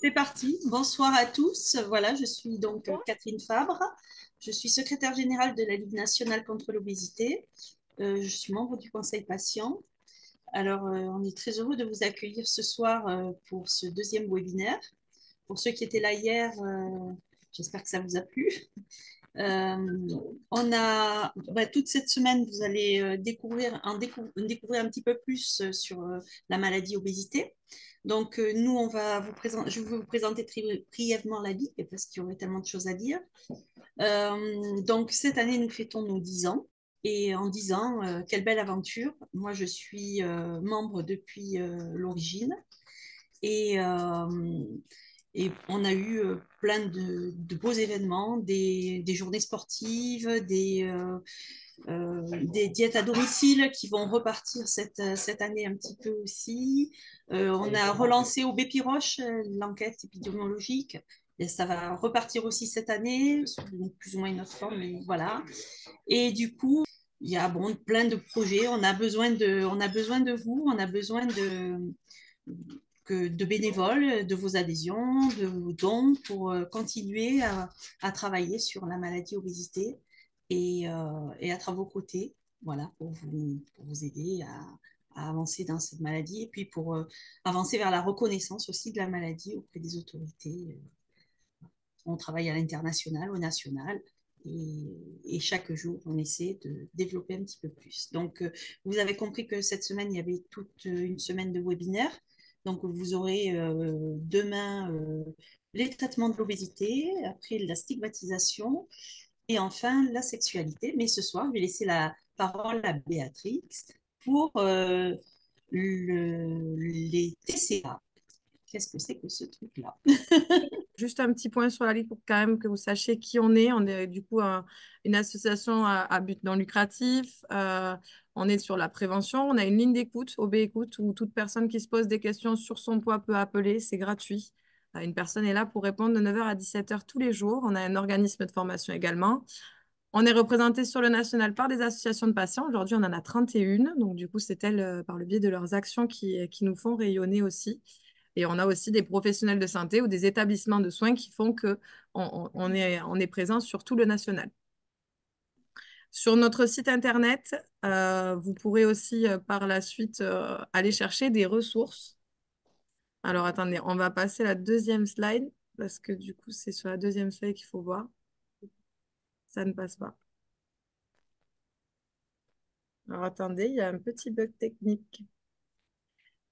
C'est parti. Bonsoir à tous. Voilà, je suis donc Catherine Fabre. Je suis secrétaire générale de la Ligue nationale contre l'obésité. Je suis membre du conseil patient. Alors, on est très heureux de vous accueillir ce soir pour ce deuxième webinaire. Pour ceux qui étaient là hier, j'espère que ça vous a plu. Toute cette semaine, vous allez découvrir un petit peu plus sur la maladie obésité. Donc, je vais vous présenter très brièvement la Ligue parce qu'il y aurait tellement de choses à dire. Donc, cette année, nous fêtons nos 10 ans. Et en 10 ans, quelle belle aventure. Moi, je suis membre depuis l'origine. Et, et on a eu plein de beaux événements, des journées sportives, des diètes à domicile qui vont repartir cette année un petit peu aussi. On a relancé au Bépiroche l'enquête épidémiologique. Et ça va repartir aussi cette année, sous plus ou moins une autre forme, mais voilà. Et du coup, il y a plein de projets. On a besoin de vous, on a besoin de bénévoles, de vos adhésions, de vos dons pour continuer à travailler sur la maladie obésité et être à vos côtés, voilà, pour vous aider à avancer dans cette maladie et puis pour avancer vers la reconnaissance aussi de la maladie auprès des autorités. On travaille à l'international, au national, et chaque jour, on essaie de développer un petit peu plus. Donc, vous avez compris que cette semaine, il y avait toute une semaine de webinaires. Donc, vous aurez demain les traitements de l'obésité, après la stigmatisation et enfin la sexualité. Mais ce soir, je vais laisser la parole à Béatrix pour les TCA. Qu'est-ce que c'est que ce truc-là? Juste un petit point sur la Ligue pour quand même que vous sachiez qui on est. On est du coup une association à but non lucratif. On est sur la prévention. On a une ligne d'écoute, OB Écoute, où toute personne qui se pose des questions sur son poids peut appeler. C'est gratuit. Une personne est là pour répondre de 9h à 17h tous les jours. On a un organisme de formation également. On est représenté sur le national par des associations de patients. Aujourd'hui, on en a 31. Donc, du coup, c'est elles, par le biais de leurs actions, qui nous font rayonner aussi. Et on a aussi des professionnels de santé ou des établissements de soins qui font qu'on on est présent sur tout le national. Sur notre site internet, vous pourrez aussi par la suite aller chercher des ressources. Alors attendez, on va passer à la deuxième slide parce que du coup, c'est sur la deuxième slide qu'il faut voir. Ça ne passe pas. Alors attendez, il y a un petit bug technique.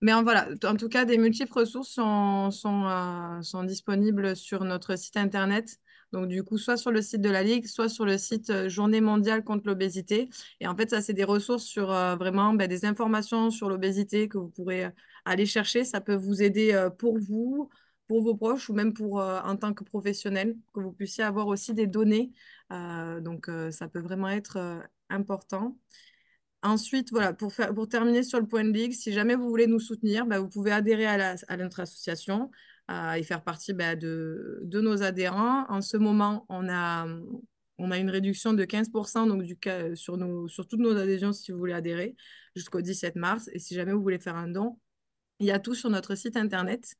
Mais voilà, en tout cas, des multiples ressources sont disponibles sur notre site internet. Donc, du coup, soit sur le site de la Ligue, soit sur le site Journée mondiale contre l'obésité. Et en fait, ça, c'est des ressources sur vraiment des informations sur l'obésité que vous pourrez aller chercher. Ça peut vous aider pour vous, pour vos proches ou même pour en tant que professionnel, que vous puissiez avoir aussi des données. Ça peut vraiment être important. Ensuite, voilà, pour terminer sur le point de ligue, si jamais vous voulez nous soutenir, vous pouvez adhérer à notre association et faire partie de nos adhérents. En ce moment, on a une réduction de 15% donc, sur toutes nos adhésions si vous voulez adhérer jusqu'au 17 mars. Et si jamais vous voulez faire un don, il y a tout sur notre site internet.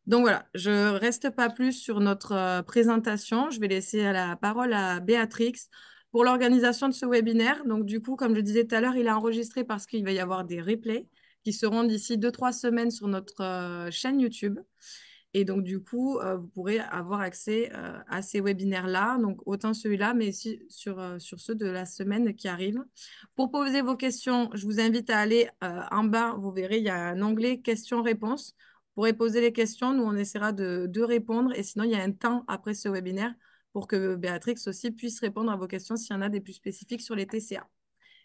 Donc voilà, je ne reste pas plus sur notre présentation. Je vais laisser la parole à Béatrix pour l'organisation de ce webinaire. Donc du coup, comme je disais tout à l'heure, il est enregistré parce qu'il va y avoir des replays qui seront d'ici 2-3 semaines sur notre chaîne YouTube. Et donc du coup, vous pourrez avoir accès à ces webinaires-là, donc autant celui-là, mais aussi sur ceux de la semaine qui arrive. Pour poser vos questions, je vous invite à aller en bas. Vous verrez, il y a un onglet questions-réponses. Vous pourrez poser les questions. Nous, on essaiera de répondre. Et sinon, il y a un temps après ce webinaire pour que Béatrix aussi puisse répondre à vos questions s'il y en a des plus spécifiques sur les TCA.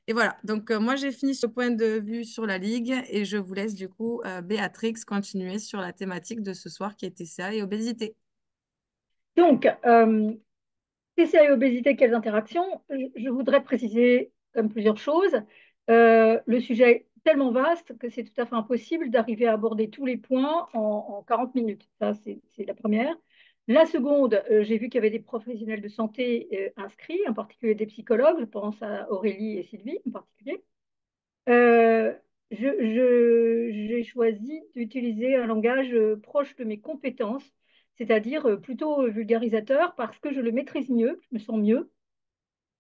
Et voilà, donc moi j'ai fini ce point de vue sur la Ligue et je vous laisse du coup, Béatrix, continuer sur la thématique de ce soir qui est TCA et obésité. Donc, TCA et obésité, quelles interactions? Je voudrais préciser comme plusieurs choses. Le sujet est tellement vaste que c'est tout à fait impossible d'arriver à aborder tous les points en 40 minutes. Ça, c'est la première. La seconde, j'ai vu qu'il y avait des professionnels de santé inscrits, en particulier des psychologues. Je pense à Aurélie et Sylvie en particulier. Euh, j'ai choisi d'utiliser un langage proche de mes compétences c'est-à-dire plutôt vulgarisateur parce que je le maîtrise mieux, je me sens mieux.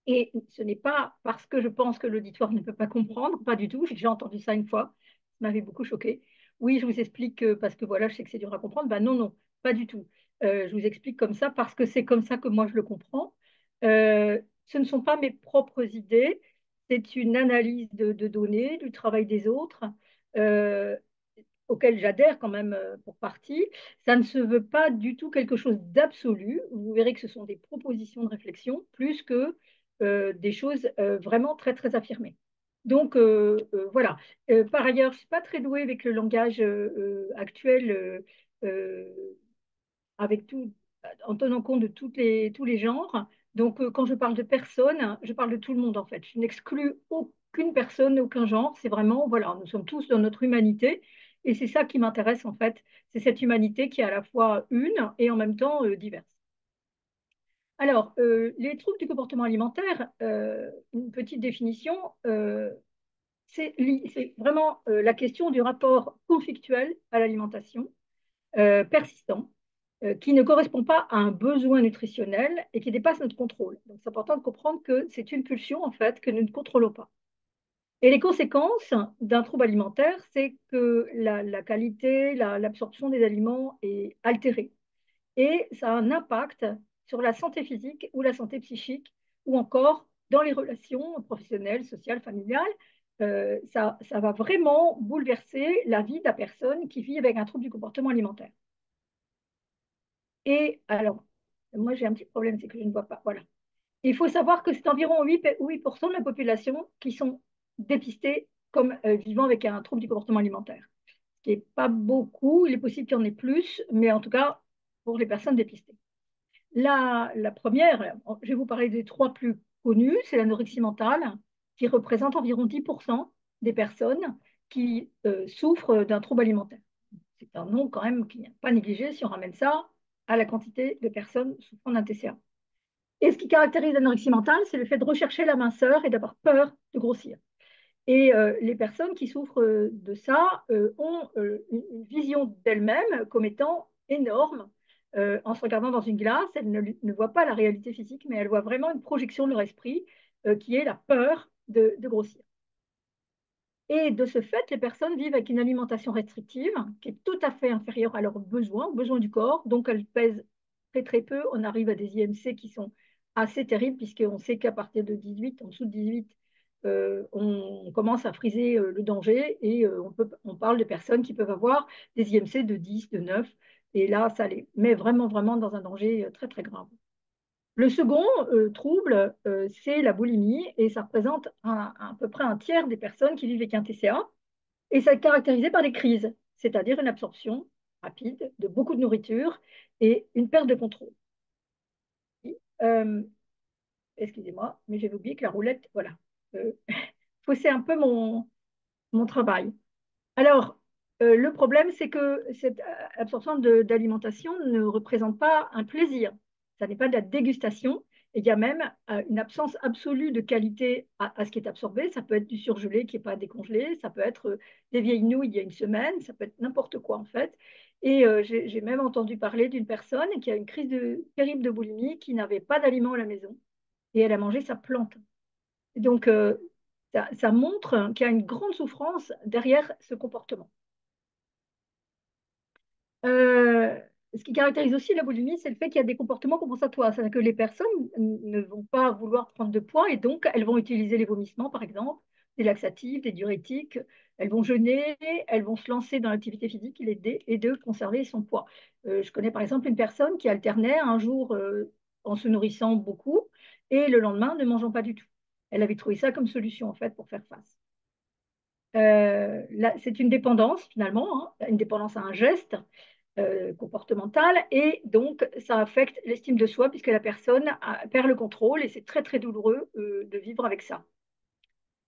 Et ce n'est pas parce que je pense que l'auditoire ne peut pas comprendre, pas du tout. J'ai déjà entendu ça une fois, ça m'avait beaucoup choqué. Oui, je vous explique parce que voilà, je sais que c'est dur à comprendre. Ben non, non, pas du tout. Je vous explique comme ça parce que c'est comme ça que moi je le comprends. Ce ne sont pas mes propres idées, c'est une analyse de données, du travail des autres. Euh, auquel j'adhère quand même pour partie, ça ne se veut pas du tout quelque chose d'absolu. Vous verrez que ce sont des propositions de réflexion plus que des choses vraiment très, très affirmées. Donc, voilà. Par ailleurs, je ne suis pas très douée avec le langage actuel, avec tout, en tenant compte de tous les genres. Donc, quand je parle de personne, je parle de tout le monde en fait. Je n'exclus aucune personne, aucun genre. C'est vraiment, voilà, nous sommes tous dans notre humanité. Et c'est ça qui m'intéresse en fait. C'est cette humanité qui est à la fois une et en même temps diverse. Alors, les troubles du comportement alimentaire, une petite définition, c'est vraiment la question du rapport conflictuel à l'alimentation persistant qui ne correspond pas à un besoin nutritionnel et qui dépasse notre contrôle. Donc, c'est important de comprendre que c'est une pulsion, en fait, que nous ne contrôlons pas. Et les conséquences d'un trouble alimentaire, c'est que la qualité, l'absorption des aliments est altérée. Et ça a un impact sur la santé physique ou la santé psychique, ou encore dans les relations professionnelles, sociales, familiales. Ça va vraiment bouleverser la vie de la personne qui vit avec un trouble du comportement alimentaire. Et alors, moi j'ai un petit problème, c'est que je ne vois pas. Voilà. Il faut savoir que c'est environ 8% de la population qui sont dépistés comme vivant avec un trouble du comportement alimentaire. Ce qui n'est pas beaucoup, il est possible qu'il y en ait plus, mais en tout cas pour les personnes dépistées. La première, je vais vous parler des trois plus connues, c'est l'anorexie mentale, qui représente environ 10% des personnes qui souffrent d'un trouble alimentaire. C'est un nombre quand même qui n'est pas négligé si on ramène ça à la quantité de personnes souffrant d'un TCA. Et ce qui caractérise l'anorexie mentale, c'est le fait de rechercher la minceur et d'avoir peur de grossir. Et les personnes qui souffrent de ça ont une vision d'elles-mêmes comme étant énorme. En se regardant dans une glace, elles ne voient pas la réalité physique, mais elles voient vraiment une projection de leur esprit qui est la peur de grossir. Et de ce fait, les personnes vivent avec une alimentation restrictive qui est tout à fait inférieure à leurs besoins, aux besoins du corps. Donc, elles pèsent très très peu. On arrive à des IMC qui sont assez terribles puisqu'on sait qu'à partir de 18, en dessous de 18, on commence à friser le danger et on parle de personnes qui peuvent avoir des IMC de 10, de 9. Et là, ça les met vraiment, vraiment dans un danger très très grave. Le second trouble, c'est la boulimie et ça représente à peu près un tiers des personnes qui vivent avec un TCA et ça est caractérisé par des crises, c'est-à-dire une absorption rapide de beaucoup de nourriture et une perte de contrôle. Euh, Excusez-moi, mais j'ai oublié que la roulette, voilà, faussait un peu mon travail. Alors, le problème, c'est que cette absorption d'alimentation ne représente pas un plaisir. Ça n'est pas de la dégustation. Et il y a même une absence absolue de qualité à ce qui est absorbé. Ça peut être du surgelé qui n'est pas décongelé. Ça peut être des vieilles nouilles il y a une semaine. Ça peut être n'importe quoi, en fait. Et j'ai même entendu parler d'une personne qui a une crise terrible de boulimie, qui n'avait pas d'aliments à la maison. Et elle a mangé sa plante. Donc, ça montre qu'il y a une grande souffrance derrière ce comportement. Euh, Ce qui caractérise aussi la boulimie, c'est le fait qu'il y a des comportements compensatoires. C'est-à-dire que les personnes ne vont pas vouloir prendre de poids et donc elles vont utiliser les vomissements, par exemple, des laxatifs, des diurétiques. Elles vont jeûner, elles vont se lancer dans l'activité physique et de conserver son poids. Je connais par exemple une personne qui alternait un jour en se nourrissant beaucoup et le lendemain ne mangeant pas du tout. Elle avait trouvé ça comme solution en fait pour faire face. C'est une dépendance finalement, hein, une dépendance à un geste comportementale et donc ça affecte l'estime de soi puisque la personne perd le contrôle et c'est très très douloureux de vivre avec ça.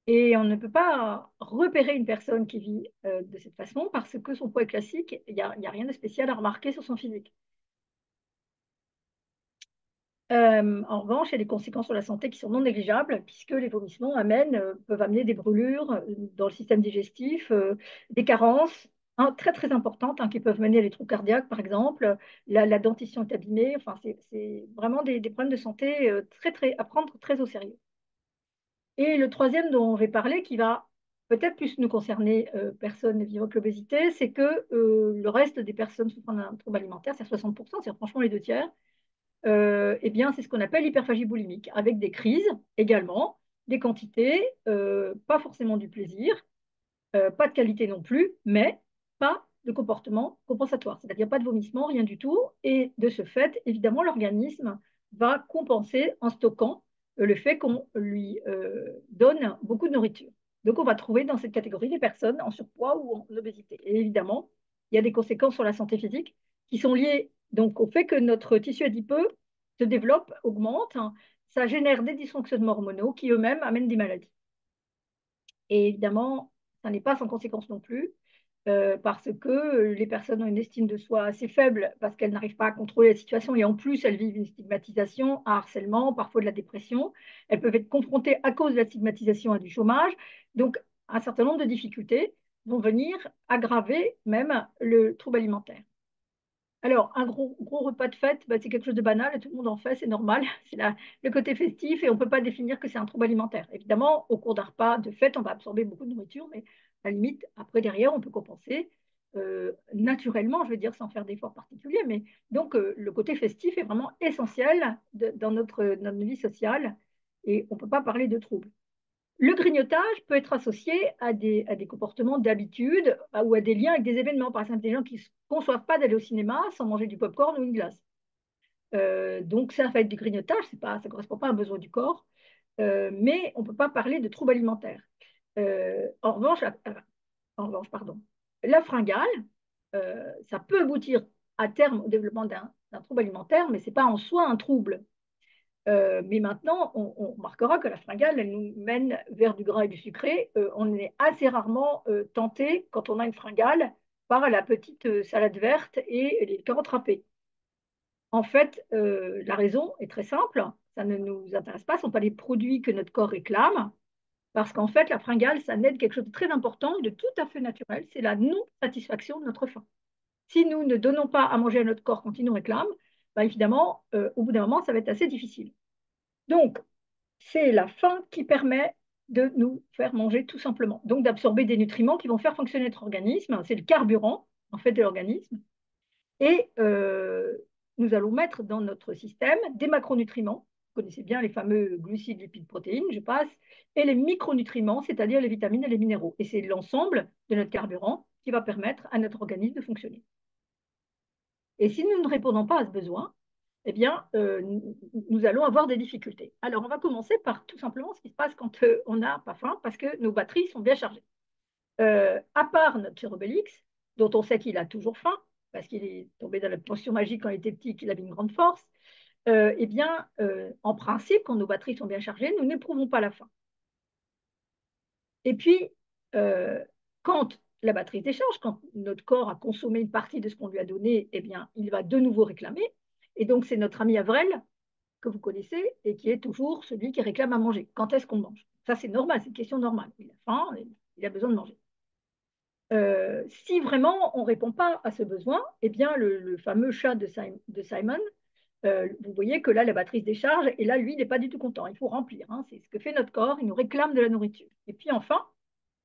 Et on ne peut pas repérer une personne qui vit de cette façon parce que son poids est classique, il y a rien de spécial à remarquer sur son physique. En revanche, il y a des conséquences sur la santé qui sont non négligeables, puisque les vomissements peuvent amener des brûlures dans le système digestif, des carences, très très importantes qui peuvent mener à des troubles cardiaques, par exemple. La dentition est abîmée. Enfin, c'est vraiment des problèmes de santé à prendre très au sérieux. Et le troisième dont je vais parler, qui va peut-être plus nous concerner, personnes vivant avec l'obésité, c'est que le reste des personnes souffrant d'un trouble alimentaire, c'est 60%, c'est franchement les deux tiers, eh bien, c'est ce qu'on appelle l'hyperphagie boulimique, avec des crises également, des quantités, pas forcément du plaisir, pas de qualité non plus, mais pas de comportement compensatoire, c'est-à-dire pas de vomissement, rien du tout. Et de ce fait, évidemment, l'organisme va compenser en stockant le fait qu'on lui donne beaucoup de nourriture. Donc, on va trouver dans cette catégorie des personnes en surpoids ou en obésité. Et évidemment, il y a des conséquences sur la santé physique qui sont liées donc au fait que notre tissu adipeux se développe, augmente. Ça génère des dysfonctionnements hormonaux qui eux-mêmes amènent des maladies. Et évidemment, ça n'est pas sans conséquence non plus, parce que les personnes ont une estime de soi assez faible, parce qu'elles n'arrivent pas à contrôler la situation, et en plus, elles vivent une stigmatisation, un harcèlement, parfois de la dépression. Elles peuvent être confrontées à cause de la stigmatisation à du chômage. Donc, un certain nombre de difficultés vont venir aggraver même le trouble alimentaire. Alors, un gros repas de fête, bah, c'est quelque chose de banal, tout le monde en fait, c'est normal, c'est le côté festif et on ne peut pas définir que c'est un trouble alimentaire. Évidemment, au cours d'un repas de fête, on va absorber beaucoup de nourriture, mais à la limite, après, derrière, on peut compenser naturellement, je veux dire, sans faire d'efforts particuliers. Mais donc, le côté festif est vraiment essentiel dans notre vie sociale et on ne peut pas parler de trouble. Le grignotage peut être associé à des comportements d'habitude ou à des liens avec des événements. Par exemple, des gens qui ne se conçoivent pas d'aller au cinéma sans manger du pop-corn ou une glace. Donc, ça va être du grignotage, ça ne correspond pas à un besoin du corps, mais on ne peut pas parler de troubles alimentaires. En revanche, pardon, la fringale, ça peut aboutir à terme au développement d'un trouble alimentaire, mais ce n'est pas en soi un trouble. Mais maintenant, on remarquera que la fringale, elle nous mène vers du gras et du sucré. On est assez rarement tenté, quand on a une fringale, par la petite salade verte et les carottes râpées. En fait, la raison est très simple. Ça ne nous intéresse pas. Ce ne sont pas les produits que notre corps réclame. Parce qu'en fait, la fringale, ça aide quelque chose de très important, de tout à fait naturel. C'est la non-satisfaction de notre faim. Si nous ne donnons pas à manger à notre corps quand il nous réclame, bah, évidemment, au bout d'un moment, ça va être assez difficile. Donc, c'est la faim qui permet de nous faire manger tout simplement. Donc, d'absorber des nutriments qui vont faire fonctionner notre organisme. C'est le carburant, en fait, de l'organisme. Et nous allons mettre dans notre système des macronutriments. Vous connaissez bien les fameux glucides, lipides, protéines, je passe. Et les micronutriments, c'est-à-dire les vitamines et les minéraux. Et c'est l'ensemble de notre carburant qui va permettre à notre organisme de fonctionner. Et si nous ne répondons pas à ce besoin, eh bien, nous allons avoir des difficultés. Alors, on va commencer par tout simplement ce qui se passe quand on n'a pas faim, parce que nos batteries sont bien chargées. À part notre cher Obélix, dont on sait qu'il a toujours faim, parce qu'il est tombé dans la potion magique quand il était petit, qu'il avait une grande force, eh bien, en principe, quand nos batteries sont bien chargées, nous n'éprouvons pas la faim. Et puis, quand la batterie décharge, quand notre corps a consommé une partie de ce qu'on lui a donné, eh bien, il va de nouveau réclamer. Et donc, c'est notre ami Avrel, que vous connaissez, et qui est toujours celui qui réclame à manger. Quand est-ce qu'on mange? Ça, c'est normal, c'est une question normale. Il a faim, il a besoin de manger. Si vraiment on ne répond pas à ce besoin, eh bien, le fameux chat de Simon, vous voyez que là, la batterie se décharge, et là, lui, il n'est pas du tout content. Il faut remplir. Hein. C'est ce que fait notre corps, il nous réclame de la nourriture. Et puis enfin,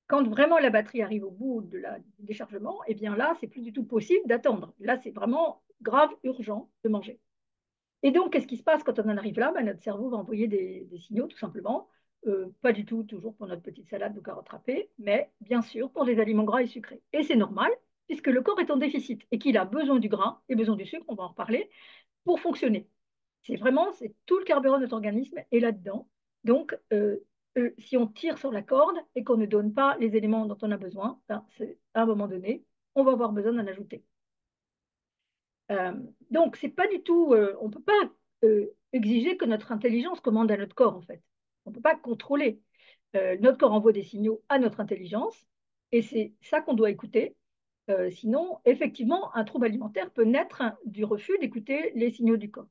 quand vraiment la batterie arrive au bout du déchargement, eh bien là, c'est plus du tout possible d'attendre. Là, c'est vraiment grave, urgent de manger. Et donc, qu'est-ce qui se passe quand on en arrive là? Ben, notre cerveau va envoyer des signaux, tout simplement. Pas du tout toujours pour notre petite salade de carottes râpées, mais bien sûr pour les aliments gras et sucrés. Et c'est normal, puisque le corps est en déficit et qu'il a besoin du gras et besoin du sucre, on va en reparler, pour fonctionner. C'est tout le carburant de notre organisme est là-dedans. Donc, si on tire sur la corde et qu'on ne donne pas les éléments dont on a besoin, ben, à un moment donné, on va avoir besoin d'en ajouter. Donc, c'est pas du tout, on ne peut pas exiger que notre intelligence commande à notre corps, en fait. On ne peut pas contrôler. Notre corps envoie des signaux à notre intelligence et c'est ça qu'on doit écouter. Sinon, effectivement, un trouble alimentaire peut naître du refus d'écouter les signaux du corps.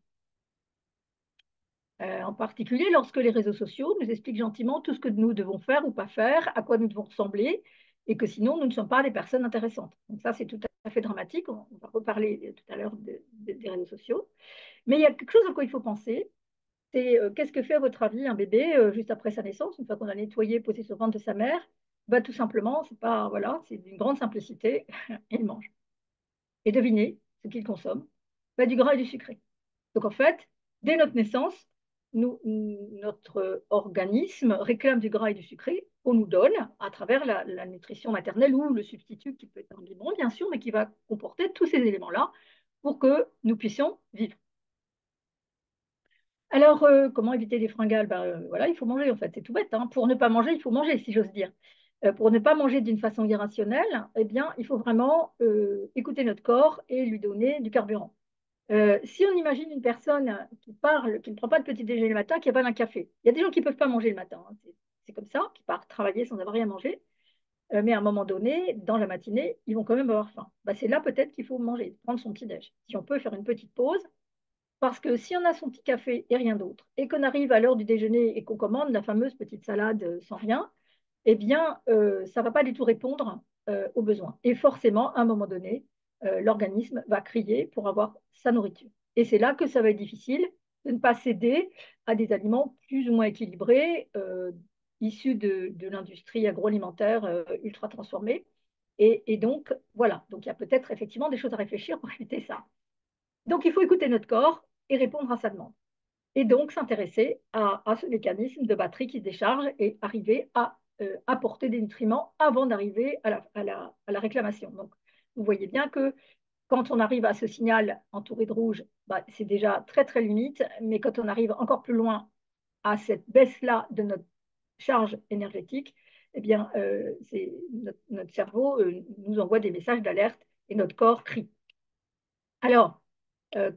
En particulier lorsque les réseaux sociaux nous expliquent gentiment tout ce que nous devons faire ou pas faire, à quoi nous devons ressembler, et que sinon, nous ne sommes pas des personnes intéressantes. Donc ça, c'est tout à fait dramatique. On va reparler tout à l'heure des réseaux sociaux. Mais il y a quelque chose à quoi il faut penser, c'est qu'est-ce que fait à votre avis un bébé juste après sa naissance, une fois qu'on a nettoyé, posé sur le ventre de sa mère? Bah, tout simplement, c'est pas, voilà, c'est d'une grande simplicité, il mange. Et devinez ce qu'il consomme? Bah, du gras et du sucré. Donc en fait, dès notre naissance, notre organisme réclame du gras et du sucré qu'on nous donne à travers la nutrition maternelle ou le substitut qui peut être un biberon, bien sûr, mais qui va comporter tous ces éléments-là pour que nous puissions vivre. Alors, comment éviter les fringales? Ben, voilà, il faut manger, en fait. C'est tout bête, hein. Pour ne pas manger, il faut manger, si j'ose dire. Pour ne pas manger d'une façon irrationnelle, eh bien, il faut vraiment écouter notre corps et lui donner du carburant. Si on imagine une personne qui parle, qui ne prend pas de petit déjeuner le matin, qui n'a pas d'un café, il y a des gens qui ne peuvent pas manger le matin, hein. C'est comme ça, qui partent travailler sans avoir rien mangé. Mais à un moment donné, dans la matinée, ils vont quand même avoir faim. Ben, c'est là peut-être qu'il faut manger, prendre son petit déj. Si on peut faire une petite pause, parce que si on a son petit café et rien d'autre, et qu'on arrive à l'heure du déjeuner et qu'on commande la fameuse petite salade sans rien, eh bien, ça ne va pas du tout répondre aux besoins. Et forcément, à un moment donné, l'organisme va crier pour avoir sa nourriture. Et c'est là que ça va être difficile de ne pas céder à des aliments plus ou moins équilibrés, issus de l'industrie agroalimentaire ultra transformée. Et donc, voilà. Donc, il y a peut-être effectivement des choses à réfléchir pour éviter ça. Donc, il faut écouter notre corps et répondre à sa demande. Et donc, s'intéresser à ce mécanisme de batterie qui se décharge et arriver à apporter des nutriments avant d'arriver à la réclamation. Donc, vous voyez bien que quand on arrive à ce signal entouré de rouge, bah, c'est déjà très, très limite. Mais quand on arrive encore plus loin à cette baisse-là de notre charge énergétique, eh bien, notre cerveau nous envoie des messages d'alerte et notre corps crie. Alors,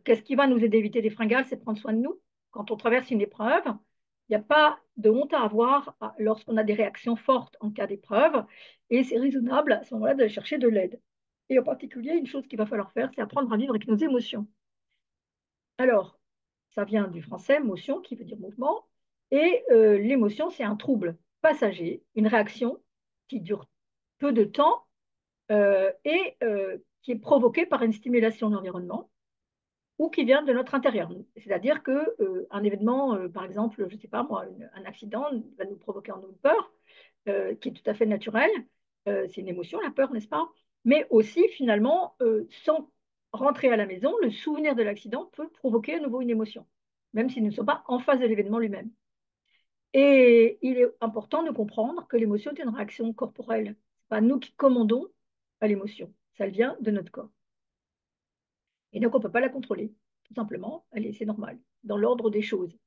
qu'est-ce qui va nous aider à éviter les fringales? C'est prendre soin de nous. Quand on traverse une épreuve, il n'y a pas de honte à avoir lorsqu'on a des réactions fortes en cas d'épreuve. Et c'est raisonnable à ce moment-là d'aller chercher de l'aide. Et en particulier, une chose qu'il va falloir faire, c'est apprendre à vivre avec nos émotions. Alors, ça vient du français motion, qui veut dire mouvement. Et l'émotion, c'est un trouble passager, une réaction qui dure peu de temps et qui est provoquée par une stimulation de l'environnement ou qui vient de notre intérieur. C'est-à-dire qu'un événement, par exemple, je ne sais pas moi, un accident va nous provoquer en nous une peur, qui est tout à fait naturelle. C'est une émotion, la peur, n'est-ce pas? Mais aussi, finalement, sans rentrer à la maison, le souvenir de l'accident peut provoquer à nouveau une émotion, même si nous ne sommes pas en face de l'événement lui-même. Et il est important de comprendre que l'émotion est une réaction corporelle. Ce n'est pas nous qui commandons à l'émotion, ça vient de notre corps. Et donc, on ne peut pas la contrôler, tout simplement. C'est normal, dans l'ordre des choses.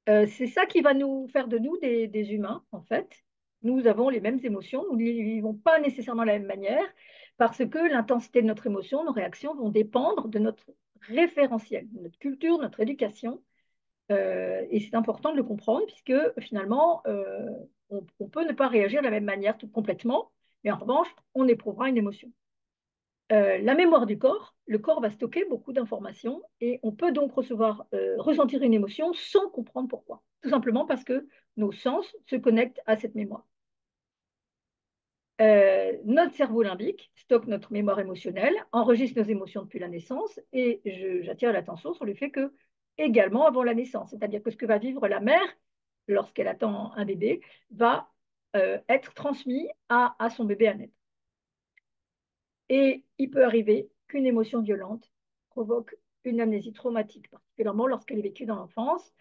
C'est ça qui va nous faire de nous des humains, en fait. Nous avons les mêmes émotions, nous ne les vivons pas nécessairement de la même manière, parce que l'intensité de notre émotion, nos réactions vont dépendre de notre référentiel, de notre culture, notre éducation. Et c'est important de le comprendre, puisque finalement, on peut ne pas réagir de la même manière tout complètement, mais en revanche, on éprouvera une émotion. La mémoire du corps, le corps va stocker beaucoup d'informations et on peut donc ressentir une émotion sans comprendre pourquoi. Tout simplement parce que nos sens se connectent à cette mémoire. Notre cerveau limbique stocke notre mémoire émotionnelle, enregistre nos émotions depuis la naissance et j'attire l'attention sur le fait que également avant la naissance, c'est-à-dire que ce que va vivre la mère lorsqu'elle attend un bébé va être transmis à son bébé à naître. Et il peut arriver qu'une émotion violente provoque une amnésie traumatique, particulièrement lorsqu'elle est vécue dans l'enfance.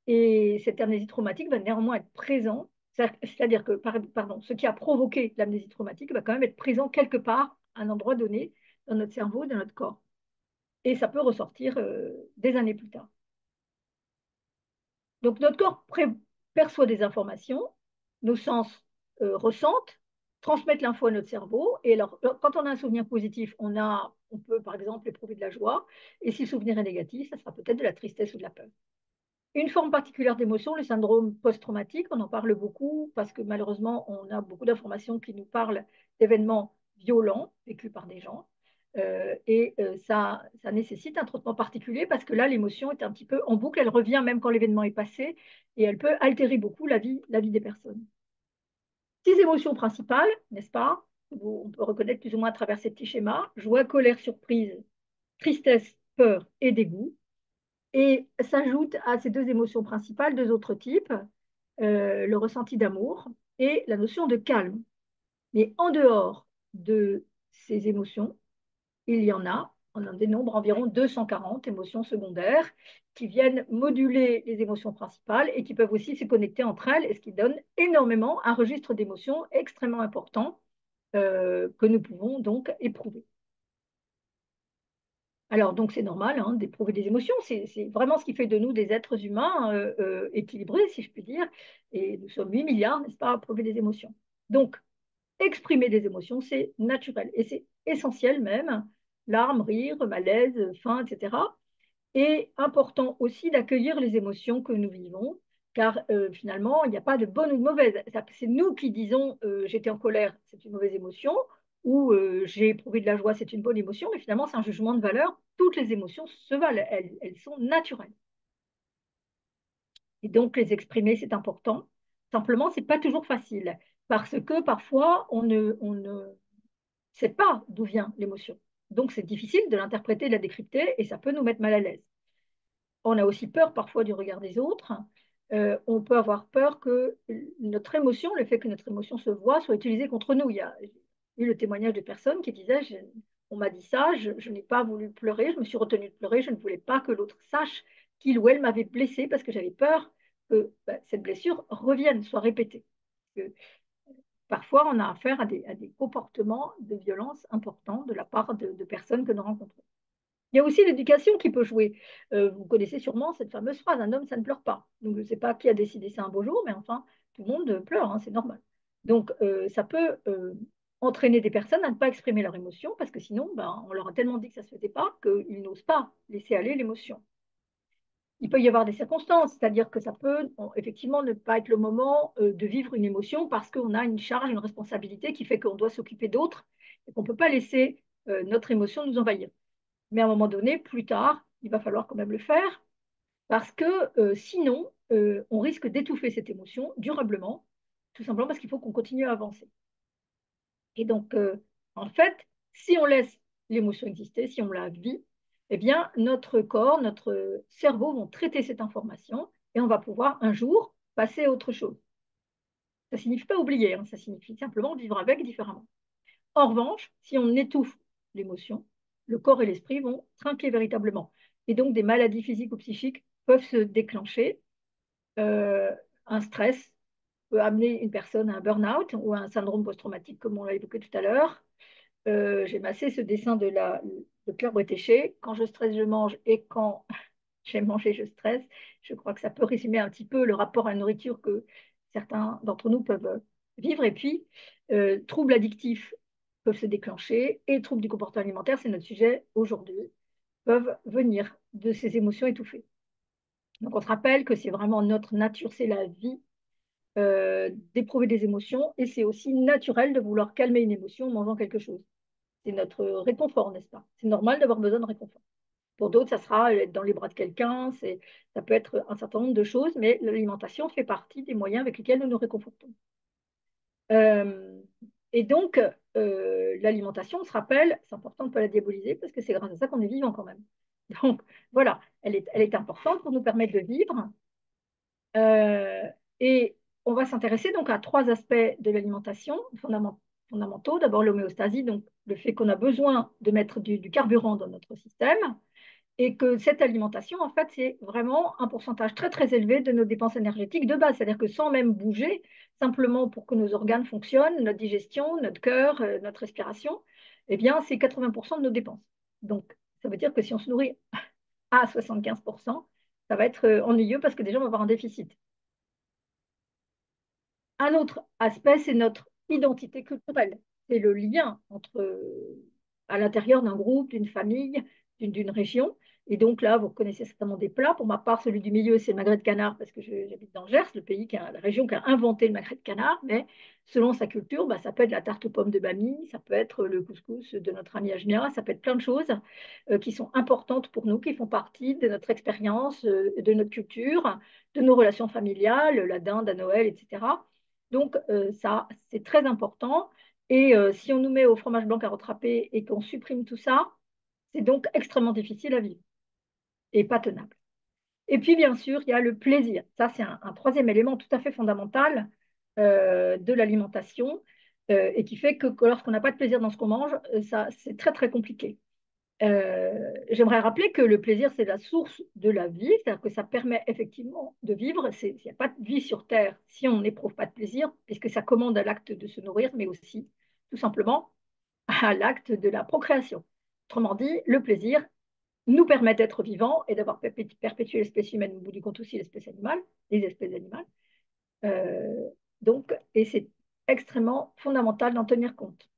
Et cette amnésie traumatique va néanmoins être présente, c'est-à-dire que pardon, ce qui a provoqué l'amnésie traumatique va quand même être présent quelque part, à un endroit donné, dans notre cerveau, dans notre corps. Et ça peut ressortir des années plus tard. Donc notre corps perçoit des informations, nos sens ressentent, transmettent l'info à notre cerveau. Et alors, quand on a un souvenir positif, on peut par exemple éprouver de la joie. Et si le souvenir est négatif, ça sera peut-être de la tristesse ou de la peur. Une forme particulière d'émotion, le syndrome post-traumatique, on en parle beaucoup parce que malheureusement, on a beaucoup d'informations qui nous parlent d'événements violents vécus par des gens. Ça nécessite un traitement particulier parce que là, l'émotion est un petit peu en boucle, elle revient même quand l'événement est passé et elle peut altérer beaucoup la vie des personnes. 6 émotions principales, n'est-ce pas? On peut reconnaître plus ou moins à travers ces petits schémas. Joie, colère, surprise, tristesse, peur et dégoût. Et s'ajoutent à ces deux émotions principales deux autres types, le ressenti d'amour et la notion de calme. Mais en dehors de ces émotions, il y en a, on en dénombre environ 240 émotions secondaires qui viennent moduler les émotions principales et qui peuvent aussi se connecter entre elles, et ce qui donne énormément un registre d'émotions extrêmement important que nous pouvons donc éprouver. Alors, donc, c'est normal hein, d'éprouver des émotions. C'est vraiment ce qui fait de nous des êtres humains équilibrés, si je puis dire. Et nous sommes 8 milliards, n'est-ce pas, à éprouver des émotions. Donc, exprimer des émotions, c'est naturel et c'est essentiel même. Larmes, rire, malaise, faim, etc. Et important aussi d'accueillir les émotions que nous vivons, car finalement, il n'y a pas de bonne ou de mauvaise. C'est nous qui disons j'étais en colère, c'est une mauvaise émotion, ou j'ai éprouvé de la joie, c'est une bonne émotion, mais finalement, c'est un jugement de valeur. Toutes les émotions se valent, elles sont naturelles. Et donc, les exprimer, c'est important. Simplement, ce n'est pas toujours facile, parce que parfois, on ne sait pas d'où vient l'émotion. Donc, c'est difficile de l'interpréter, de la décrypter, et ça peut nous mettre mal à l'aise. On a aussi peur parfois du regard des autres. On peut avoir peur que notre émotion, le fait que notre émotion se voit, soit utilisée contre nous. Il y a eu le témoignage de personnes qui disaient, on m'a dit ça, je n'ai pas voulu pleurer, je me suis retenue de pleurer, je ne voulais pas que l'autre sache qu'il ou elle m'avait blessée parce que j'avais peur que cette blessure revienne, soit répétée. Que, parfois, on a affaire à des comportements de violence importants de la part de personnes que nous rencontrons. Il y a aussi l'éducation qui peut jouer. Vous connaissez sûrement cette fameuse phrase, un homme, ça ne pleure pas. Donc, je ne sais pas qui a décidé ça un beau jour, mais enfin, tout le monde pleure, hein, c'est normal. Donc, ça peut entraîner des personnes à ne pas exprimer leurs émotions, parce que sinon, ben, on leur a tellement dit que ça ne se faisait pas qu'ils n'osent pas laisser aller l'émotion. Il peut y avoir des circonstances, c'est-à-dire que ça peut effectivement ne pas être le moment de vivre une émotion parce qu'on a une charge, une responsabilité qui fait qu'on doit s'occuper d'autres et qu'on ne peut pas laisser notre émotion nous envahir. Mais à un moment donné, plus tard, il va falloir quand même le faire parce que sinon, on risque d'étouffer cette émotion durablement, tout simplement parce qu'il faut qu'on continue à avancer. Et donc, en fait, si on laisse l'émotion exister, si on la vit, eh bien, notre corps, notre cerveau vont traiter cette information et on va pouvoir un jour passer à autre chose. Ça ne signifie pas oublier, hein, ça signifie simplement vivre avec différemment. En revanche, si on étouffe l'émotion, le corps et l'esprit vont trinquer véritablement. Et donc, des maladies physiques ou psychiques peuvent se déclencher. Un stress peut amener une personne à un burn-out ou à un syndrome post-traumatique, comme on l'a évoqué tout à l'heure. J'ai massé ce dessin de Claire Bretéché. Quand je stresse, je mange, et quand j'ai mangé, je stresse. Je crois que ça peut résumer un petit peu le rapport à la nourriture que certains d'entre nous peuvent vivre. Et puis, troubles addictifs peuvent se déclencher et troubles du comportement alimentaire, c'est notre sujet aujourd'hui, peuvent venir de ces émotions étouffées. Donc, on se rappelle que c'est vraiment notre nature, c'est la vie d'éprouver des émotions et c'est aussi naturel de vouloir calmer une émotion en mangeant quelque chose. C'est notre réconfort, n'est-ce pas? C'est normal d'avoir besoin de réconfort. Pour d'autres, ça sera être dans les bras de quelqu'un, ça peut être un certain nombre de choses, mais l'alimentation fait partie des moyens avec lesquels nous nous réconfortons. Euh, et donc, l'alimentation, on se rappelle, c'est important de ne pas la diaboliser parce que c'est grâce à ça qu'on est vivant quand même. Donc, voilà, elle est importante pour nous permettre de vivre. Et on va s'intéresser donc à trois aspects de l'alimentation fondamentaux. D'abord, l'homéostasie, donc le fait qu'on a besoin de mettre du carburant dans notre système et que cette alimentation, en fait, c'est vraiment un pourcentage très, très élevé de nos dépenses énergétiques de base. C'est-à-dire que sans même bouger, simplement pour que nos organes fonctionnent, notre digestion, notre cœur, notre respiration, eh bien, c'est 80% de nos dépenses. Donc, ça veut dire que si on se nourrit à 75%, ça va être ennuyeux parce que déjà, on va avoir un déficit. Un autre aspect, c'est notre identité culturelle. C'est le lien entre, à l'intérieur d'un groupe, d'une famille, d'une région. Et donc là, vous reconnaissez certainement des plats. Pour ma part, celui du milieu, c'est le magret de canard, parce que j'habite dans le Gers, la région qui a inventé le magret de canard. Mais selon sa culture, ça peut être la tarte aux pommes de Bami, ça peut être le couscous de notre ami Ajmira, ça peut être plein de choses qui sont importantes pour nous, qui font partie de notre expérience, de notre culture, de nos relations familiales, la dinde à Noël, etc. Donc, ça, c'est très important. Et si on nous met au fromage blanc carotte râpée et qu'on supprime tout ça, c'est donc extrêmement difficile à vivre et pas tenable. Et puis, bien sûr, il y a le plaisir. Ça, c'est un troisième élément tout à fait fondamental de l'alimentation et qui fait que lorsqu'on n'a pas de plaisir dans ce qu'on mange, ça, c'est très, très compliqué. J'aimerais rappeler que le plaisir, c'est la source de la vie, c'est-à-dire que ça permet effectivement de vivre. Il n'y a pas de vie sur Terre si on n'éprouve pas de plaisir, puisque ça commande à l'acte de se nourrir, mais aussi, tout simplement, à l'acte de la procréation. Autrement dit, le plaisir nous permet d'être vivants et d'avoir perpétué l'espèce humaine, au bout du compte aussi l'espèce animale, les espèces animales. Euh, donc, et c'est extrêmement fondamental d'en tenir compte.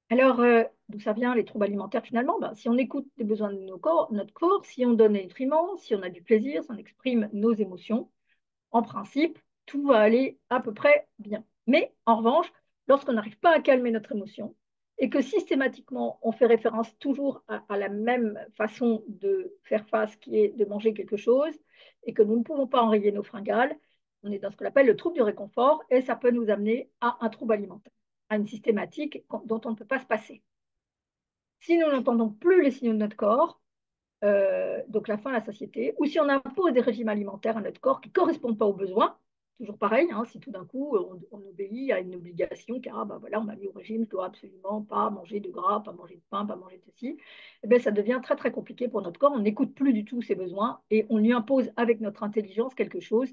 Alors, d'où ça vient les troubles alimentaires finalement? Ben, si on écoute les besoins de notre corps, si on donne des nutriments, si on a du plaisir, si on exprime nos émotions, en principe, tout va aller à peu près bien. Mais en revanche, lorsqu'on n'arrive pas à calmer notre émotion et que systématiquement on fait référence toujours à la même façon de faire face, qui est de manger quelque chose, et que nous ne pouvons pas enrayer nos fringales, on est dans ce qu'on appelle le trouble du réconfort et ça peut nous amener à un trouble alimentaire, à une systématique dont on ne peut pas se passer. Si nous n'entendons plus les signaux de notre corps, donc la faim, la satiété, ou si on impose des régimes alimentaires à notre corps qui ne correspondent pas aux besoins, toujours pareil, hein, si tout d'un coup on obéit à une obligation, car ben voilà, on m'a mis au régime, je dois absolument pas manger de gras, pas manger de pain, pas manger de ceci, eh bien, ça devient très très compliqué pour notre corps, on n'écoute plus du tout ses besoins et on lui impose avec notre intelligence quelque chose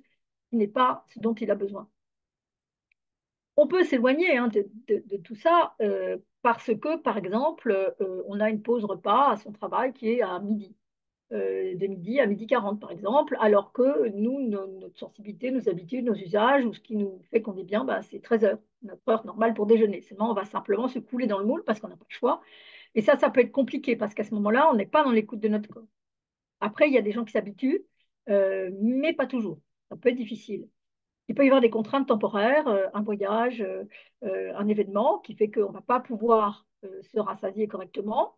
qui n'est pas ce dont il a besoin. On peut s'éloigner hein, de tout ça parce que, par exemple, on a une pause repas à son travail qui est à midi de midi à midi 40 par exemple, alors que nous, notre sensibilité, nos habitudes, nos usages, ou ce qui nous fait qu'on est bien, bah, c'est 13 heures, notre heure normale pour déjeuner. Sinon, on va simplement se couler dans le moule parce qu'on n'a pas le choix. Et ça peut être compliqué parce qu'à ce moment-là, on n'est pas dans l'écoute de notre corps. Après, il y a des gens qui s'habituent, mais pas toujours. Ça peut être difficile. Il peut y avoir des contraintes temporaires, un voyage, un événement qui fait qu'on ne va pas pouvoir se rassasier correctement.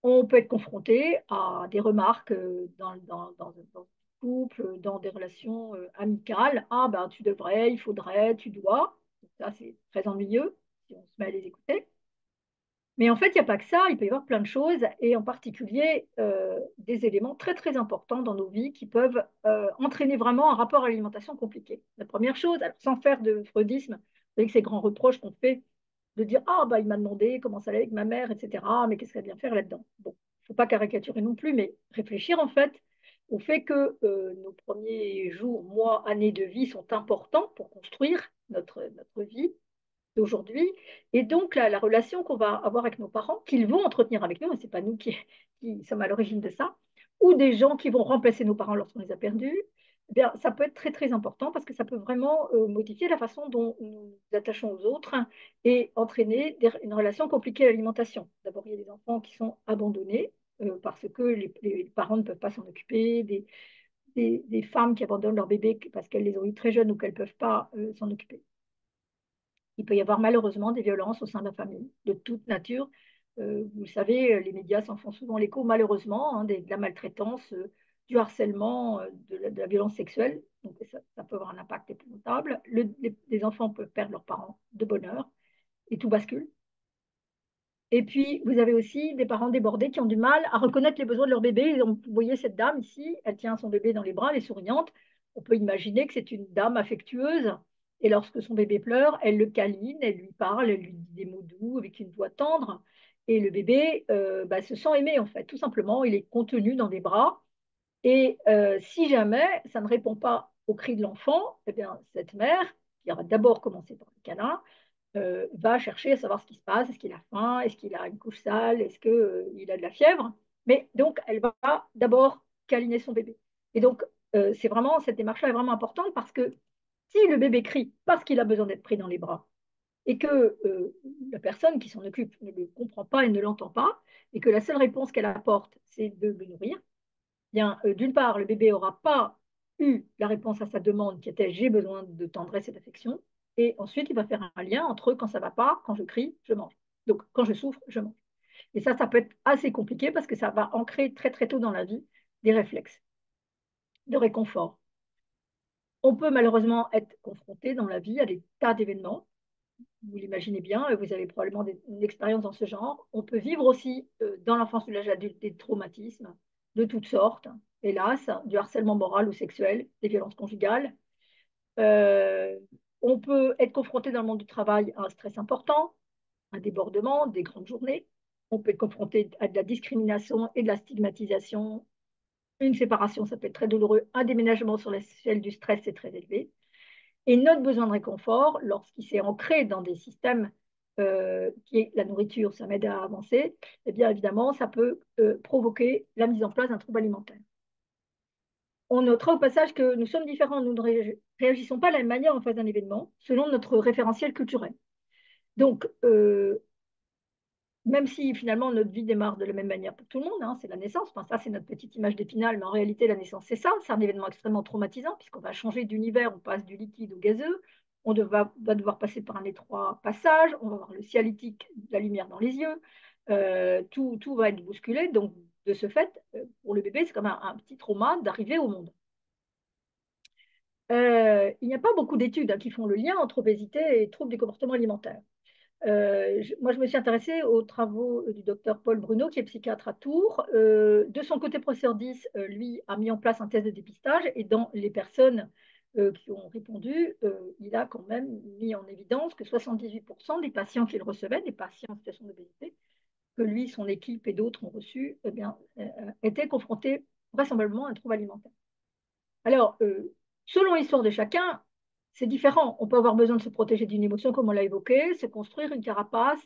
On peut être confronté à des remarques dans un couple, dans des relations amicales. Ah, ben, tu devrais, il faudrait, tu dois. Ça, c'est très ennuyeux si on se met à les écouter. Mais en fait, il n'y a pas que ça, il peut y avoir plein de choses, et en particulier des éléments très, très importants dans nos vies qui peuvent entraîner vraiment un rapport à l'alimentation compliqué. La première chose, alors, sans faire de freudisme, vous savez que ces grands reproches qu'on fait de dire ah bah il m'a demandé comment ça allait avec ma mère, etc. Mais qu'est-ce qu'elle vient faire là-dedans? Bon, il ne faut pas caricaturer non plus, mais réfléchir en fait au fait que nos premiers jours, mois, années de vie sont importants pour construire notre vie d'aujourd'hui. Et donc la relation qu'on va avoir avec nos parents, qu'ils vont entretenir avec nous, et ce n'est pas nous qui sommes à l'origine de ça, ou des gens qui vont remplacer nos parents lorsqu'on les a perdus, eh bien, ça peut être très très important parce que ça peut vraiment modifier la façon dont nous nous attachons aux autres et entraîner une relation compliquée à l'alimentation. D'abord, il y a des enfants qui sont abandonnés parce que les parents ne peuvent pas s'en occuper, des femmes qui abandonnent leurs bébés parce qu'elles les ont eu très jeunes ou qu'elles ne peuvent pas s'en occuper. Il peut y avoir malheureusement des violences au sein de la famille, de toute nature. Vous le savez, les médias s'en font souvent l'écho, malheureusement, hein, de la maltraitance, du harcèlement, de la violence sexuelle. Donc ça peut avoir un impact épouvantable. Les enfants peuvent perdre leurs parents de bonne heure et tout bascule. Et puis, vous avez aussi des parents débordés qui ont du mal à reconnaître les besoins de leur bébé. Vous voyez cette dame ici, elle tient son bébé dans les bras, elle est souriante. On peut imaginer que c'est une dame affectueuse. Et lorsque son bébé pleure, elle le câline, elle lui parle, elle lui dit des mots doux avec une voix tendre. Et le bébé bah, se sent aimé, en fait. Tout simplement, il est contenu dans des bras. Et si jamais ça ne répond pas au cri de l'enfant, eh bien, cette mère, qui aura d'abord commencé par le câlin, va chercher à savoir ce qui se passe, est-ce qu'il a faim, est-ce qu'il a une couche sale, est-ce qu'il a de la fièvre. Mais donc, elle va d'abord câliner son bébé. Et donc, c'est vraiment, cette démarche-là est vraiment importante parce que si le bébé crie parce qu'il a besoin d'être pris dans les bras et que la personne qui s'en occupe ne le comprend pas et ne l'entend pas, et que la seule réponse qu'elle apporte, c'est de le nourrir, bien, d'une part, le bébé n'aura pas eu la réponse à sa demande qui était j'ai besoin de tendresse et d'affection. Et ensuite, il va faire un lien entre quand ça ne va pas, quand je crie, je mange. Donc, quand je souffre, je mange. Et ça peut être assez compliqué parce que ça va ancrer très, très tôt dans la vie des réflexes de réconfort. On peut malheureusement être confronté dans la vie à des tas d'événements. Vous l'imaginez bien, vous avez probablement une expérience dans ce genre. On peut vivre aussi dans l'enfance ou l'âge adulte des traumatismes de toutes sortes, hélas, du harcèlement moral ou sexuel, des violences conjugales. Euh, on peut être confronté dans le monde du travail à un stress important, un débordement, des grandes journées. On peut être confronté à de la discrimination et de la stigmatisation. Une séparation, ça peut être très douloureux. Un déménagement sur l'échelle du stress, c'est très élevé. Et notre besoin de réconfort, lorsqu'il s'est ancré dans des systèmes qui est la nourriture, ça m'aide à avancer, eh bien évidemment, ça peut provoquer la mise en place d'un trouble alimentaire. On notera au passage que nous sommes différents, nous ne réagissons pas de la même manière en face d'un événement, selon notre référentiel culturel. Donc, même si finalement notre vie démarre de la même manière pour tout le monde, hein, c'est la naissance, enfin, ça c'est notre petite image d'épinal, mais en réalité la naissance c'est ça, c'est un événement extrêmement traumatisant puisqu'on va changer d'univers, on passe du liquide au gazeux, va devoir passer par un étroit passage, on va avoir le cialytique, la lumière dans les yeux, tout va être bousculé, donc de ce fait, pour le bébé c'est comme un petit trauma d'arriver au monde. Il n'y a pas beaucoup d'études qui font le lien entre obésité et troubles du comportement alimentaire. Moi, je me suis intéressée aux travaux du docteur Paul Bruno, qui est psychiatre à Tours. De son côté, professeur 10, lui, a mis en place un test de dépistage et dans les personnes qui ont répondu, il a quand même mis en évidence que 78% des patients qu'il recevait, des patients en situation d'obésité, que lui, son équipe et d'autres ont reçu, eh bien, étaient confrontés vraisemblablement à un trouble alimentaire. Alors, selon l'histoire de chacun, c'est différent. On peut avoir besoin de se protéger d'une émotion, comme on l'a évoqué, se construire une carapace,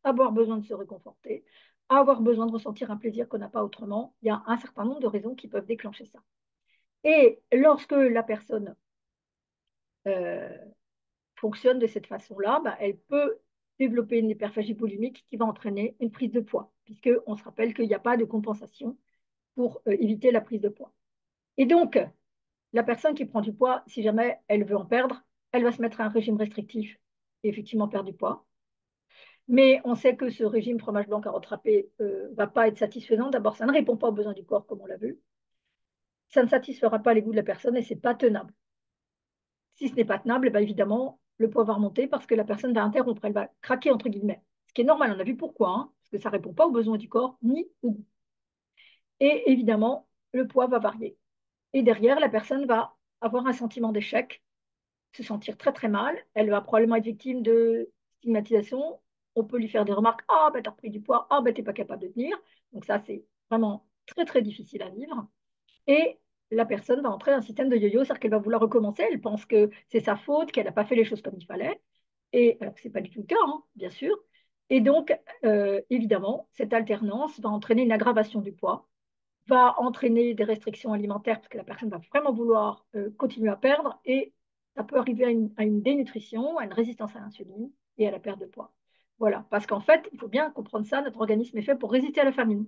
avoir besoin de se réconforter, avoir besoin de ressentir un plaisir qu'on n'a pas autrement. Il y a un certain nombre de raisons qui peuvent déclencher ça. Et lorsque la personne euh, fonctionne de cette façon-là, bah, elle peut développer une hyperphagie boulimique qui va entraîner une prise de poids, puisqu'on se rappelle qu'il n'y a pas de compensation pour éviter la prise de poids. Et donc, la personne qui prend du poids, si jamais elle veut en perdre, elle va se mettre à un régime restrictif et effectivement perdre du poids. Mais on sait que ce régime fromage blanc carotte râpée ne va pas être satisfaisant. D'abord, ça ne répond pas aux besoins du corps, comme on l'a vu. Ça ne satisfera pas les goûts de la personne et ce n'est pas tenable. Si ce n'est pas tenable, ben évidemment, le poids va remonter parce que la personne va interrompre, elle va craquer, entre guillemets. Ce qui est normal, on a vu pourquoi, hein, parce que ça ne répond pas aux besoins du corps ni au goût. Et évidemment, le poids va varier. Et derrière, la personne va avoir un sentiment d'échec, se sentir très très mal. Elle va probablement être victime de stigmatisation. On peut lui faire des remarques: ah, ben t'as repris du poids, ah, ben t'es pas capable de tenir. Donc, ça, c'est vraiment très très difficile à vivre. Et la personne va entrer dans un système de yo-yo, c'est-à-dire qu'elle va vouloir recommencer. Elle pense que c'est sa faute, qu'elle n'a pas fait les choses comme il fallait. Et alors que ce n'est pas du tout le cas, hein, bien sûr. Et donc, évidemment, cette alternance va entraîner une aggravation du poids, va entraîner des restrictions alimentaires parce que la personne va vraiment vouloir continuer à perdre et ça peut arriver à une dénutrition, à une résistance à l'insuline et à la perte de poids. Voilà, parce qu'en fait, il faut bien comprendre ça, notre organisme est fait pour résister à la famine.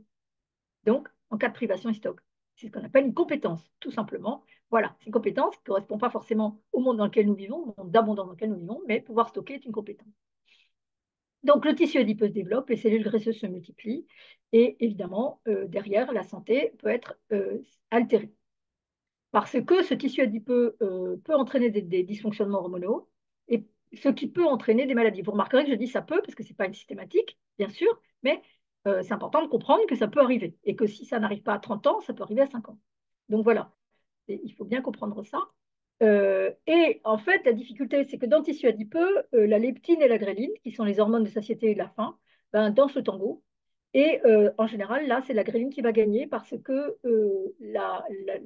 Donc, en cas de privation, il stocke. C'est ce qu'on appelle une compétence, tout simplement. Voilà, c'est une compétence qui ne correspond pas forcément au monde dans lequel nous vivons, au monde d'abondance dans lequel nous vivons, mais pouvoir stocker est une compétence. Donc, le tissu adipeux se développe, les cellules graisseuses se multiplient, et évidemment, derrière, la santé peut être altérée. Parce que ce tissu adipeux peut entraîner des dysfonctionnements hormonaux, et ce qui peut entraîner des maladies. Vous remarquerez que je dis ça peut, parce que ce n'est pas une systématique, bien sûr, mais c'est important de comprendre que ça peut arriver, et que si ça n'arrive pas à 30 ans, ça peut arriver à 5 ans. Donc voilà, il faut bien comprendre ça. Et en fait, la difficulté, c'est que dans le tissu adipeux, la leptine et la gréline, qui sont les hormones de satiété et de la faim, ben, dansent le tango. Et en général, là, c'est la gréline qui va gagner parce que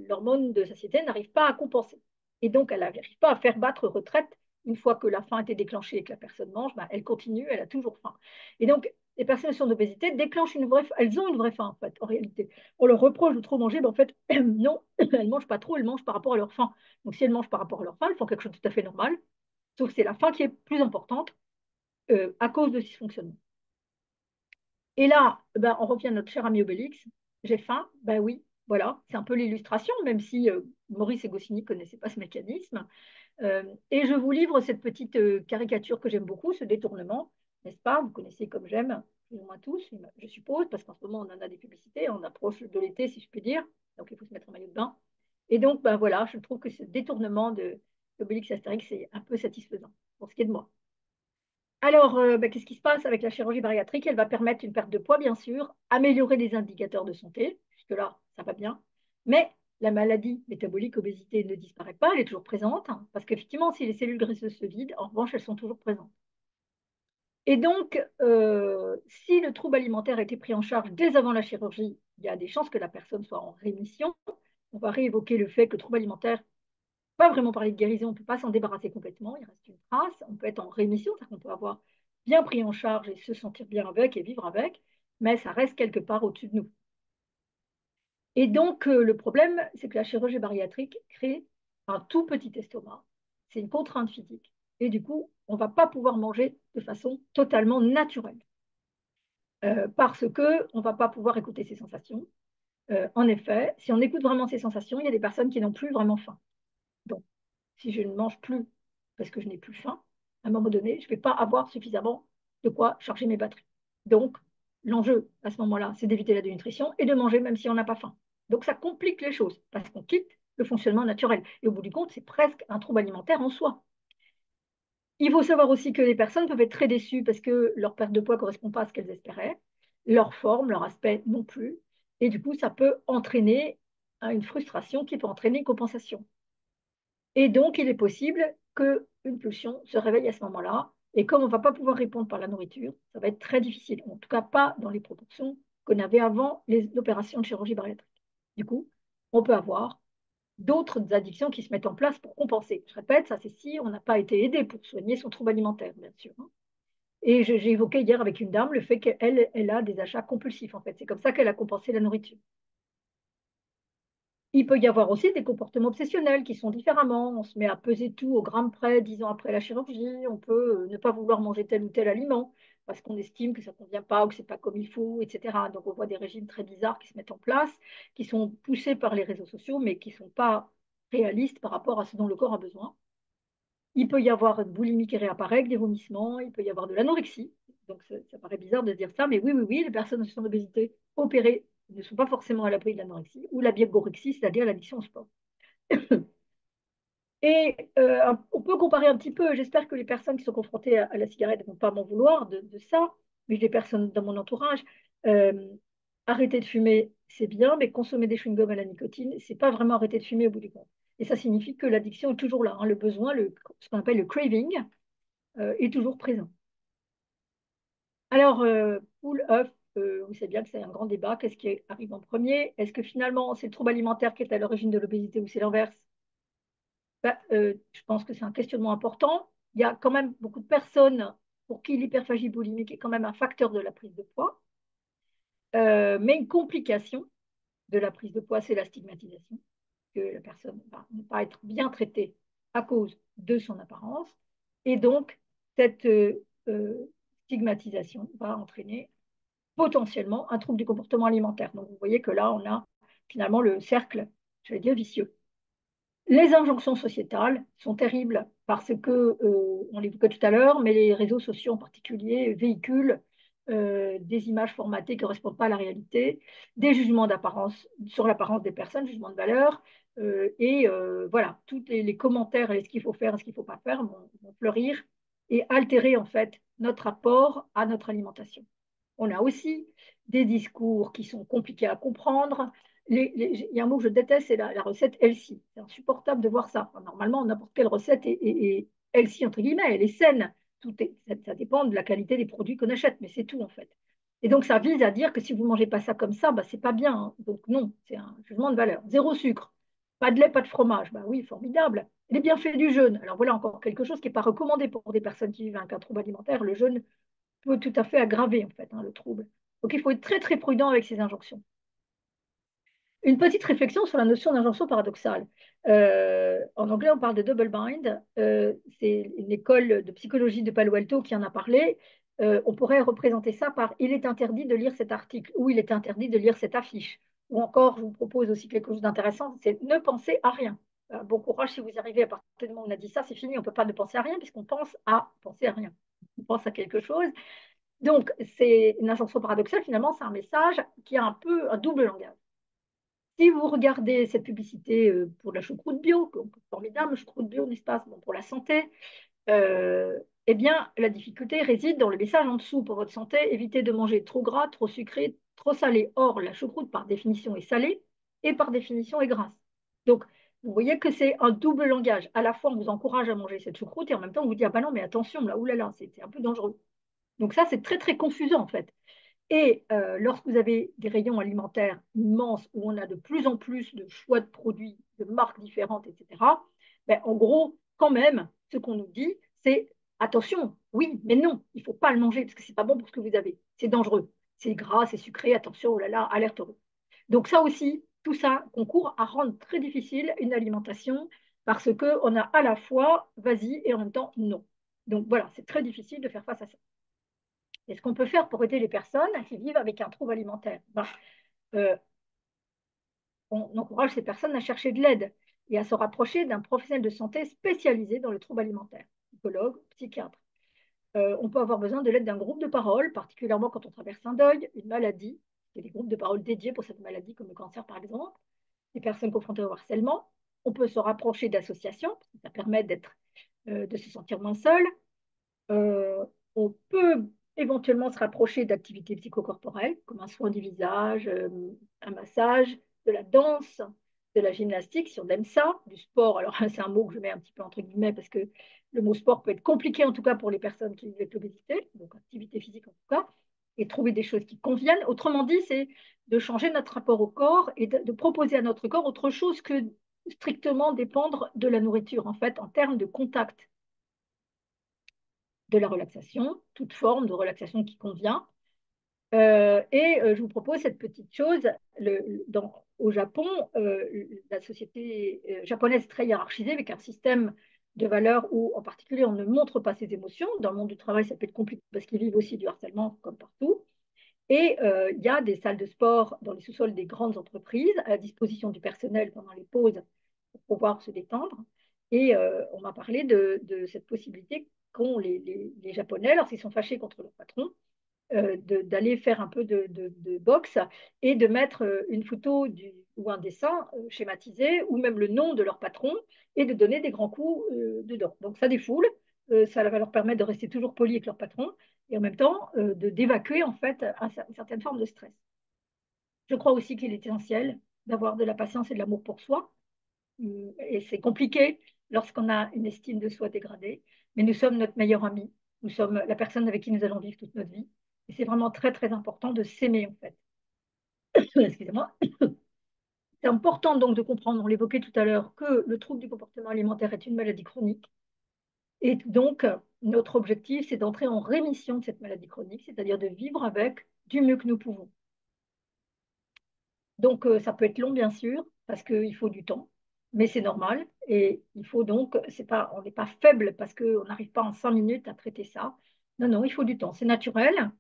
l'hormone de satiété n'arrive pas à compenser. Et donc, elle n'arrive pas à faire battre retraite. Une fois que la faim a été déclenchée et que la personne mange, ben, elle continue, elle a toujours faim. Et donc, les personnes qui sont d'obésité déclenchent une vraie faim. Elles ont une vraie faim, en fait, en réalité. On leur reproche de trop manger, mais en fait, non, elles ne mangent pas trop, elles mangent par rapport à leur faim. Donc, si elles mangent par rapport à leur faim, elles font quelque chose de tout à fait normal, sauf que c'est la faim qui est plus importante à cause de ce dysfonctionnement. Et là, ben, on revient à notre cher ami Obélix. J'ai faim, ben oui, voilà, c'est un peu l'illustration, même si Maurice et Goscinny ne connaissaient pas ce mécanisme. Et je vous livre cette petite caricature que j'aime beaucoup, ce détournement, n'est-ce pas? Vous connaissez comme j'aime, plus ou moins tous, je suppose, parce qu'en ce moment, on en a des publicités, on approche de l'été, si je puis dire, donc il faut se mettre en maillot de bain. Et donc, ben voilà, je trouve que ce détournement Obélix et Astérix, c'est un peu satisfaisant pour ce qui est de moi. Alors, qu'est-ce qui se passe avec la chirurgie bariatrique? Elle va permettre une perte de poids, bien sûr, améliorer les indicateurs de santé, jusque-là, ça va bien. Mais la maladie métabolique, obésité, ne disparaît pas, elle est toujours présente, hein, parce qu'effectivement, si les cellules graisseuses se vident, en revanche, elles sont toujours présentes. Et donc, si le trouble alimentaire a été pris en charge dès avant la chirurgie, il y a des chances que la personne soit en rémission. On va réévoquer le fait que le trouble alimentaire, pas vraiment parler de guérison, on ne peut pas s'en débarrasser complètement, il reste une trace, on peut être en rémission, c'est-à-dire qu'on peut avoir bien pris en charge et se sentir bien avec et vivre avec, mais ça reste quelque part au-dessus de nous. Et donc, le problème, c'est que la chirurgie bariatrique crée un tout petit estomac, c'est une contrainte physique, et du coup, on ne va pas pouvoir manger de façon totalement naturelle, parce qu'on ne va pas pouvoir écouter ses sensations. En effet, si on écoute vraiment ses sensations, il y a des personnes qui n'ont plus vraiment faim. Donc, si je ne mange plus parce que je n'ai plus faim, à un moment donné, je ne vais pas avoir suffisamment de quoi charger mes batteries. Donc, l'enjeu à ce moment-là, c'est d'éviter la dénutrition et de manger même si on n'a pas faim. Donc, ça complique les choses parce qu'on quitte le fonctionnement naturel. Et au bout du compte, c'est presque un trouble alimentaire en soi. Il faut savoir aussi que les personnes peuvent être très déçues parce que leur perte de poids ne correspond pas à ce qu'elles espéraient, leur forme, leur aspect non plus. Et du coup, ça peut entraîner une frustration qui peut entraîner une compensation. Et donc, il est possible qu'une pulsion se réveille à ce moment-là. Et comme on ne va pas pouvoir répondre par la nourriture, ça va être très difficile. En tout cas, pas dans les proportions qu'on avait avant l'opération de chirurgie bariatrique. Du coup, on peut avoir d'autres addictions qui se mettent en place pour compenser. Je répète, ça c'est si on n'a pas été aidé pour soigner son trouble alimentaire, bien sûr, hein. Et j'ai évoqué hier avec une dame le fait qu'elle elle a des achats compulsifs, en fait. C'est comme ça qu'elle a compensé la nourriture. Il peut y avoir aussi des comportements obsessionnels qui sont différemment. On se met à peser tout au gramme près 10 ans après la chirurgie. On peut ne pas vouloir manger tel ou tel aliment parce qu'on estime que ça ne convient pas ou que ce n'est pas comme il faut, etc. Donc on voit des régimes très bizarres qui se mettent en place, qui sont poussés par les réseaux sociaux, mais qui ne sont pas réalistes par rapport à ce dont le corps a besoin. Il peut y avoir une boulimie qui réapparaît avec des vomissements. Il peut y avoir de l'anorexie. Donc ça paraît bizarre de dire ça, mais oui, oui, oui, les personnes en situation d'obésité opérées ne sont pas forcément à l'abri de l'anorexie ou la biégorexie, c'est-à-dire l'addiction au sport. Et on peut comparer un petit peu, j'espère que les personnes qui sont confrontées à la cigarette ne vont pas m'en vouloir de ça, mais les personnes dans mon entourage, euh, arrêter de fumer, c'est bien, mais consommer des chewing-gums à la nicotine, c'est pas vraiment arrêter de fumer au bout du compte. Et ça signifie que l'addiction est toujours là, hein, le besoin, ce qu'on appelle le craving, est toujours présent. Alors, poule, œuf, vous savez bien que c'est un grand débat. Qu'est-ce qui arrive en premier? Est-ce que finalement c'est le trouble alimentaire qui est à l'origine de l'obésité ou c'est l'inverse? Je pense que c'est un questionnement important. Il y a quand même beaucoup de personnes pour qui l'hyperphagie boulimique est quand même un facteur de la prise de poids. Mais une complication de la prise de poids, c'est la stigmatisation, que la personne va ne pas être bien traitée à cause de son apparence. Et donc, cette stigmatisation va entraîner potentiellement un trouble du comportement alimentaire. Donc, vous voyez que là, on a finalement le cercle, je vais dire, vicieux. Les injonctions sociétales sont terribles parce que, on l'évoquait tout à l'heure, mais les réseaux sociaux en particulier véhiculent des images formatées qui ne correspondent pas à la réalité, des jugements d'apparence sur l'apparence des personnes, jugements de valeur, et voilà, tous les commentaires et ce qu'il faut faire et ce qu'il ne faut pas faire vont fleurir et altérer en fait notre rapport à notre alimentation. On a aussi des discours qui sont compliqués à comprendre. Il y a un mot que je déteste, c'est la recette healthy. C'est insupportable de voir ça. Enfin, normalement, n'importe quelle recette est healthy, entre guillemets, elle est saine. Ça dépend de la qualité des produits qu'on achète, mais c'est tout en fait. Et donc, ça vise à dire que si vous ne mangez pas ça comme ça, bah, c'est pas bien, hein. Donc, non, c'est un jugement de valeur. Zéro sucre, pas de lait, pas de fromage. Bah oui, formidable. Les bienfaits du jeûne. Alors voilà encore quelque chose qui n'est pas recommandé pour des personnes qui vivent avec un trouble alimentaire. Le jeûne peut tout à fait aggraver en fait, hein, le trouble. Donc il faut être très très prudent avec ces injonctions. Une petite réflexion sur la notion d'injonction paradoxale. En anglais, on parle de double bind. C'est une école de psychologie de Palo Alto qui en a parlé. On pourrait représenter ça par il est interdit de lire cet article ou il est interdit de lire cette affiche. Ou encore, je vous propose aussi quelque chose d'intéressant, c'est ne penser à rien. Bon courage si vous arrivez à partir du moment où on a dit ça, c'est fini, on ne peut pas ne penser à rien puisqu'on pense à penser à rien. On pense à quelque chose. Donc, c'est une injonction paradoxale, finalement, c'est un message qui a un peu un double langage. Si vous regardez cette publicité pour la choucroute bio, formidable choucroute bio, n'est-ce pas? Bon, pour la santé, eh bien, la difficulté réside dans le message en dessous pour votre santé. Évitez de manger trop gras, trop sucré, trop salé. Or, la choucroute, par définition, est salée et par définition est grasse. Donc, vous voyez que c'est un double langage. À la fois, on vous encourage à manger cette choucroute et en même temps, on vous dit, ah ben non, mais attention, là, oulala, c'est un peu dangereux. Donc ça, c'est très, très confusant, en fait. Et lorsque vous avez des rayons alimentaires immenses où on a de plus en plus de choix de produits, de marques différentes, etc., ben, en gros, quand même, ce qu'on nous dit, c'est attention, oui, mais non, il ne faut pas le manger parce que ce n'est pas bon pour ce que vous avez. C'est dangereux, c'est gras, c'est sucré, attention, oh là là, alerte rouge. Donc ça aussi, tout ça concourt à rendre très difficile une alimentation parce qu'on a à la fois vas-y et en même temps non. Donc voilà, c'est très difficile de faire face à ça. Et ce qu'on peut faire pour aider les personnes qui vivent avec un trouble alimentaire? Euh, on encourage ces personnes à chercher de l'aide et à se rapprocher d'un professionnel de santé spécialisé dans le trouble alimentaire, psychologue, psychiatre. On peut avoir besoin de l'aide d'un groupe de parole, particulièrement quand on traverse un deuil, une maladie. Il y a des groupes de parole dédiés pour cette maladie, comme le cancer par exemple, des personnes confrontées au harcèlement. On peut se rapprocher d'associations, parce que ça permet de se sentir moins seul. Euh, on peut éventuellement se rapprocher d'activités psychocorporelles, comme un soin du visage, un massage, de la danse, de la gymnastique, si on aime ça, du sport. Alors, c'est un mot que je mets un petit peu entre guillemets, parce que le mot sport peut être compliqué, en tout cas pour les personnes qui vivent avec l'obésité, donc activité physique en tout cas, et trouver des choses qui conviennent. Autrement dit, c'est de changer notre rapport au corps et de proposer à notre corps autre chose que strictement dépendre de la nourriture, en fait, en termes de contact de la relaxation, toute forme de relaxation qui convient. Je vous propose cette petite chose. Au Japon, la société japonaise est très hiérarchisée avec un système de valeurs où, en particulier, on ne montre pas ses émotions. Dans le monde du travail, ça peut être compliqué parce qu'ils vivent aussi du harcèlement comme partout. Et il y a des salles de sport dans les sous-sols des grandes entreprises à la disposition du personnel pendant les pauses pour pouvoir se détendre. Et on m'a parlé de cette possibilité qu'ont les Japonais lorsqu'ils sont fâchés contre leur patron, d'aller faire un peu de boxe et de mettre une photo ou un dessin schématisé ou même le nom de leur patron et de donner des grands coups dedans. Donc ça défoule, ça va leur permettre de rester toujours polis avec leur patron et en même temps d'évacuer en fait une certaine forme de stress. Je crois aussi qu'il est essentiel d'avoir de la patience et de l'amour pour soi. Et c'est compliqué lorsqu'on a une estime de soi dégradée, mais nous sommes notre meilleur ami, nous sommes la personne avec qui nous allons vivre toute notre vie. Et c'est vraiment très, très important de s'aimer, en fait. Excusez-moi. C'est important donc de comprendre, on l'évoquait tout à l'heure, que le trouble du comportement alimentaire est une maladie chronique. Et donc, notre objectif, c'est d'entrer en rémission de cette maladie chronique, c'est-à-dire de vivre avec du mieux que nous pouvons. Donc, ça peut être long, bien sûr, parce qu'il faut du temps, mais c'est normal. Et il faut donc, on n'est pas faible parce qu'on n'arrive pas en 5 minutes à traiter ça. Non, non, il faut du temps. C'est naturel.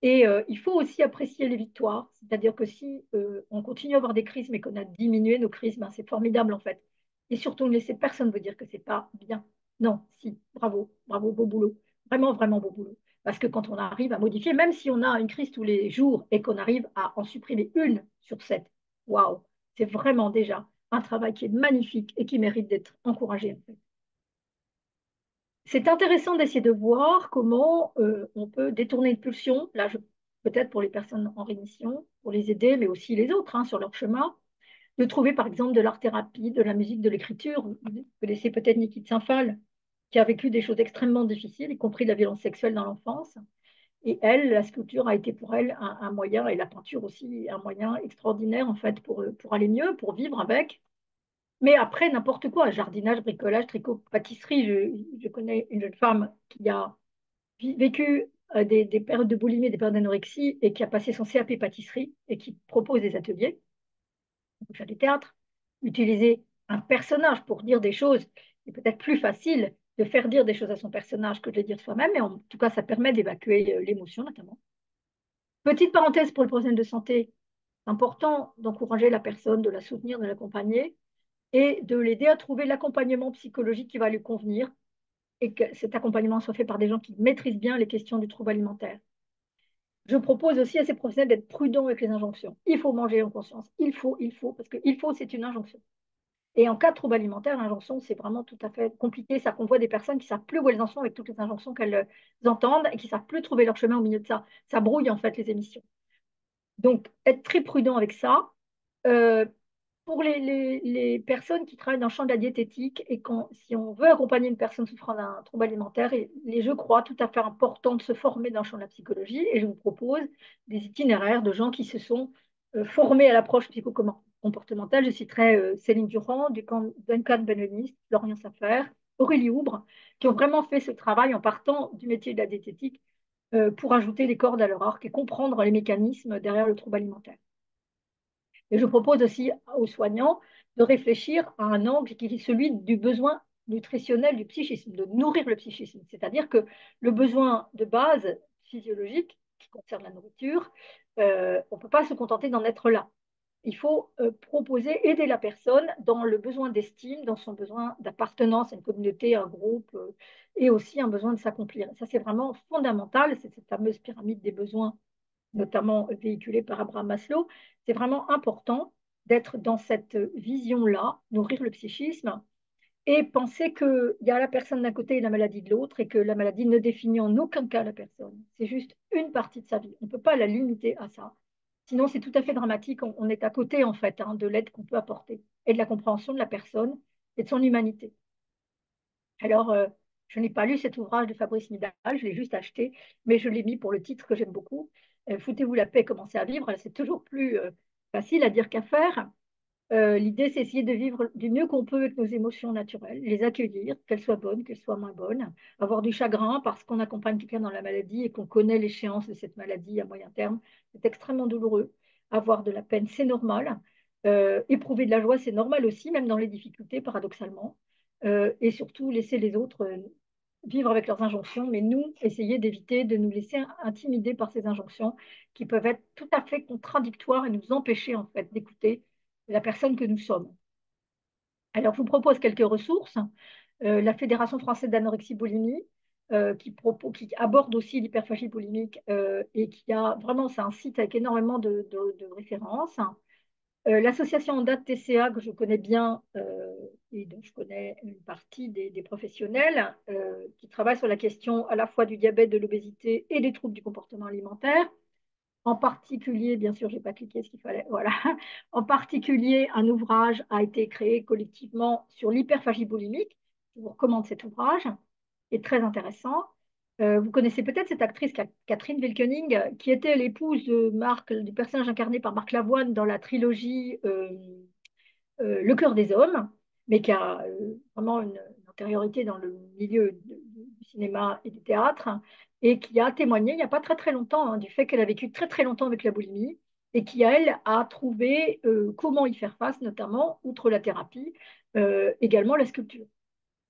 Et il faut aussi apprécier les victoires. C'est-à-dire que si on continue à avoir des crises, mais qu'on a diminué nos crises, ben, c'est formidable en fait. Et surtout, ne laissez personne vous dire que c'est pas bien. Non, si, bravo, bravo, beau boulot. Vraiment, vraiment beau boulot. Parce que quand on arrive à modifier, même si on a une crise tous les jours et qu'on arrive à en supprimer une sur 7, waouh, c'est vraiment déjà un travail qui est magnifique et qui mérite d'être encouragé en fait. C'est intéressant d'essayer de voir comment on peut détourner une pulsion, là, peut-être pour les personnes en rémission, pour les aider, mais aussi les autres hein, sur leur chemin, de trouver par exemple de l'art-thérapie, de la musique, de l'écriture. Vous connaissez peut-être Niki de Saint-Phal, qui a vécu des choses extrêmement difficiles, y compris de la violence sexuelle dans l'enfance. Et elle, la sculpture a été pour elle un moyen, et la peinture aussi, un moyen extraordinaire en fait pour aller mieux, pour vivre avec. Mais après, n'importe quoi, jardinage, bricolage, tricot, pâtisserie. Je connais une jeune femme qui a vécu des périodes de boulimie, des périodes d'anorexie et qui a passé son CAP pâtisserie et qui propose des ateliers, on peut faire du théâtre, utiliser un personnage pour dire des choses. C'est peut-être plus facile de faire dire des choses à son personnage que de les dire soi-même, mais en tout cas, ça permet d'évacuer l'émotion notamment. Petite parenthèse pour le professionnel de santé, c'est important d'encourager la personne, de la soutenir, de l'accompagner et de l'aider à trouver l'accompagnement psychologique qui va lui convenir et que cet accompagnement soit fait par des gens qui maîtrisent bien les questions du trouble alimentaire. Je propose aussi à ces professionnels d'être prudents avec les injonctions. Il faut manger en conscience. Parce que il faut, c'est une injonction. Et en cas de trouble alimentaire, l'injonction, c'est vraiment tout à fait compliqué. Ça qu'on voit des personnes qui ne savent plus où elles en sont avec toutes les injonctions qu'elles entendent et qui ne savent plus trouver leur chemin au milieu de ça. Ça brouille en fait les émissions. Donc, être très prudent avec ça. Euh, pour les personnes qui travaillent dans le champ de la diététique et si on veut accompagner une personne souffrant d'un trouble alimentaire, je crois tout à fait important de se former dans le champ de la psychologie et je vous propose des itinéraires de gens qui se sont formés à l'approche psychocomportementale. Je citerai Céline Durand, Duncan Benveniste, Florian Safer, Aurélie Houbre, qui ont vraiment fait ce travail en partant du métier de la diététique pour ajouter des cordes à leur arc et comprendre les mécanismes derrière le trouble alimentaire. Et je propose aussi aux soignants de réfléchir à un angle qui est celui du besoin nutritionnel du psychisme, de nourrir le psychisme. C'est-à-dire que le besoin de base physiologique qui concerne la nourriture, on ne peut pas se contenter d'en être là. Il faut proposer, aider la personne dans le besoin d'estime, dans son besoin d'appartenance à une communauté, à un groupe, et aussi un besoin de s'accomplir. Ça, c'est vraiment fondamental. C'est cette fameuse pyramide des besoins notamment véhiculée par Abraham Maslow, c'est vraiment important d'être dans cette vision-là, nourrir le psychisme et penser qu'il y a la personne d'un côté et la maladie de l'autre et que la maladie ne définit en aucun cas la personne. C'est juste une partie de sa vie. On ne peut pas la limiter à ça. Sinon, c'est tout à fait dramatique. On est à côté, en fait, de l'aide qu'on peut apporter et de la compréhension de la personne et de son humanité. Alors, je n'ai pas lu cet ouvrage de Fabrice Midal, je l'ai juste acheté, mais je l'ai mis pour le titre que j'aime beaucoup. Foutez-vous la paix, commencez à vivre. C'est toujours plus facile à dire qu'à faire. L'idée, c'est essayer de vivre du mieux qu'on peut avec nos émotions naturelles, les accueillir, qu'elles soient bonnes, qu'elles soient moins bonnes, avoir du chagrin parce qu'on accompagne quelqu'un dans la maladie et qu'on connaît l'échéance de cette maladie à moyen terme. C'est extrêmement douloureux. Avoir de la peine, c'est normal. Éprouver de la joie, c'est normal aussi, même dans les difficultés, paradoxalement. Et surtout, laisser les autres vivre avec leurs injonctions, mais nous, essayer d'éviter de nous laisser intimider par ces injonctions qui peuvent être tout à fait contradictoires et nous empêcher en fait d'écouter la personne que nous sommes. Alors, je vous propose quelques ressources. La Fédération française d'anorexie-boulimie, qui aborde aussi l'hyperphagie boulimique et qui a vraiment, c'est un site avec énormément de références. L'association Ondate TCA, que je connais bien et dont je connais une partie des professionnels, qui travaillent sur la question à la fois du diabète, de l'obésité et des troubles du comportement alimentaire. En particulier, bien sûr, je n'ai pas cliqué ce qu'il fallait, voilà. En particulier, un ouvrage a été créé collectivement sur l'hyperphagie boulimique. Je vous recommande cet ouvrage, il est très intéressant. Vous connaissez peut-être cette actrice Catherine Wilkening, qui était l'épouse de Marc, du personnage incarné par Marc Lavoine dans la trilogie Le cœur des hommes, mais qui a vraiment une antériorité dans le milieu du cinéma et du théâtre, et qui a témoigné il n'y a pas très très longtemps du fait qu'elle a vécu très très longtemps avec la boulimie, et qui, elle, a trouvé comment y faire face, notamment, outre la thérapie, également la sculpture.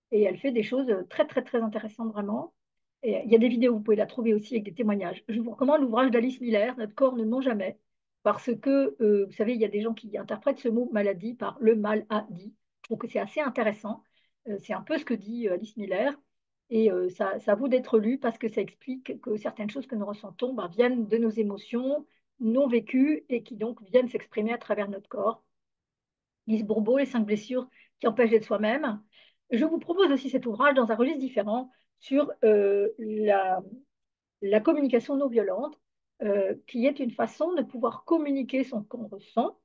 Et elle fait des choses très très très intéressantes vraiment. Et il y a des vidéos, vous pouvez la trouver aussi avec des témoignages. Je vous recommande l'ouvrage d'Alice Miller, Notre corps ne ment jamais, parce que, vous savez, il y a des gens qui interprètent ce mot maladie par le mal a dit. Je trouve que c'est assez intéressant. C'est un peu ce que dit Alice Miller. Et ça vaut d'être lu parce que ça explique que certaines choses que nous ressentons viennent de nos émotions non vécues et qui donc viennent s'exprimer à travers notre corps. Lise Bourbeau, Les 5 blessures qui empêchent d'être soi-même. Je vous propose aussi cet ouvrage dans un registre différent sur la communication non violente, qui est une façon de pouvoir communiquer son qu'on ressent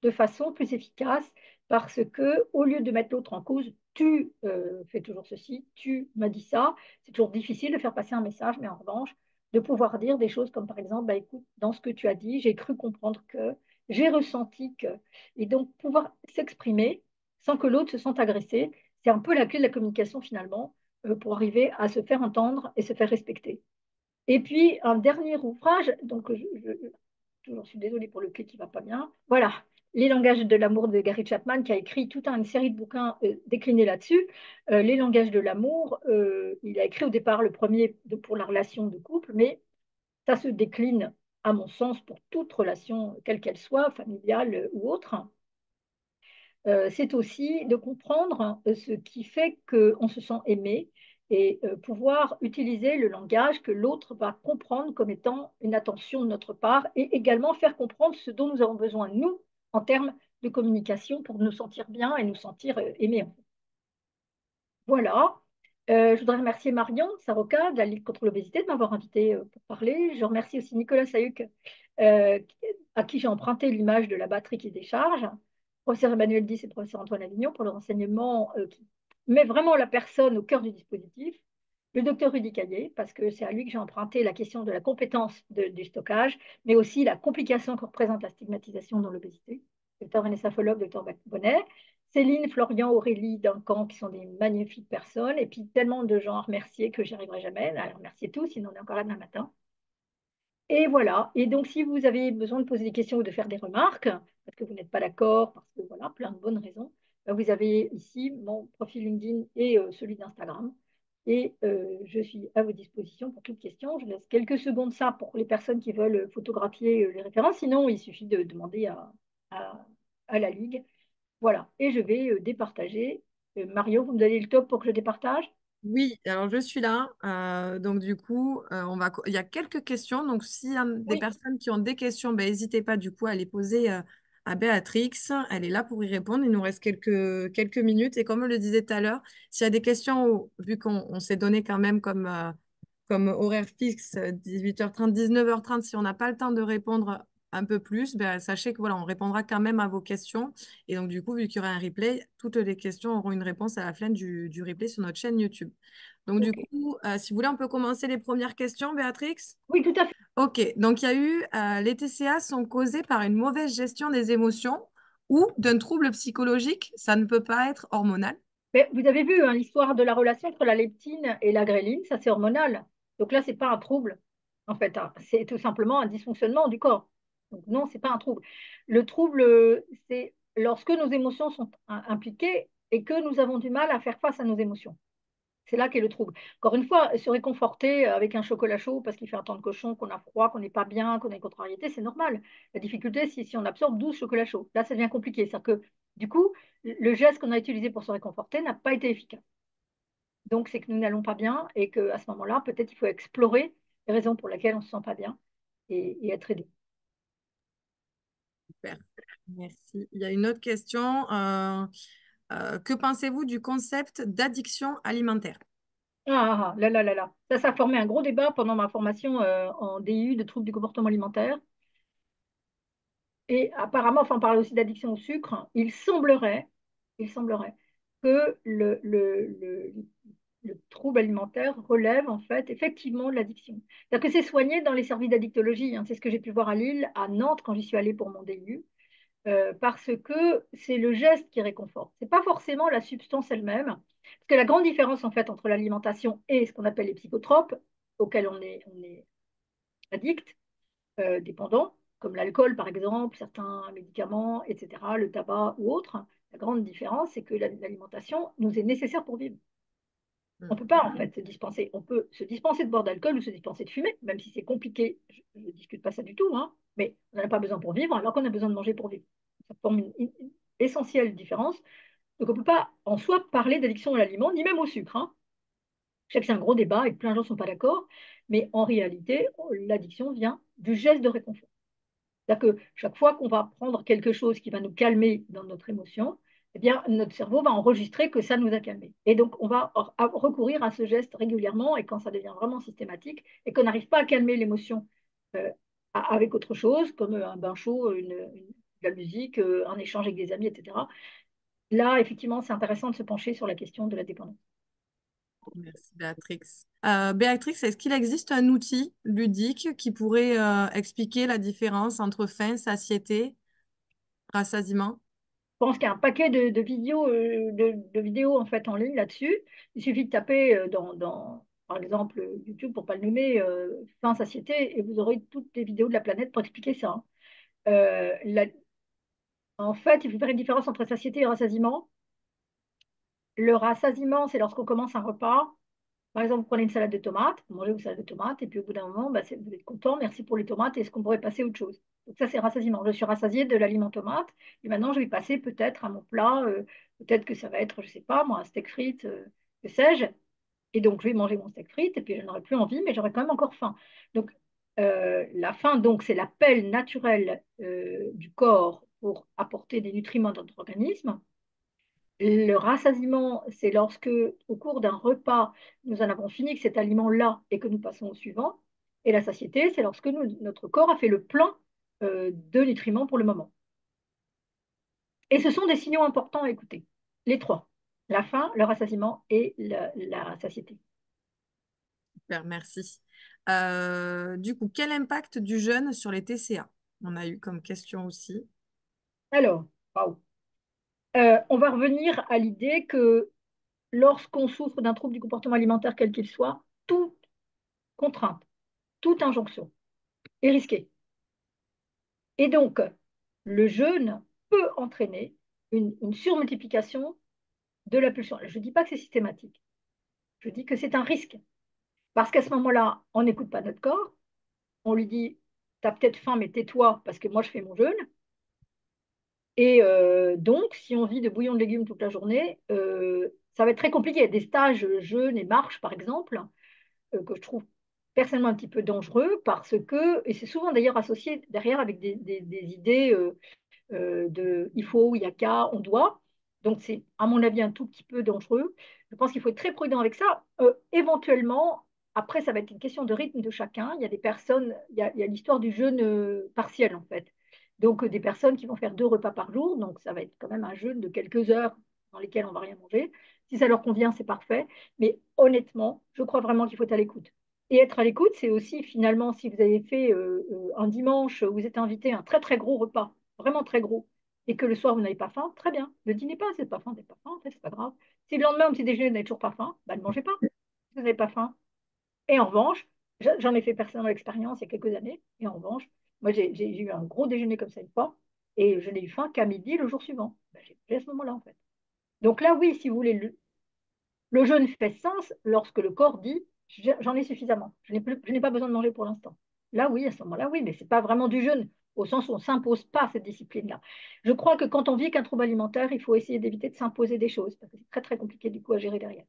de façon plus efficace, parce que au lieu de mettre l'autre en cause, tu fais toujours ceci, tu m'as dit ça, c'est toujours difficile de faire passer un message, mais en revanche, de pouvoir dire des choses comme par exemple, bah, écoute, dans ce que tu as dit, j'ai cru comprendre que, j'ai ressenti que, et donc pouvoir s'exprimer sans que l'autre se sente agressé, c'est un peu la clé de la communication finalement, pour arriver à se faire entendre et se faire respecter. Et puis, un dernier ouvrage, donc j'en suis désolée pour le clé qui ne va pas bien. Voilà, Les langages de l'amour de Gary Chapman, qui a écrit toute une série de bouquins déclinés là-dessus. Les langages de l'amour, il a écrit au départ le premier pour la relation de couple, mais ça se décline, à mon sens, pour toute relation, quelle qu'elle soit, familiale ou autre. C'est aussi de comprendre ce qui fait qu'on se sent aimé et pouvoir utiliser le langage que l'autre va comprendre comme étant une attention de notre part et également faire comprendre ce dont nous avons besoin, nous, en termes de communication pour nous sentir bien et nous sentir aimés. Voilà. Je voudrais remercier Marion Saroka de la Ligue contre l'obésité de m'avoir invité pour parler. Je remercie aussi Nicolas Sahuc, euh, à qui j'ai emprunté l'image de la batterie qui décharge, professeur Emmanuel Dys et professeur Antoine Avignon pour leur enseignement qui met vraiment la personne au cœur du dispositif. Le docteur Rudy Caillé, parce que c'est à lui que j'ai emprunté la question de la compétence du stockage, mais aussi la complication que représente la stigmatisation dans l'obésité. Docteur Vanessa Follock, docteur Bonnet. Céline, Florian, Aurélie, Duncan, qui sont des magnifiques personnes, et puis tellement de gens à remercier que j'y arriverai jamais. À les remercier tous, sinon on est encore là demain matin. Et voilà. Et donc, si vous avez besoin de poser des questions ou de faire des remarques, parce que vous n'êtes pas d'accord, parce que voilà, plein de bonnes raisons, vous avez ici mon profil LinkedIn et celui d'Instagram. Et je suis à vos dispositions pour toute question. Je laisse quelques secondes ça pour les personnes qui veulent photographier les références. Sinon, il suffit de demander à, à la Ligue. Voilà, et je vais départager. Mario, vous me donnez le top pour que je départage? Oui, alors je suis là. Donc du coup, il y a quelques questions. Donc s'il y a des Oui, personnes qui ont des questions, ben, n'hésitez pas du coup à les poser à Béatrix. Elle est là pour y répondre. Il nous reste quelques minutes. Et comme on le disait tout à l'heure, s'il y a des questions, vu qu'on s'est donné quand même comme horaire fixe, 18h30, 19h30, si on n'a pas le temps de répondre un peu plus, ben, sachez que voilà, on répondra quand même à vos questions. Et donc, du coup, vu qu'il y aura un replay, toutes les questions auront une réponse à la fin du replay sur notre chaîne YouTube. Donc, du ok. coup, si vous voulez, on peut commencer les premières questions, Béatrix. Oui, tout à fait. Ok, donc il y a eu les TCA sont causés par une mauvaise gestion des émotions ou d'un trouble psychologique. Ça ne peut pas être hormonal. Mais vous avez vu hein, l'histoire de la relation entre la leptine et la gréline, ça c'est hormonal. Donc là, c'est pas un trouble, en fait, hein. C'est tout simplement un dysfonctionnement du corps. Donc non, c'est pas un trouble. Le trouble, c'est lorsque nos émotions sont impliquées et que nous avons du mal à faire face à nos émotions. C'est là qu'est le trouble. Encore une fois, se réconforter avec un chocolat chaud parce qu'il fait un temps de cochon, qu'on a froid, qu'on n'est pas bien, qu'on a une contrariété, c'est normal. La difficulté, c'est si on absorbe 12 chocolats chauds. Là, ça devient compliqué. C'est-à-dire que, du coup, le geste qu'on a utilisé pour se réconforter n'a pas été efficace. Donc, c'est que nous n'allons pas bien et qu'à ce moment-là, peut-être il faut explorer les raisons pour lesquelles on ne se sent pas bien et être aidé. Super. Merci. Il y a une autre question. Que pensez-vous du concept d'addiction alimentaire? Là, là, là, là. Ça a formé un gros débat pendant ma formation en DU de troubles du comportement alimentaire. Et apparemment, enfin, on parle aussi d'addiction au sucre. Il semblerait que le trouble alimentaire relève en fait effectivement de l'addiction. C'est-à-dire que c'est soigné dans les services d'addictologie, hein. C'est ce que j'ai pu voir à Lille, à Nantes quand j'y suis allée pour mon DU, parce que c'est le geste qui réconforte. C'est pas forcément la substance elle-même, parce que la grande différence en fait entre l'alimentation et ce qu'on appelle les psychotropes, auxquels on est addict, dépendants, comme l'alcool par exemple, certains médicaments, etc., le tabac ou autres. La grande différence, c'est que l'alimentation nous est nécessaire pour vivre. On ne peut pas en fait se dispenser. On peut se dispenser de boire d'alcool ou se dispenser de fumer, même si c'est compliqué. Je ne discute pas ça du tout, hein, mais on n'en a pas besoin pour vivre alors qu'on a besoin de manger pour vivre. Ça forme une essentielle différence. Donc on ne peut pas en soi parler d'addiction à l'aliment, ni même au sucre, hein. Je sais que c'est un gros débat et que plein de gens ne sont pas d'accord, mais en réalité, l'addiction vient du geste de réconfort. C'est-à-dire que chaque fois qu'on va prendre quelque chose qui va nous calmer dans notre émotion, eh bien, notre cerveau va enregistrer que ça nous a calmé. Et donc, on va recourir à ce geste régulièrement et quand ça devient vraiment systématique et qu'on n'arrive pas à calmer l'émotion euh, avec autre chose, comme un bain chaud, de la musique, un échange avec des amis, etc. Là, effectivement, c'est intéressant de se pencher sur la question de la dépendance. Merci Béatrix. Béatrix, est-ce qu'il existe un outil ludique qui pourrait expliquer la différence entre faim, satiété, rassasiement? Je pense qu'il y a un paquet de vidéos, de vidéos en fait en ligne là-dessus. Il suffit de taper par exemple, YouTube, pour ne pas le nommer, faim, satiété, et vous aurez toutes les vidéos de la planète pour expliquer ça, hein. Euh, la- En fait, il faut faire une différence entre satiété et rassasiement. Le rassasiement, c'est lorsqu'on commence un repas. Par exemple, vous prenez une salade de tomates, vous mangez vos salades de tomates, et puis au bout d'un moment, bah, vous êtes content, merci pour les tomates, est-ce qu'on pourrait passer à autre chose? Donc ça, c'est rassasiement. Je suis rassasiée de l'aliment tomate, et maintenant, je vais passer peut-être à mon plat, peut-être que ça va être, je ne sais pas, moi, un steak frites, que sais-je. Et donc, je vais manger mon steak frites et puis je n'aurai plus envie, mais j'aurai quand même encore faim. Donc, la faim, donc, c'est l'appel naturel du corps pour apporter des nutriments dans notre organisme. Le rassasiement, c'est lorsque, au cours d'un repas, nous en avons fini avec cet aliment-là et que nous passons au suivant. Et la satiété, c'est lorsque notre corps a fait le plein de nutriments pour le moment. Et ce sont des signaux importants à écouter, les trois. La faim, le rassasiement et la satiété. Super, merci. Du coup, quel impact du jeûne sur les TCA? On a eu comme question aussi. Alors, waouh. On va revenir à l'idée que lorsqu'on souffre d'un trouble du comportement alimentaire, quel qu'il soit, toute contrainte, toute injonction est risquée. Et donc, le jeûne peut entraîner une surmultiplication de la pulsion. Je ne dis pas que c'est systématique, je dis que c'est un risque. Parce qu'à ce moment-là, on n'écoute pas notre corps, on lui dit, tu as peut-être faim, mais tais-toi parce que moi je fais mon jeûne. Et donc, si on vit de bouillon de légumes toute la journée, ça va être très compliqué. Il y a des stages jeûne et marche, par exemple, que je trouve personnellement un petit peu dangereux parce que, et c'est souvent d'ailleurs associé derrière avec des idées de il faut, il y a qu'à, on doit. Donc, c'est à mon avis un tout petit peu dangereux. Je pense qu'il faut être très prudent avec ça. Éventuellement, après, ça va être une question de rythme de chacun. Il y a des personnes, il y a l'histoire du jeûne partiel, en fait. Donc, des personnes qui vont faire 2 repas par jour. Donc, ça va être quand même un jeûne de quelques heures dans lesquelles on ne va rien manger. Si ça leur convient, c'est parfait. Mais honnêtement, je crois vraiment qu'il faut être à l'écoute. Et être à l'écoute, c'est aussi finalement, si vous avez fait un dimanche, vous êtes invité à un très très gros repas, vraiment très gros, et que le soir vous n'avez pas faim, très bien. Ne dînez pas, c'est pas faim, c'est pas faim, en fait, c'est pas grave. Si le lendemain au petit déjeuner vous n'avez toujours pas faim, bah, ne mangez pas. Vous n'avez pas faim. Et en revanche, j'en ai fait personnellement l'expérience il y a quelques années, et en revanche, moi j'ai eu un gros déjeuner comme ça une fois, et je n'ai eu faim qu'à midi le jour suivant. Bah, j'ai mangé à ce moment-là en fait. Donc là, oui, si vous voulez, le jeûne fait sens lorsque le corps dit j'en ai suffisamment, je n'ai pas besoin de manger pour l'instant. Là, oui, à ce moment-là, oui, mais ce n'est pas vraiment du jeûne, au sens où on ne s'impose pas cette discipline-là. Je crois que quand on vit qu'un trouble alimentaire, il faut essayer d'éviter de s'imposer des choses, parce que c'est très, très compliqué du coup à gérer derrière.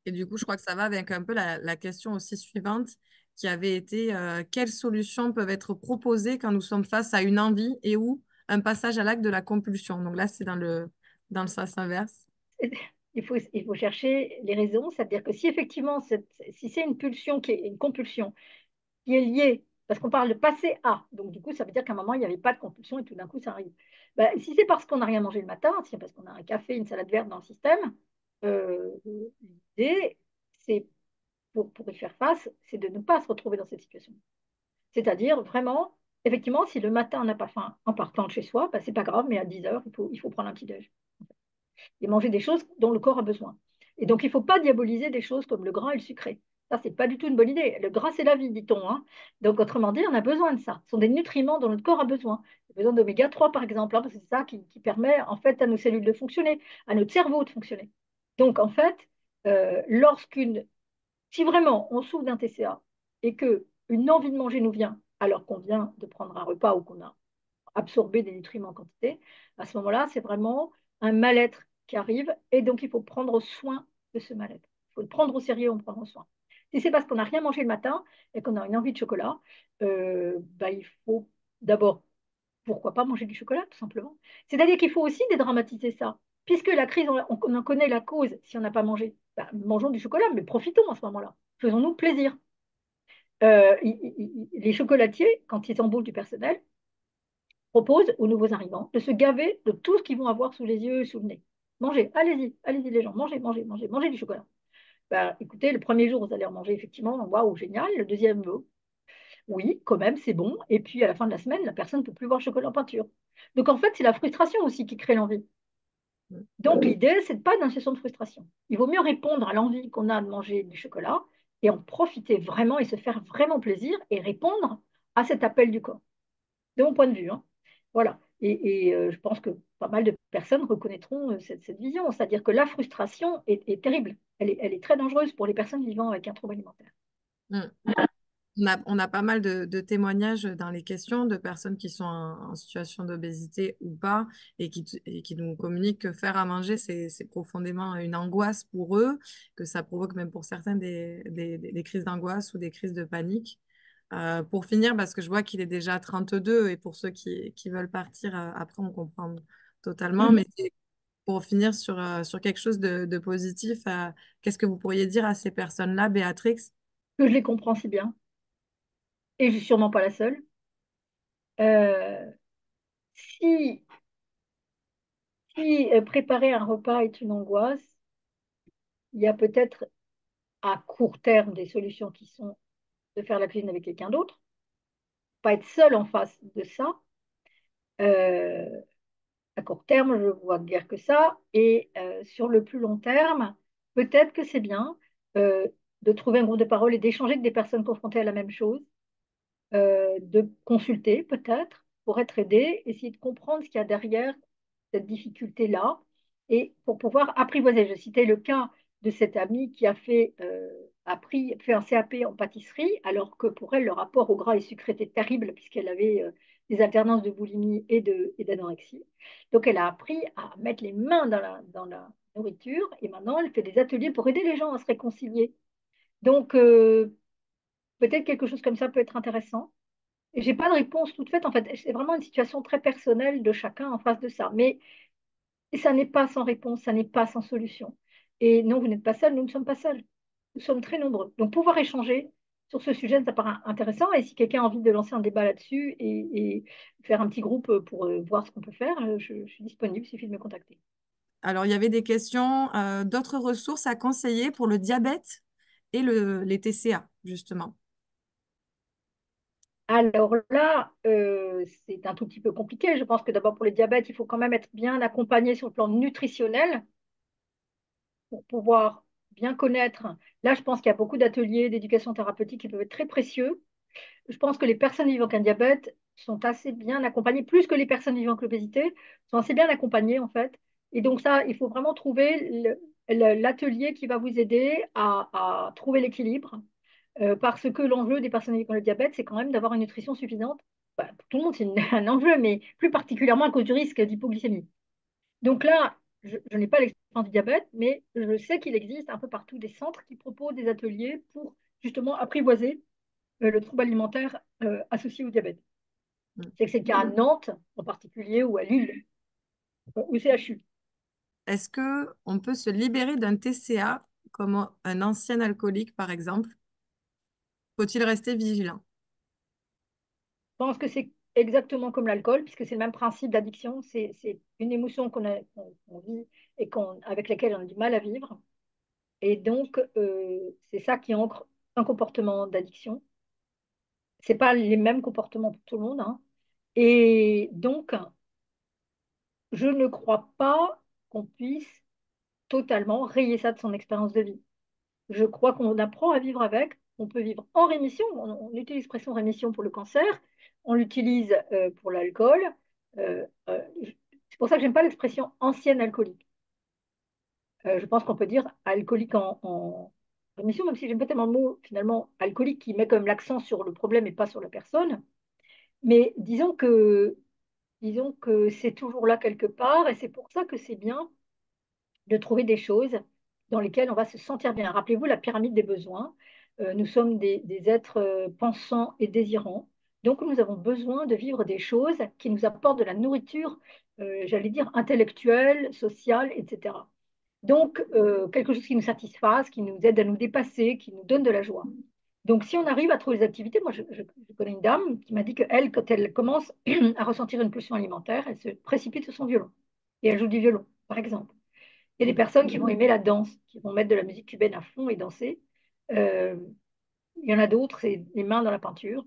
Et du coup, je crois que ça va avec un peu la question aussi suivante qui avait été quelles solutions peuvent être proposées quand nous sommes face à une envie et ou un passage à l'acte de la compulsion. Donc là, c'est dans le sens inverse. Il faut chercher les raisons, c'est-à-dire que si effectivement, si c'est une pulsion qui est une compulsion, qui est liée, parce qu'on parle de passer à, donc du coup, ça veut dire qu'à un moment, il n'y avait pas de compulsion et tout d'un coup, ça arrive. Ben, si c'est parce qu'on n'a rien mangé le matin, si c'est parce qu'on a un café, une salade verte dans le système, l'idée, c'est pour y faire face, c'est de ne pas se retrouver dans cette situation. C'est-à-dire vraiment, effectivement, si le matin on n'a pas faim en partant de chez soi, ben, c'est pas grave, mais à 10 heures, il faut prendre un petit déj et manger des choses dont le corps a besoin. Et donc, il ne faut pas diaboliser des choses comme le gras et le sucré. Ça, c'est pas du tout une bonne idée. Le gras, c'est la vie, dit-on, hein. Donc, autrement dit, on a besoin de ça. Ce sont des nutriments dont notre corps a besoin. Il a besoin d'oméga 3, par exemple, hein, parce que c'est ça qui permet, en fait, à nos cellules de fonctionner, à notre cerveau de fonctionner. Donc, en fait, si vraiment on souffre d'un TCA et qu'une envie de manger nous vient alors qu'on vient de prendre un repas ou qu'on a absorber des nutriments en quantité, à ce moment-là, c'est vraiment un mal-être qui arrive et donc il faut prendre soin de ce mal-être. Il faut le prendre au sérieux, on prend soin. Si c'est parce qu'on n'a rien mangé le matin et qu'on a une envie de chocolat, bah, il faut d'abord, pourquoi pas manger du chocolat, tout simplement. C'est-à-dire qu'il faut aussi dédramatiser ça. Puisque la crise, on en connaît la cause si on n'a pas mangé. Bah, mangeons du chocolat, mais profitons à ce moment-là. Faisons-nous plaisir. Les chocolatiers, quand ils embauchent du personnel, propose aux nouveaux arrivants de se gaver de tout ce qu'ils vont avoir sous les yeux et sous le nez. Mangez, allez-y, allez-y les gens, mangez, mangez, mangez, mangez du chocolat. Ben, écoutez, le premier jour, vous allez en manger effectivement, waouh, génial. Le deuxième, oui, quand même, c'est bon. Et puis à la fin de la semaine, la personne ne peut plus voir le chocolat en peinture. Donc en fait, c'est la frustration aussi qui crée l'envie. Donc l'idée, c'est pas d'une situation de frustration. Il vaut mieux répondre à l'envie qu'on a de manger du chocolat et en profiter vraiment et se faire vraiment plaisir et répondre à cet appel du corps de mon point de vue, hein. Voilà. Et je pense que pas mal de personnes reconnaîtront cette vision, c'est-à-dire que la frustration est terrible. Elle est très dangereuse pour les personnes vivant avec un trouble alimentaire. Mm. On a pas mal de témoignages dans les questions de personnes qui sont en situation d'obésité ou pas et qui nous communiquent que faire à manger, c'est profondément une angoisse pour eux, que ça provoque même pour certains des crises d'angoisse ou des crises de panique. Pour finir, parce que je vois qu'il est déjà 32 et pour ceux qui veulent partir, après, on comprend totalement, Mhm. mais pour finir sur quelque chose de positif, qu'est-ce que vous pourriez dire à ces personnes-là, Béatrix? Que je les comprends si bien, et je suis sûrement pas la seule. Euh, si si préparer un repas est une angoisse, il y a peut-être à court terme des solutions qui sont de faire la cuisine avec quelqu'un d'autre, pas être seul en face de ça. Euh, à court terme, je vois guère que ça. Et sur le plus long terme, peut-être que c'est bien euh, de trouver un groupe de parole et d'échanger avec des personnes confrontées à la même chose, de consulter peut-être pour être aidé, essayer de comprendre ce qu'il y a derrière cette difficulté-là et pour pouvoir apprivoiser. Je citais le cas de cette amie qui fait un CAP en pâtisserie, alors que pour elle, le rapport au gras et sucré était terrible puisqu'elle avait des alternances de boulimie et d'anorexie. Donc elle a appris à mettre les mains dans la nourriture et maintenant elle fait des ateliers pour aider les gens à se réconcilier. Donc peut-être quelque chose comme ça peut être intéressant. Et j'ai pas de réponse toute faite. En fait, c'est vraiment une situation très personnelle de chacun en face de ça. Mais ça n'est pas sans réponse, ça n'est pas sans solution. Et non, vous n'êtes pas seul, nous ne sommes pas seuls. Nous sommes très nombreux. Donc, pouvoir échanger sur ce sujet, ça paraît intéressant. Et si quelqu'un a envie de lancer un débat là-dessus et faire un petit groupe pour voir ce qu'on peut faire, je suis disponible, il suffit de me contacter. Alors, il y avait des questions, d'autres ressources à conseiller pour le diabète et les TCA, justement. Alors là, c'est un tout petit peu compliqué. Je pense que d'abord pour le diabète, il faut quand même être bien accompagné sur le plan nutritionnel pour pouvoir bien connaître. Là, je pense qu'il y a beaucoup d'ateliers d'éducation thérapeutique qui peuvent être très précieux. Je pense que les personnes vivant avec un diabète sont assez bien accompagnées, plus que les personnes vivant avec l'obésité, sont assez bien accompagnées en fait. Et donc ça, il faut vraiment trouver l'atelier qui va vous aider à trouver l'équilibre, parce que l'enjeu des personnes vivant avec le diabète, c'est quand même d'avoir une nutrition suffisante. Bah, pour tout le monde, c'est un enjeu, mais plus particulièrement à cause du risque d'hypoglycémie. Donc là, je n'ai pas l'expérience du diabète, mais je sais qu'il existe un peu partout des centres qui proposent des ateliers pour justement apprivoiser le trouble alimentaire associé au diabète. C'est que c'est le cas à Nantes en particulier ou à Lille, au CHU. Est-ce que on peut se libérer d'un TCA comme un ancien alcoolique, par exemple? Faut-il rester vigilant? Je pense que c'est exactement comme l'alcool, puisque c'est le même principe d'addiction. C'est une émotion qu'on vit et avec laquelle on a du mal à vivre. Et donc, c'est ça qui ancre un comportement d'addiction. C'est pas les mêmes comportements pour tout le monde, hein. Et donc, je ne crois pas qu'on puisse totalement rayer ça de son expérience de vie. Je crois qu'on apprend à vivre avec, on peut vivre en rémission. On utilise l'expression rémission pour le cancer, on l'utilise pour l'alcool. Euh, euh, c'est pour ça que j'aime pas l'expression ancienne alcoolique. Je pense qu'on peut dire alcoolique en rémission, même si j'aime pas tellement le mot finalement alcoolique qui met comme l'accent sur le problème et pas sur la personne. Mais disons que c'est toujours là quelque part et c'est pour ça que c'est bien de trouver des choses dans lesquelles on va se sentir bien. Rappelez-vous la pyramide des besoins. Nous sommes des êtres pensants et désirants. Donc, nous avons besoin de vivre des choses qui nous apportent de la nourriture, j'allais dire, intellectuelle, sociale, etc. Donc, quelque chose qui nous satisfasse, qui nous aide à nous dépasser, qui nous donne de la joie. Donc, si on arrive à trouver des activités, moi, je connais une dame qui m'a dit qu'elle, quand elle commence à ressentir une pulsion alimentaire, elle se précipite sur son violon. Et elle joue du violon, par exemple. Il y a des personnes qui vont aimer la danse, qui vont mettre de la musique cubaine à fond et danser. Euh, il y en a d'autres, c'est les mains dans la peinture.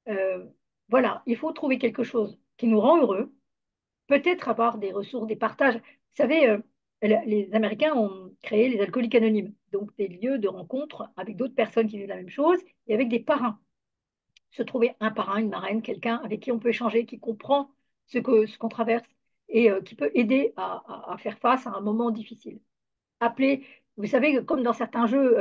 Euh, voilà, il faut trouver quelque chose qui nous rend heureux, peut-être avoir des ressources, des partages. Vous savez, les Américains ont créé les alcooliques anonymes, donc des lieux de rencontre avec d'autres personnes qui vivent la même chose et avec des parrains. Se trouver un parrain, une marraine, quelqu'un avec qui on peut échanger, qui comprend ce qu'on traverse et qui peut aider à faire face à un moment difficile. Appeler, vous savez, comme dans certains jeux,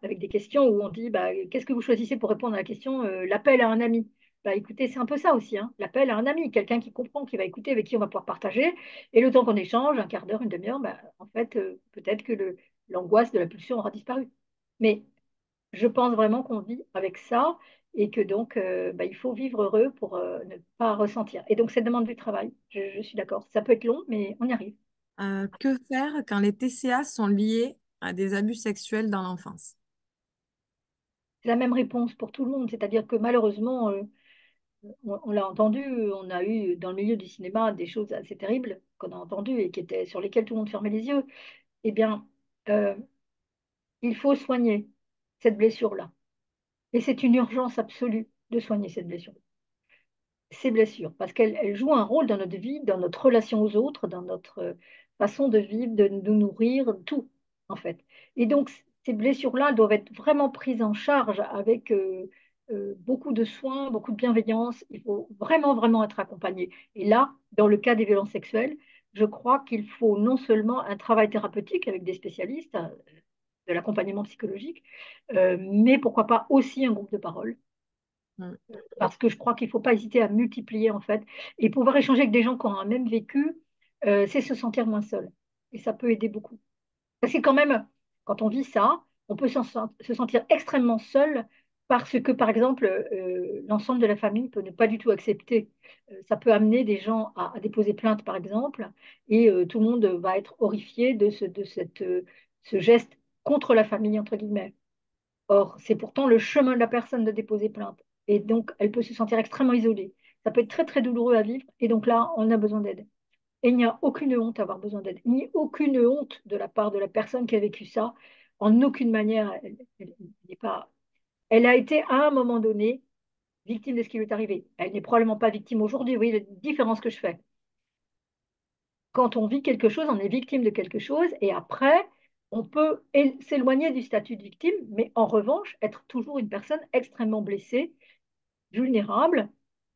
avec des questions où on dit bah, qu'est-ce que vous choisissez pour répondre à la question l'appel à un ami. Bah, écoutez, c'est un peu ça aussi, hein, l'appel à un ami, quelqu'un qui comprend, qui va écouter, avec qui on va pouvoir partager. Et le temps qu'on échange, un quart d'heure, une demi-heure, bah, en fait, peut-être que l'angoisse de la pulsion aura disparu. Mais je pense vraiment qu'on vit avec ça et que donc bah, il faut vivre heureux pour ne pas ressentir. Et donc, ça demande du travail, je suis d'accord. Ça peut être long, mais on y arrive. Que faire quand les TCA sont liés à des abus sexuels dans l'enfance? C'est la même réponse pour tout le monde, c'est-à-dire que malheureusement, on l'a entendu, on a eu dans le milieu du cinéma des choses assez terribles qu'on a entendues et qui étaient, sur lesquelles tout le monde fermait les yeux. Eh bien, euh, il faut soigner cette blessure-là. Et c'est une urgence absolue de soigner cette blessure. Ces blessures, parce qu'elles jouent un rôle dans notre vie, dans notre relation aux autres, dans notre façon de vivre, de nous nourrir, tout, en fait. Et donc, ces blessures-là doivent être vraiment prises en charge avec beaucoup de soins, beaucoup de bienveillance. Il faut vraiment, vraiment être accompagné. Et là, dans le cas des violences sexuelles, je crois qu'il faut non seulement un travail thérapeutique avec des spécialistes, de l'accompagnement psychologique, mais pourquoi pas aussi un groupe de parole Mm. parce que je crois qu'il ne faut pas hésiter à multiplier en fait. Et pouvoir échanger avec des gens qui ont un même vécu, c'est se sentir moins seul. Et ça peut aider beaucoup. Parce que quand même, quand on vit ça, on peut se sentir extrêmement seul parce que, par exemple, l'ensemble de la famille peut ne pas du tout accepter. Ça peut amener des gens à déposer plainte, par exemple, et tout le monde va être horrifié ce geste contre la famille, entre guillemets. Or, c'est pourtant le chemin de la personne de déposer plainte. Et donc, elle peut se sentir extrêmement isolée. Ça peut être très, très douloureux à vivre. Et donc là, on a besoin d'aide. Et il n'y a aucune honte à avoir besoin d'aide, ni aucune honte de la part de la personne qui a vécu ça. En aucune manière, elle n'est pas. Elle a été à un moment donné victime de ce qui lui est arrivé. Elle n'est probablement pas victime aujourd'hui. Vous voyez la différence que je fais. Quand on vit quelque chose, on est victime de quelque chose, et après, on peut s'éloigner du statut de victime, mais en revanche, être toujours une personne extrêmement blessée, vulnérable,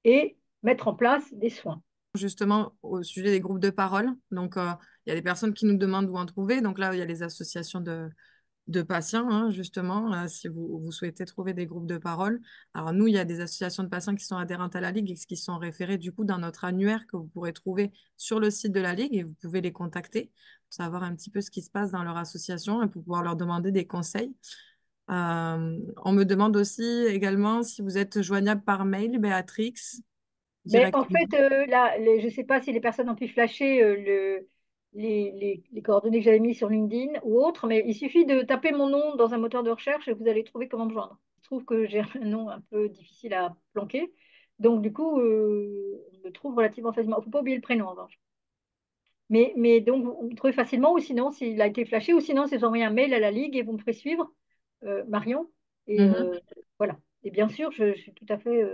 et mettre en place des soins. Justement, au sujet des groupes de parole. Donc, il y a des personnes qui nous demandent où en trouver. Donc là, il y a les associations de patients, hein, justement, si vous souhaitez trouver des groupes de parole. Alors nous, il y a des associations de patients qui sont adhérentes à la Ligue et qui sont référées du coup dans notre annuaire que vous pourrez trouver sur le site de la Ligue et vous pouvez les contacter pour savoir un petit peu ce qui se passe dans leur association et pour pouvoir leur demander des conseils. On me demande aussi également si vous êtes joignable par mail, Béatrix, Mais en directement. fait, là, je ne sais pas si les personnes ont pu flasher les coordonnées que j'avais mises sur LinkedIn ou autre, mais il suffit de taper mon nom dans un moteur de recherche et vous allez trouver comment me joindre. Je trouve que j'ai un nom un peu difficile à planquer. Donc, du coup, on me trouve relativement facilement. Il ne faut pas oublier le prénom, en revanche. Mais donc, vous me trouvez facilement, ou sinon, s'il a été flashé, ou sinon, c'est vous envoyez un mail à la Ligue et vous me ferez suivre, Marion. Et Mhm. voilà. Et bien sûr, je suis tout à fait.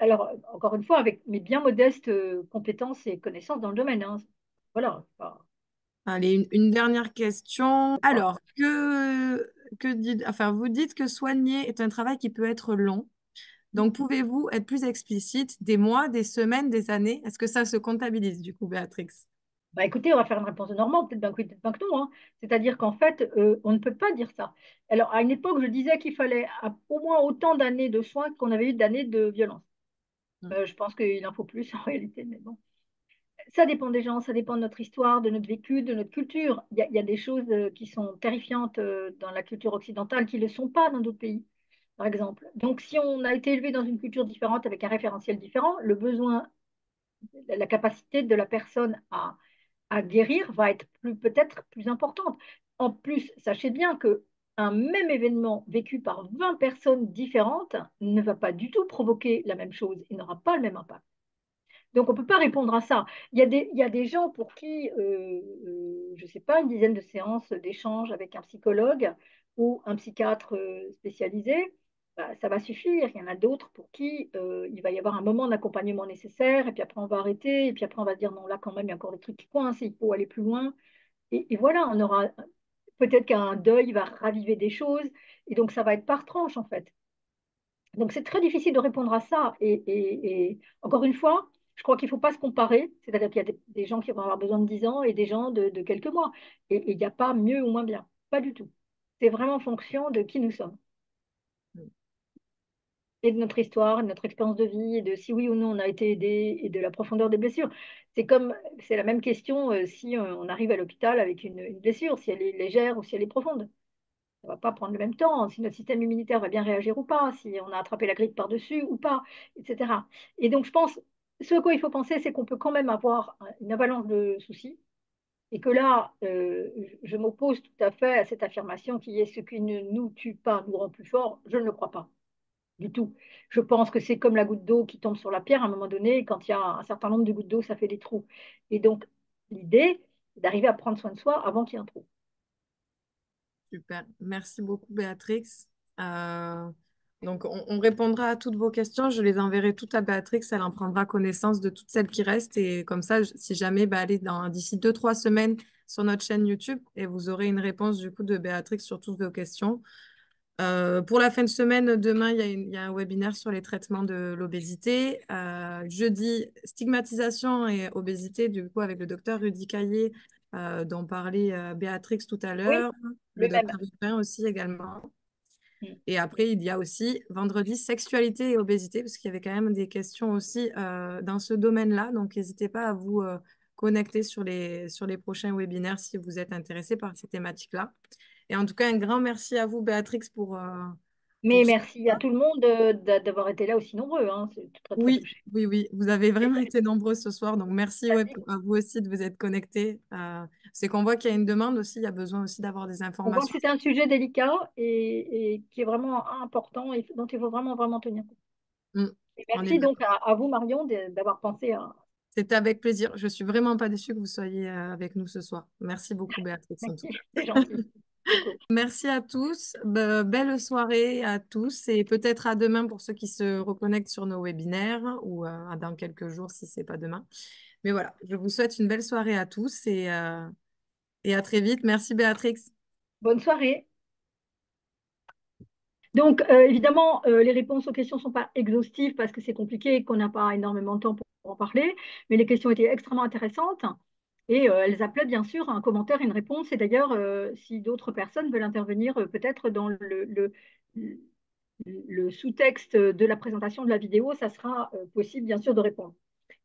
Alors, encore une fois, avec mes bien modestes compétences et connaissances dans le domaine, hein. Voilà. Allez, une dernière question. Alors, enfin, vous dites que soigner est un travail qui peut être long. Donc, pouvez-vous être plus explicite des mois, des semaines, des années? Est-ce que ça se comptabilise du coup, Béatrix? Bah, écoutez, on va faire une réponse de Normand, peut-être d'un coup, peut-être pas que non, hein. C'est-à-dire qu'en fait, on ne peut pas dire ça. Alors, à une époque, je disais qu'il fallait au moins autant d'années de soins qu'on avait eu d'années de violence. Je pense qu'il en faut plus en réalité, mais bon. Ça dépend des gens, ça dépend de notre histoire, de notre vécu, de notre culture. Il y a des choses qui sont terrifiantes dans la culture occidentale qui ne le sont pas dans d'autres pays, par exemple. Donc, si on a été élevé dans une culture différente avec un référentiel différent, le besoin, la capacité de la personne à guérir va être peut-être plus importante. En plus, sachez bien que un même événement vécu par 20 personnes différentes ne va pas du tout provoquer la même chose et n'aura pas le même impact. Donc, on ne peut pas répondre à ça. Il y a des gens pour qui, je ne sais pas, une dizaine de séances d'échange avec un psychologue ou un psychiatre spécialisé, bah, ça va suffire. Il y en a d'autres pour qui il va y avoir un moment d'accompagnement nécessaire, et puis après on va arrêter, et puis après on va se dire non, là quand même, il y a encore des trucs qui coincent, il faut aller plus loin. Et voilà, on aura peut-être qu'un deuil va raviver des choses, et donc ça va être par tranche en fait. Donc c'est très difficile de répondre à ça. Et encore une fois, je crois qu'il ne faut pas se comparer. C'est-à-dire qu'il y a des gens qui vont avoir besoin de 10 ans et des gens de quelques mois. Et il n'y a pas mieux ou moins bien. Pas du tout. c'est vraiment fonction de qui nous sommes et de notre histoire, de notre expérience de vie, et de si oui ou non on a été aidé, et de la profondeur des blessures. C'est la même question si on arrive à l'hôpital avec une blessure, si elle est légère ou si elle est profonde. Ça ne va pas prendre le même temps, si notre système immunitaire va bien réagir ou pas, si on a attrapé la grippe par-dessus ou pas, etc. Et donc, je pense, ce à quoi il faut penser, c'est qu'on peut quand même avoir une avalanche de soucis, et que là, je m'oppose tout à fait à cette affirmation qui est ce qui ne nous tue pas nous rend plus forts. Je ne le crois pas du tout. Je pense que c'est comme la goutte d'eau qui tombe sur la pierre à un moment donné, et quand il y a un certain nombre de gouttes d'eau, ça fait des trous. Et donc, l'idée, c'est d'arriver à prendre soin de soi avant qu'il y ait un trou. Super. Merci beaucoup, Béatrix. Euh, donc, on répondra à toutes vos questions. Je les enverrai toutes à Béatrix. Elle en prendra connaissance de toutes celles qui restent. Et comme ça, si jamais, bah, allez d'ici 2, 3 semaines sur notre chaîne YouTube et vous aurez une réponse du coup de Béatrix sur toutes vos questions. Pour la fin de semaine, demain, il y a un webinaire sur les traitements de l'obésité. Jeudi, stigmatisation et obésité, du coup, avec le docteur Rudy Caillé, dont parlait Béatrix tout à Oui, l'heure, le le même. docteur Dupin aussi également. Mm. Et après, il y a aussi vendredi, sexualité et obésité, parce qu'il y avait quand même des questions aussi dans ce domaine-là. Donc, n'hésitez pas à vous connecter sur les prochains webinaires si vous êtes intéressé par ces thématiques-là. Et en tout cas, un grand merci à vous, Béatrix, Mais pour ce... merci à tout le monde d'avoir été là aussi nombreux, hein. C'est très, très Oui, touché. oui, oui, vous avez vraiment été nombreux ce soir. Donc, merci ouais, Vas-y. à vous aussi de vous être connectés. C'est qu'on voit qu'il y a une demande aussi, il y a besoin aussi d'avoir des On voit que informations. c'est un sujet délicat et qui est vraiment important et dont il faut vraiment, vraiment tenir compte. Mm, Et on est merci donc à vous, Marion, d'avoir pensé à... C'était avec plaisir. Je suis vraiment pas déçue que vous soyez avec nous ce soir. Merci beaucoup, Béatrix, en tout cas. C'est gentil. C'est cool. Merci à tous. Belle soirée à tous et peut-être à demain pour ceux qui se reconnectent sur nos webinaires ou dans quelques jours si c'est pas demain. Mais voilà, je vous souhaite une belle soirée à tous et à très vite. Merci, Béatrix. Bonne soirée. Donc, évidemment, les réponses aux questions ne sont pas exhaustives parce que c'est compliqué et qu'on n'a pas énormément de temps pour en parler, mais les questions étaient extrêmement intéressantes et elles appelaient bien sûr un commentaire, une réponse. Et d'ailleurs, si d'autres personnes veulent intervenir, peut-être dans le sous-texte de la présentation de la vidéo, ça sera possible bien sûr de répondre.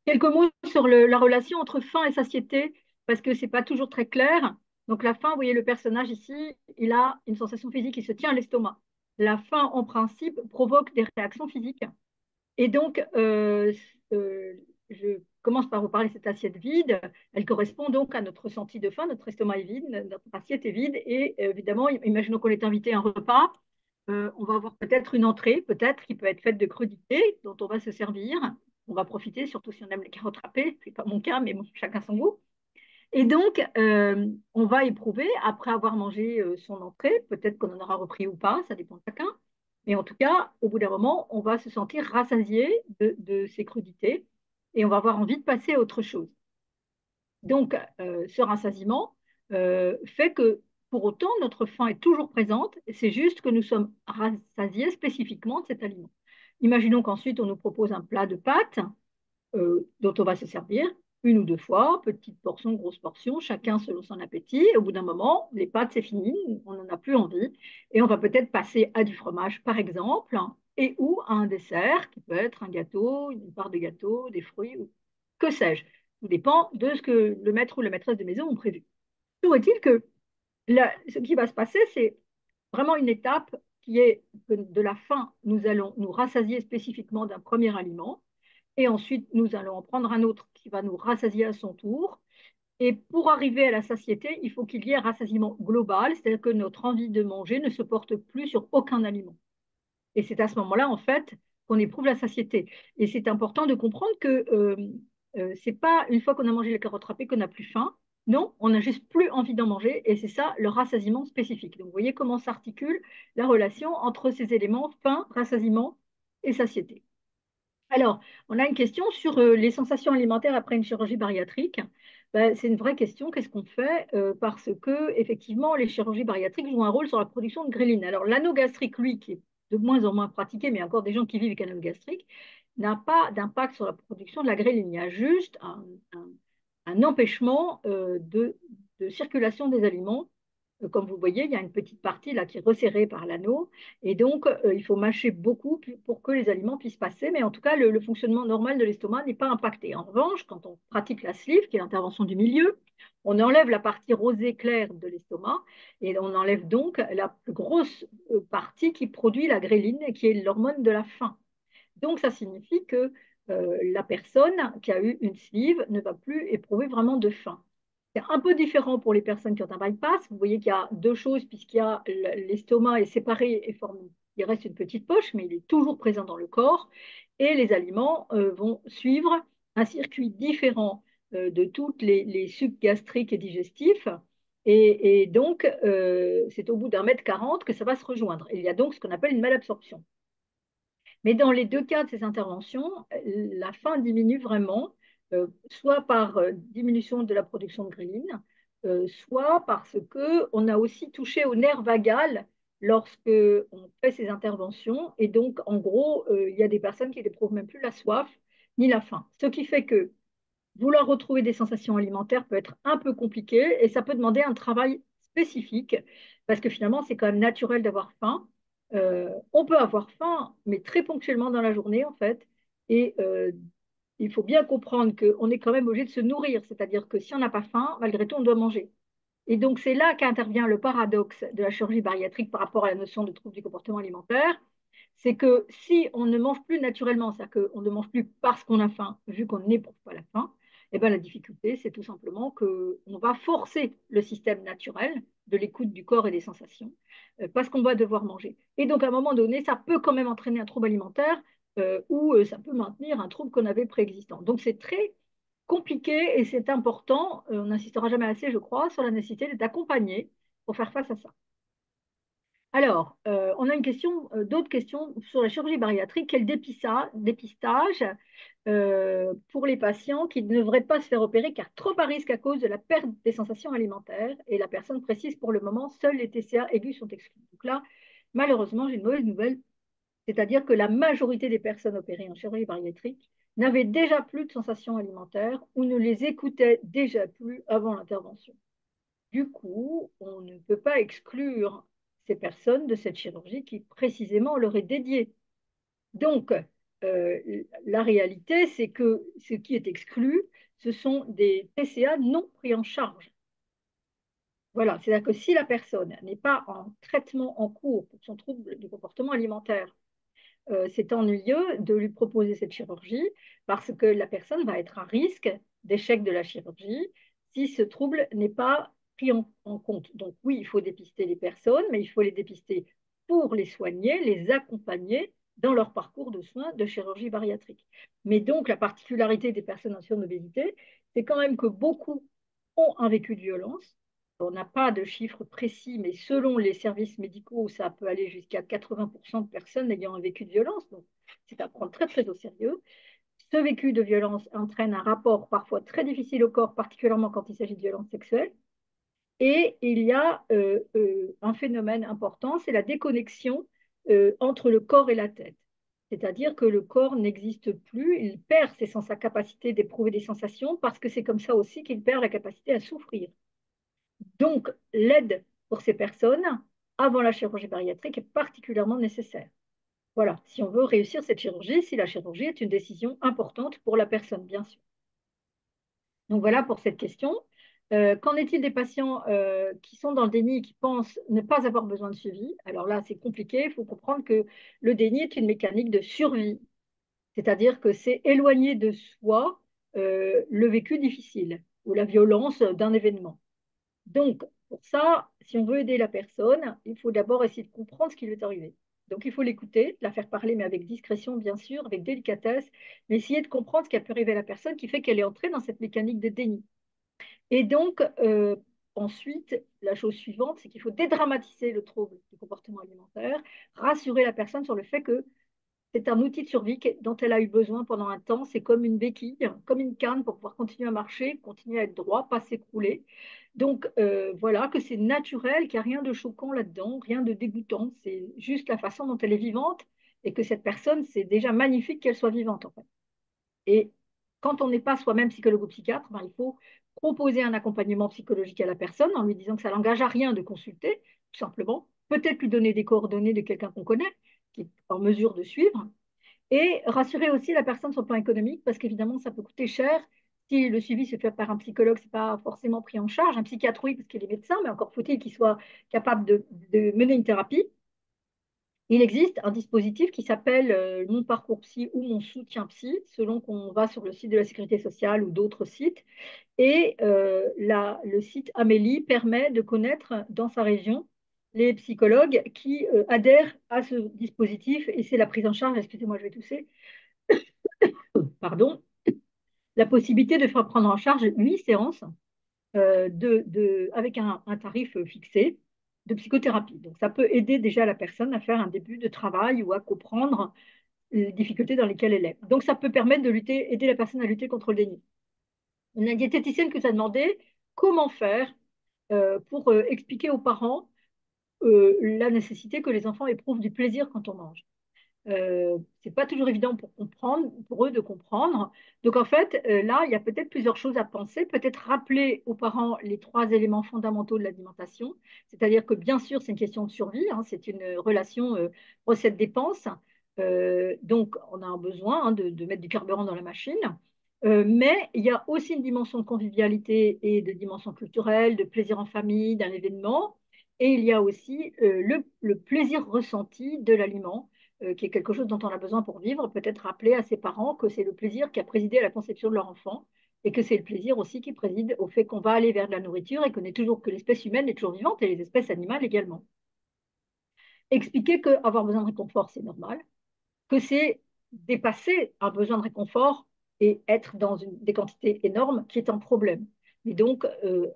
Quelques mots sur la relation entre faim et satiété, parce que ce n'est pas toujours très clair. Donc la faim, vous voyez le personnage ici, il a une sensation physique, il se tient à l'estomac. La faim, en principe, provoque des réactions physiques. Et donc, je commence par vous parler de cette assiette vide. Elle correspond donc à notre ressenti de faim. Notre estomac est vide, notre assiette est vide. Et évidemment, imaginons qu'on est invité à un repas. On va avoir peut-être une entrée, peut-être qui peut être faite de crudités dont on va se servir. On va profiter, surtout si on aime les carottes râpées. Ce n'est pas mon cas, mais bon, chacun son goût. Et donc, on va éprouver, après avoir mangé son entrée, peut-être qu'on en aura repris ou pas, ça dépend de chacun. Mais en tout cas, au bout d'un moment, on va se sentir rassasié de ces crudités et on va avoir envie de passer à autre chose. Donc, ce rassasiement fait que pour autant, notre faim est toujours présente. C'est juste que nous sommes rassasiés spécifiquement de cet aliment. Imaginons qu'ensuite, on nous propose un plat de pâtes dont on va se servir 1 ou 2 fois, petite portion, grosse portion, chacun selon son appétit. Et au bout d'un moment, les pâtes, c'est fini, on n'en a plus envie. Et on va peut-être passer à du fromage, par exemple, et ou à un dessert, qui peut être un gâteau, une part de gâteau, des fruits, ou que sais-je. Tout dépend de ce que le maître ou la maîtresse de maison ont prévu. Toujours est-il que ce qui va se passer, c'est vraiment une étape qui est que de la faim, nous allons nous rassasier spécifiquement d'un premier aliment et ensuite nous allons en prendre un autre qui va nous rassasier à son tour. Et pour arriver à la satiété, il faut qu'il y ait un rassasiement global, c'est-à-dire que notre envie de manger ne se porte plus sur aucun aliment. Et c'est à ce moment-là, en fait, qu'on éprouve la satiété. Et c'est important de comprendre que c'est pas une fois qu'on a mangé les carottes râpées qu'on n'a plus faim. Non, on n'a juste plus envie d'en manger. Et c'est ça le rassasiement spécifique. Donc, vous voyez comment s'articule la relation entre ces éléments, faim, rassasiement et satiété. Alors, on a une question sur les sensations alimentaires après une chirurgie bariatrique. Ben, c'est une vraie question. Qu'est-ce qu'on fait? Parce que, effectivement, les chirurgies bariatriques jouent un rôle sur la production de ghrelin. Alors, l'anneau gastrique, lui, qui est de moins en moins pratiqué, mais il y a encore des gens qui vivent avec un anneau gastrique, n'a pas d'impact sur la production de la ghrelin. Il y a juste un empêchement de circulation des aliments Comme vous voyez, il y a une petite partie là qui est resserrée par l'anneau. Et donc, il faut mâcher beaucoup pour que les aliments puissent passer. Mais en tout cas, le fonctionnement normal de l'estomac n'est pas impacté. En revanche, quand on pratique la sleeve, qui est l'intervention du milieu, on enlève la partie rosée claire de l'estomac et on enlève donc la plus grosse partie qui produit la gréline, qui est l'hormone de la faim. Donc, ça signifie que la personne qui a eu une sleeve ne va plus éprouver vraiment de faim. C'est un peu différent pour les personnes qui ont un bypass. Vous voyez qu'il y a deux choses, puisqu'il y a l'estomac est séparé et forme, il reste une petite poche, mais il est toujours présent dans le corps. Et les aliments vont suivre un circuit différent de tous les sucs gastriques et digestifs. Et donc, c'est au bout d'1,40 m que ça va se rejoindre. Il y a donc ce qu'on appelle une malabsorption. Mais dans les deux cas de ces interventions, la faim diminue vraiment, soit par diminution de la production de ghrelin, soit parce qu'on a aussi touché au nerf vagal lorsque on fait ces interventions. Et donc, en gros, il y a des personnes qui n'éprouvent même plus la soif ni la faim. Ce qui fait que vouloir retrouver des sensations alimentaires peut être un peu compliqué et ça peut demander un travail spécifique parce que finalement, c'est quand même naturel d'avoir faim. On peut avoir faim, mais très ponctuellement dans la journée, en fait. Et il faut bien comprendre qu'on est quand même obligé de se nourrir, c'est-à-dire que si on n'a pas faim, malgré tout, on doit manger. Et donc, c'est là qu'intervient le paradoxe de la chirurgie bariatrique par rapport à la notion de trouble du comportement alimentaire. C'est que si on ne mange plus naturellement, c'est-à-dire qu'on ne mange plus parce qu'on a faim, vu qu'on n'éprouve pas la faim, eh ben, la difficulté, c'est tout simplement qu'on va forcer le système naturel de l'écoute du corps et des sensations, parce qu'on va devoir manger. Et donc, à un moment donné, ça peut quand même entraîner un trouble alimentaire ou ça peut maintenir un trouble qu'on avait préexistant. Donc, c'est très compliqué et c'est important, on n'insistera jamais assez, je crois, sur la nécessité d'être accompagné pour faire face à ça. Alors, on a d'autres questions sur la chirurgie bariatrique. Quel dépistage pour les patients qui ne devraient pas se faire opérer car trop à risque à cause de la perte des sensations alimentaires? Et la personne précise pour le moment, seuls les TCA aigus sont exclus. Donc là, malheureusement, j'ai une mauvaise nouvelle, c'est-à-dire que la majorité des personnes opérées en chirurgie bariatrique n'avaient déjà plus de sensations alimentaires ou ne les écoutaient déjà plus avant l'intervention. Du coup, on ne peut pas exclure ces personnes de cette chirurgie qui précisément leur est dédiée. Donc, la réalité, c'est que ce qui est exclu, ce sont des TCA non pris en charge. Voilà, c'est-à-dire que si la personne n'est pas en traitement en cours pour son trouble du comportement alimentaire, c'est ennuyeux de lui proposer cette chirurgie parce que la personne va être à risque d'échec de la chirurgie si ce trouble n'est pas pris en compte. Donc oui, il faut dépister les personnes, mais il faut les dépister pour les soigner, les accompagner dans leur parcours de soins de chirurgie bariatrique. Mais donc la particularité des personnes en surobésité, c'est quand même que beaucoup ont un vécu de violence. On n'a pas de chiffres précis, mais selon les services médicaux, ça peut aller jusqu'à 80% de personnes ayant un vécu de violence. Donc, c'est à prendre très, très au sérieux. Ce vécu de violence entraîne un rapport parfois très difficile au corps, particulièrement quand il s'agit de violence sexuelle. Et il y a un phénomène important, c'est la déconnexion entre le corps et la tête. C'est-à-dire que le corps n'existe plus, il perd sa capacité d'éprouver des sensations parce que c'est comme ça aussi qu'il perd la capacité à souffrir. Donc, l'aide pour ces personnes avant la chirurgie bariatrique est particulièrement nécessaire. Voilà, si on veut réussir cette chirurgie, si la chirurgie est une décision importante pour la personne, bien sûr. Donc voilà pour cette question. Qu'en est-il des patients qui sont dans le déni et qui pensent ne pas avoir besoin de suivi? Alors là, c'est compliqué. Il faut comprendre que le déni est une mécanique de survie, c'est-à-dire que c'est éloigner de soi le vécu difficile ou la violence d'un événement. Donc, pour ça, si on veut aider la personne, il faut d'abord essayer de comprendre ce qui lui est arrivé. Donc, il faut l'écouter, la faire parler, mais avec discrétion, bien sûr, avec délicatesse, mais essayer de comprendre ce qui a pu arriver à la personne qui fait qu'elle est entrée dans cette mécanique de déni. Et donc, ensuite, la chose suivante, c'est qu'il faut dédramatiser le trouble du comportement alimentaire, rassurer la personne sur le fait que c'est un outil de survie dont elle a eu besoin pendant un temps. C'est comme une béquille, comme une canne pour pouvoir continuer à marcher, continuer à être droit, pas s'écrouler. Donc voilà, que c'est naturel, qu'il n'y a rien de choquant là-dedans, rien de dégoûtant. C'est juste la façon dont elle est vivante et que cette personne, c'est déjà magnifique qu'elle soit vivante en fait. Et quand on n'est pas soi-même psychologue ou psychiatre, ben, il faut proposer un accompagnement psychologique à la personne en lui disant que ça l'engage à rien de consulter, tout simplement. Peut-être lui donner des coordonnées de quelqu'un qu'on connaît, qui est en mesure de suivre. Et rassurer aussi la personne sur le plan économique, parce qu'évidemment, ça peut coûter cher. Si le suivi se fait par un psychologue, ce n'est pas forcément pris en charge. Un psychiatre, oui, parce qu'il est médecin, mais encore faut-il qu'il soit capable de mener une thérapie. Il existe un dispositif qui s'appelle Mon Parcours Psy ou Mon Soutien Psy, selon qu'on va sur le site de la Sécurité sociale ou d'autres sites. Et le site Amélie permet de connaître dans sa région les psychologues qui adhèrent à ce dispositif. Et c'est la prise en charge, excusez-moi, je vais tousser, pardon, la possibilité de faire prendre en charge 8 séances avec un tarif fixé de psychothérapie. Donc, ça peut aider déjà la personne à faire un début de travail ou à comprendre les difficultés dans lesquelles elle est. Donc, ça peut permettre de lutter, aider la personne à lutter contre le déni. Une diététicienne qui nous a demandé comment faire pour expliquer aux parents la nécessité que les enfants éprouvent du plaisir quand on mange. C'est pas toujours évident pour eux de comprendre. Donc en fait, là, il y a peut-être plusieurs choses à penser. Peut-être rappeler aux parents les 3 éléments fondamentaux de l'alimentation. C'est-à-dire que bien sûr, c'est une question de survie, hein, c'est une relation recette-dépense. Donc on a un besoin de mettre du carburant dans la machine. Mais il y a aussi une dimension de convivialité et de dimension culturelle, de plaisir en famille, d'un événement. Et il y a aussi le plaisir ressenti de l'aliment qui est quelque chose dont on a besoin pour vivre, peut-être rappeler à ses parents que c'est le plaisir qui a présidé à la conception de leur enfant et que c'est le plaisir aussi qui préside au fait qu'on va aller vers de la nourriture et que l'espèce humaine est toujours vivante et les espèces animales également. Expliquer qu'avoir besoin de réconfort, c'est normal, que c'est dépasser un besoin de réconfort et être dans des quantités énormes qui est un problème. Et donc,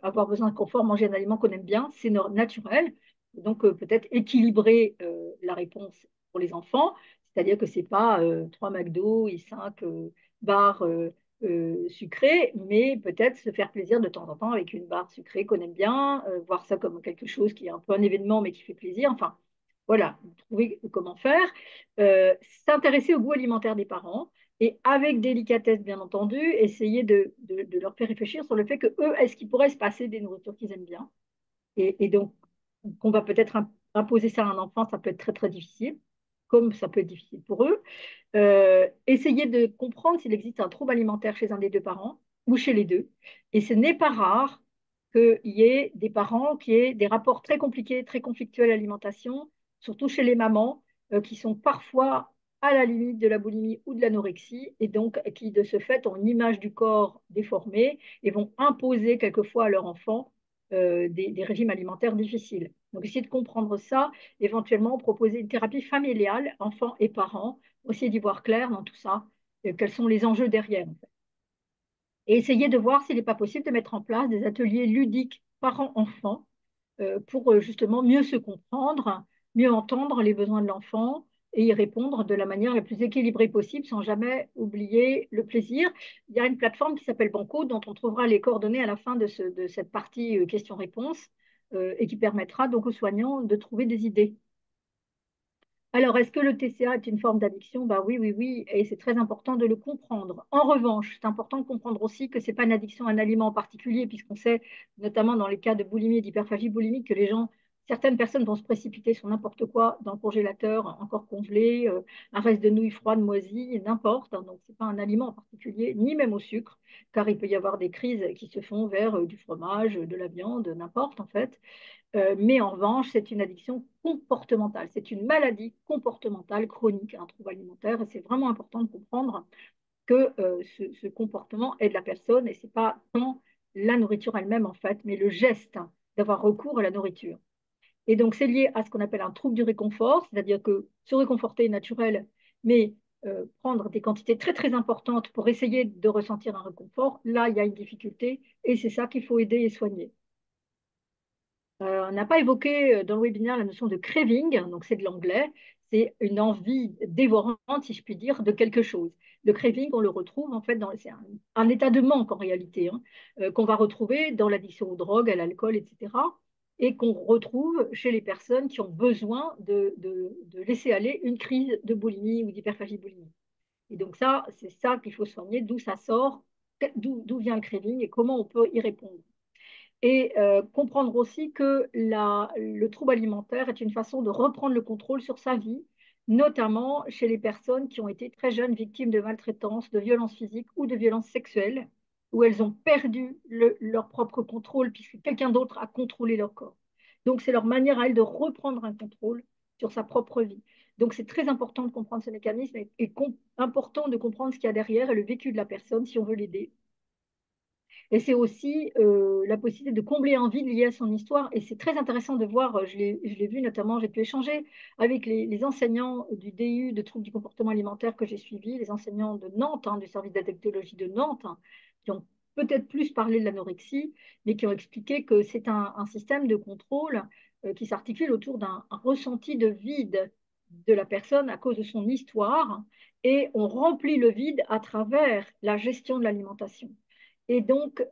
avoir besoin de confort, manger un aliment qu'on aime bien, c'est naturel. Donc, peut-être équilibrer la réponse pour les enfants, c'est-à-dire que ce n'est pas 3 McDo et 5 barres sucrées, mais peut-être se faire plaisir de temps en temps avec une barre sucrée qu'on aime bien, voir ça comme quelque chose qui est un peu un événement mais qui fait plaisir. Enfin, voilà, trouver comment faire. S'intéresser au goût alimentaire des parents et avec délicatesse, bien entendu, essayer de leur faire réfléchir sur le fait que eux, est-ce qu'ils pourraient se passer des nourritures qu'ils aiment bien et donc, qu'on va peut-être imposer ça à un enfant, ça peut être très, très difficile, comme ça peut être difficile pour eux. Essayer de comprendre s'il existe un trouble alimentaire chez un des deux parents ou chez les deux. Et ce n'est pas rare qu'il y ait des parents qui aient des rapports très compliqués, très conflictuels à l'alimentation, surtout chez les mamans, qui sont parfois à la limite de la boulimie ou de l'anorexie, et donc qui, de ce fait, ont une image du corps déformée et vont imposer quelquefois à leur enfant des régimes alimentaires difficiles. Donc, essayer de comprendre ça, éventuellement proposer une thérapie familiale, enfants et parents, pour essayer d'y voir clair dans tout ça, quels sont les enjeux derrière, en fait. Et essayer de voir s'il n'est pas possible de mettre en place des ateliers ludiques parents-enfants pour justement mieux se comprendre, mieux entendre les besoins de l'enfant et y répondre de la manière la plus équilibrée possible sans jamais oublier le plaisir. Il y a une plateforme qui s'appelle Banco dont on trouvera les coordonnées à la fin de cette partie questions-réponses et qui permettra donc aux soignants de trouver des idées. Alors, est-ce que le TCA est une forme d'addiction? Bah oui, oui, oui, et c'est très important de le comprendre. En revanche, c'est important de comprendre aussi que ce n'est pas une addiction à un aliment en particulier, puisqu'on sait, notamment dans les cas de boulimie et d'hyperphagie boulimique, que certaines personnes vont se précipiter sur n'importe quoi dans le congélateur, encore congelé, un reste de nouilles froides, moisies, n'importe, hein. Donc, ce n'est pas un aliment en particulier, ni même au sucre, car il peut y avoir des crises qui se font vers du fromage, de la viande, n'importe en fait. Mais en revanche, c'est une addiction comportementale. C'est une maladie comportementale chronique, un trouble alimentaire. Et c'est vraiment important de comprendre que ce comportement est de la personne et ce n'est pas tant la nourriture elle-même, en fait, mais le geste d'avoir recours à la nourriture. Et donc, c'est lié à ce qu'on appelle un trouble du réconfort, c'est-à-dire que se réconforter est naturel, mais prendre des quantités très, très importantes pour essayer de ressentir un réconfort, là, il y a une difficulté et c'est ça qu'il faut aider et soigner. On n'a pas évoqué dans le webinaire la notion de craving, donc c'est de l'anglais, c'est une envie dévorante, si je puis dire, de quelque chose. Le craving, on le retrouve en fait c'est un état de manque en réalité, hein, qu'on va retrouver dans l'addiction aux drogues, à l'alcool, etc. Et qu'on retrouve chez les personnes qui ont besoin de laisser aller une crise de boulimie ou d'hyperphagie boulimique. Et donc ça, c'est ça qu'il faut soigner, d'où ça sort, d'où vient le craving et comment on peut y répondre. Et comprendre aussi que le trouble alimentaire est une façon de reprendre le contrôle sur sa vie, notamment chez les personnes qui ont été très jeunes victimes de maltraitance, de violences physiques ou de violences sexuelles, où elles ont perdu leur propre contrôle puisque quelqu'un d'autre a contrôlé leur corps. Donc c'est leur manière à elles de reprendre un contrôle sur sa propre vie. Donc c'est très important de comprendre ce mécanisme et important de comprendre ce qu'il y a derrière et le vécu de la personne si on veut l'aider. Et c'est aussi la possibilité de combler un vide lié à son histoire. Et c'est très intéressant de voir, je l'ai vu notamment, j'ai pu échanger avec les enseignants du DU de troubles du comportement alimentaire que j'ai suivi, les enseignants de Nantes, hein, du service d'addictologie de Nantes, hein, qui ont peut-être plus parlé de l'anorexie, mais qui ont expliqué que c'est un système de contrôle qui s'articule autour d'un ressenti de vide de la personne à cause de son histoire. Et on remplit le vide à travers la gestion de l'alimentation. Et donc,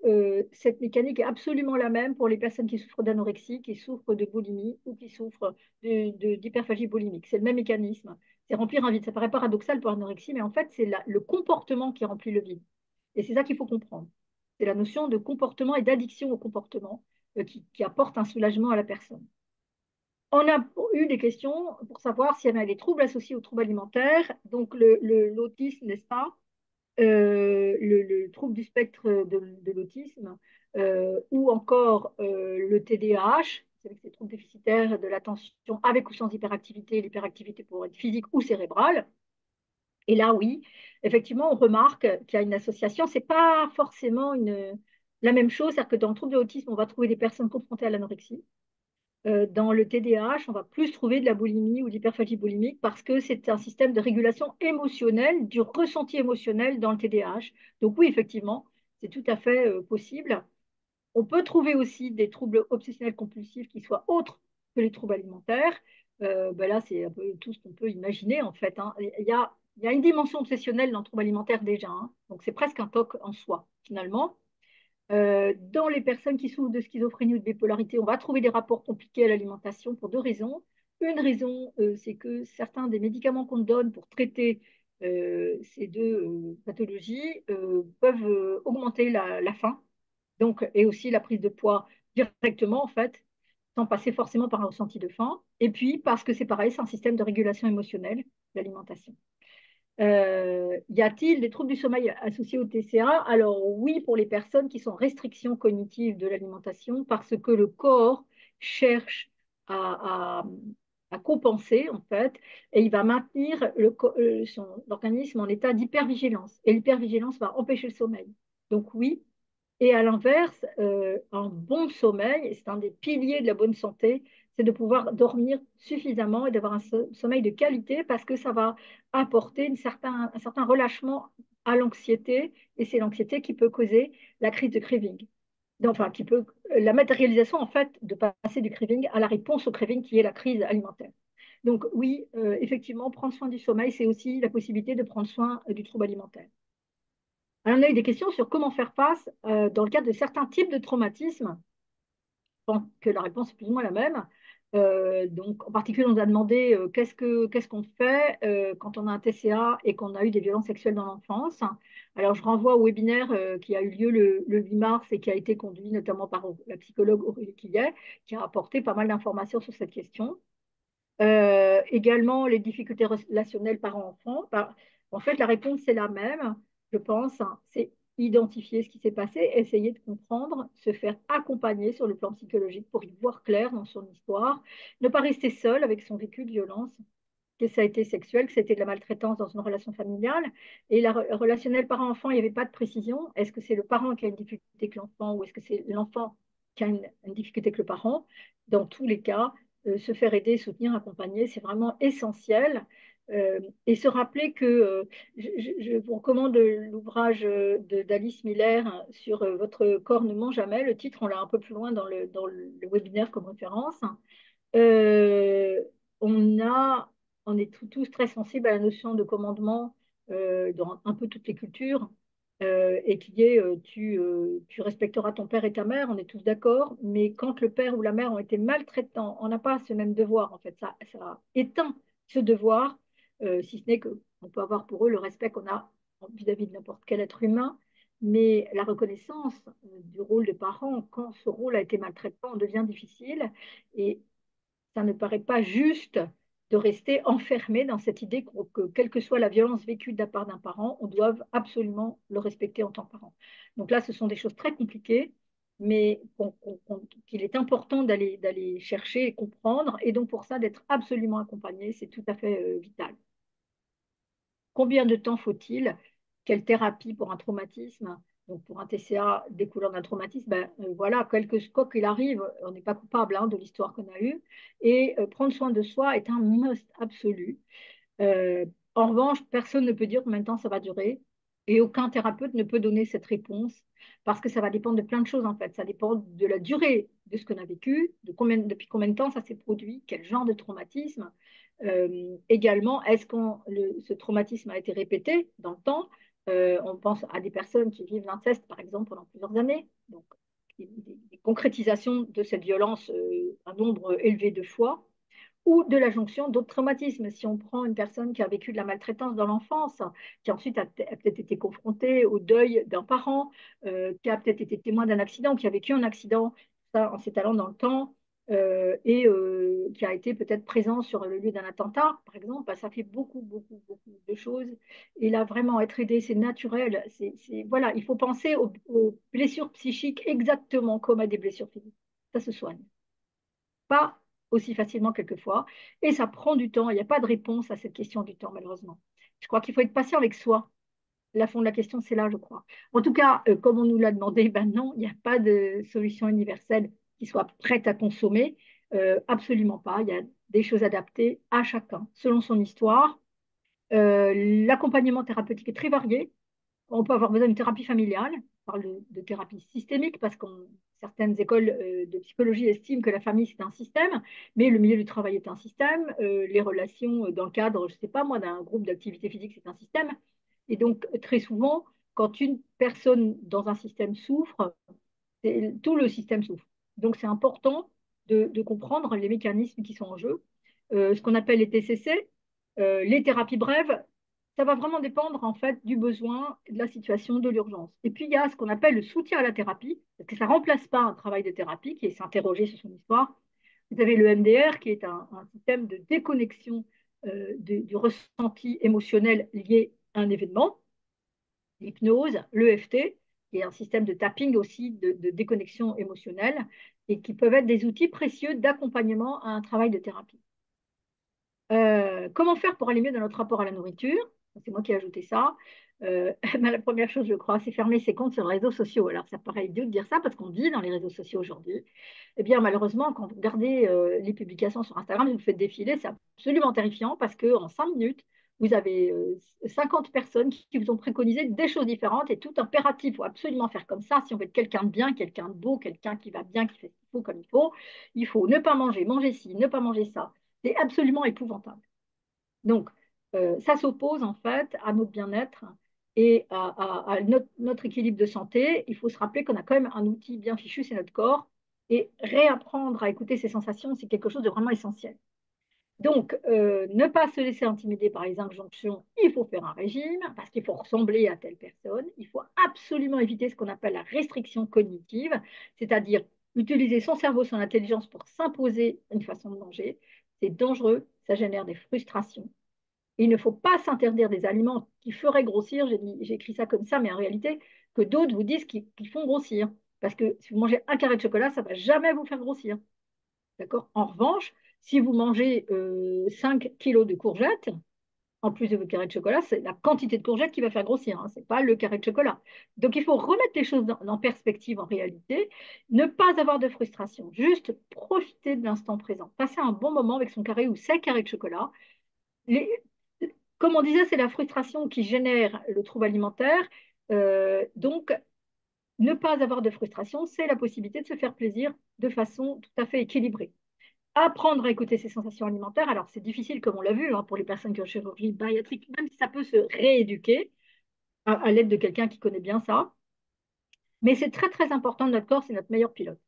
cette mécanique est absolument la même pour les personnes qui souffrent d'anorexie, qui souffrent de boulimie ou qui souffrent d'hyperphagie boulimique. C'est le même mécanisme. C'est remplir un vide. Ça paraît paradoxal pour l'anorexie, mais en fait, c'est le comportement qui remplit le vide. Et c'est ça qu'il faut comprendre. C'est la notion de comportement et d'addiction au comportement qui apporte un soulagement à la personne. On a eu des questions pour savoir s'il y avait des troubles associés aux troubles alimentaires. Donc, l'autisme, n'est-ce pas? Le trouble du spectre de l'autisme, ou encore le TDAH, c'est les troubles déficitaires de l'attention avec ou sans hyperactivité. L'hyperactivité pourrait être physique ou cérébrale. Et là, oui, effectivement, on remarque qu'il y a une association. C'est pas forcément la même chose, c'est-à-dire que dans le trouble de l'autisme, on va trouver des personnes confrontées à l'anorexie. Dans le TDAH, on va plus trouver de la boulimie ou de l'hyperphagie boulimique parce que c'est un système de régulation émotionnelle, du ressenti émotionnel dans le TDAH. Donc oui, effectivement, c'est tout à fait possible. On peut trouver aussi des troubles obsessionnels compulsifs qui soient autres que les troubles alimentaires. Ben là, c'est un peu tout ce qu'on peut imaginer en fait, hein. Il y a une dimension obsessionnelle dans le trouble alimentaire déjà, hein. Donc c'est presque un TOC en soi finalement. Dans les personnes qui souffrent de schizophrénie ou de bipolarité, on va trouver des rapports compliqués à l'alimentation pour deux raisons. Une raison, c'est que certains des médicaments qu'on donne pour traiter ces deux pathologies peuvent augmenter la faim, donc, et aussi la prise de poids directement, en fait, sans passer forcément par un ressenti de faim. Et puis, parce que c'est pareil, c'est un système de régulation émotionnelle, l'alimentation. Y a-t-il des troubles du sommeil associés au TCA? Alors oui, pour les personnes qui sont en restriction cognitive de l'alimentation, parce que le corps cherche à compenser, en fait, et il va maintenir son organisme en état d'hypervigilance. Et l'hypervigilance va empêcher le sommeil. Donc oui, et à l'inverse, un bon sommeil, c'est un des piliers de la bonne santé, c'est de pouvoir dormir suffisamment et d'avoir un sommeil de qualité parce que ça va apporter un certain relâchement à l'anxiété et c'est l'anxiété qui peut causer la crise de craving. Enfin, la matérialisation en fait de passer du craving à la réponse au craving qui est la crise alimentaire. Donc oui, effectivement, prendre soin du sommeil, c'est aussi la possibilité de prendre soin du trouble alimentaire. Alors, on a eu des questions sur comment faire face dans le cadre de certains types de traumatismes. Je pense que la réponse est plus ou moins la même. Donc, en particulier, on nous a demandé qu'est-ce qu'on fait quand on a un TCA et qu'on a eu des violences sexuelles dans l'enfance. Alors, je renvoie au webinaire qui a eu lieu le 8 mars et qui a été conduit notamment par la psychologue Aurélie Quillet, qui a apporté pas mal d'informations sur cette question. Également, les difficultés relationnelles parents-enfants. En fait, la réponse, c'est la même, je pense, hein. C'est identifier ce qui s'est passé, essayer de comprendre, se faire accompagner sur le plan psychologique pour y voir clair dans son histoire, ne pas rester seul avec son vécu de violence, que ça a été sexuel, que ça a été de la maltraitance dans une relation familiale. Et la relationnelle parent-enfant, il n'y avait pas de précision. Est-ce que c'est le parent qui a une difficulté que l'enfant ou est-ce que c'est l'enfant qui a une difficulté que le parent? Dans tous les cas, se faire aider, soutenir, accompagner, c'est vraiment essentiel. Et se rappeler que je vous recommande l'ouvrage d'Alice Miller hein, sur Votre corps ne ment jamais. Le titre, on l'a un peu plus loin dans le webinaire comme référence. Euh, on a, on est tous très sensibles à la notion de commandement dans un peu toutes les cultures et qui est tu respecteras ton père et ta mère, on est tous d'accord, mais quand le père ou la mère ont été maltraitants, on n'a pas ce même devoir en fait, ça éteint ce devoir, si ce n'est que On peut avoir pour eux le respect qu'on a vis-à-vis de n'importe quel être humain, mais la reconnaissance du rôle de parent, quand ce rôle a été maltraitant, devient difficile. Et ça ne paraît pas juste de rester enfermé dans cette idée que, quelle que soit la violence vécue de la part d'un parent, on doit absolument le respecter en tant que parent. Donc là, ce sont des choses très compliquées, mais qu'il est important d'aller chercher et comprendre, et donc pour ça, d'être absolument accompagné, c'est tout à fait vital. Combien de temps faut-il? Quelle thérapie pour un traumatisme? Donc pour un TCA découlant d'un traumatisme, voilà, quoi qu'il arrive, on n'est pas coupable de l'histoire qu'on a eue. Et prendre soin de soi est un must absolu. Euh, En revanche, personne ne peut dire combien de temps ça va durer et aucun thérapeute ne peut donner cette réponse parce que ça va dépendre de plein de choses en fait. Ça dépend de la durée de ce qu'on a vécu, depuis combien de temps ça s'est produit, quel genre de traumatisme. Également, ce traumatisme a été répété dans le temps? On pense à des personnes qui vivent l'inceste par exemple pendant plusieurs années. Donc, des concrétisations de cette violence un nombre élevé de fois ou de la jonction d'autres traumatismes. Si on prend une personne qui a vécu de la maltraitance dans l'enfance, qui ensuite a peut-être été confrontée au deuil d'un parent, qui a peut-être été témoin d'un accident, qui a vécu un accident, ça, en s'étalant dans le temps, et qui a été peut-être présent sur le lieu d'un attentat, par exemple, ça fait beaucoup, beaucoup, beaucoup de choses. Et là, vraiment, être aidé, c'est naturel. Voilà, il faut penser aux blessures psychiques exactement comme à des blessures physiques. Ça se soigne. Pas aussi facilement quelquefois. Et ça prend du temps. Il n'y a pas de réponse à cette question du temps, malheureusement. Je crois qu'il faut être patient avec soi. La fond de la question, c'est là, je crois. En tout cas, comme on nous l'a demandé, ben non, il n'y a pas de solution universelle qui soit prête à consommer. Absolument pas. Il y a des choses adaptées à chacun, selon son histoire. L'accompagnement thérapeutique est très varié. On peut avoir besoin d'une thérapie familiale. On parle de thérapie systémique parce que certaines écoles de psychologie estiment que la famille, c'est un système, mais le milieu du travail est un système. Les relations dans le cadre, je ne sais pas moi, d'un groupe d'activité physique, c'est un système. Et donc, très souvent, quand une personne dans un système souffre, tout le système souffre. Donc, c'est important de comprendre les mécanismes qui sont en jeu. Ce qu'on appelle les TCC, les thérapies brèves, ça va vraiment dépendre en fait du besoin, de la situation, de l'urgence. Et puis, il y a ce qu'on appelle le soutien à la thérapie, parce que ça ne remplace pas un travail de thérapie qui est s'interroger sur son histoire. Vous avez le MDR, qui est un système de déconnexion du ressenti émotionnel lié à un événement, l'hypnose, l'EFT, qui est un système de tapping aussi, de déconnexion émotionnelle, et qui peuvent être des outils précieux d'accompagnement à un travail de thérapie. Comment faire pour aller mieux dans notre rapport à la nourriture? C'est moi qui ai ajouté ça. La première chose, je crois, c'est fermer ses comptes sur les réseaux sociaux. Alors, ça paraît idiot de dire ça parce qu'on vit dans les réseaux sociaux aujourd'hui. Eh bien, malheureusement, quand vous regardez les publications sur Instagram, vous faites défiler, c'est absolument terrifiant parce qu'en 5 minutes, vous avez 50 personnes qui vous ont préconisé des choses différentes et tout impératif. Il faut absolument faire comme ça. Si on veut être quelqu'un de bien, quelqu'un de beau, quelqu'un qui va bien, qui fait ce qu'il faut comme il faut ne pas manger, manger ci, ne pas manger ça. C'est absolument épouvantable. Donc, ça s'oppose en fait à notre bien-être et à notre équilibre de santé. Il faut se rappeler qu'on a quand même un outil bien fichu, c'est notre corps. Et réapprendre à écouter ses sensations, c'est quelque chose de vraiment essentiel. Donc, ne pas se laisser intimider par les injonctions, il faut faire un régime parce qu'il faut ressembler à telle personne. Il faut absolument éviter ce qu'on appelle la restriction cognitive, c'est-à-dire utiliser son cerveau, son intelligence pour s'imposer une façon de manger. C'est dangereux, ça génère des frustrations. Il ne faut pas s'interdire des aliments qui feraient grossir, j'ai écrit ça comme ça, mais en réalité, que d'autres vous disent qu'ils font grossir. Parce que si vous mangez un carré de chocolat, ça ne va jamais vous faire grossir. D'accord? En revanche, si vous mangez 5 kilos de courgettes, en plus de votre carré de chocolat, c'est la quantité de courgettes qui va faire grossir, hein, ce n'est pas le carré de chocolat. Donc il faut remettre les choses en perspective en réalité, ne pas avoir de frustration, juste profiter de l'instant présent, passer un bon moment avec son carré ou ses carrés de chocolat. Les, Comme on disait, c'est la frustration qui génère le trouble alimentaire. Donc, ne pas avoir de frustration, c'est la possibilité de se faire plaisir de façon tout à fait équilibrée. Apprendre à écouter ses sensations alimentaires, alors c'est difficile comme on l'a vu pour les personnes qui ont chirurgie bariatrique, même si ça peut se rééduquer à l'aide de quelqu'un qui connaît bien ça. Mais c'est très très important, notre corps, c'est notre meilleur pilote.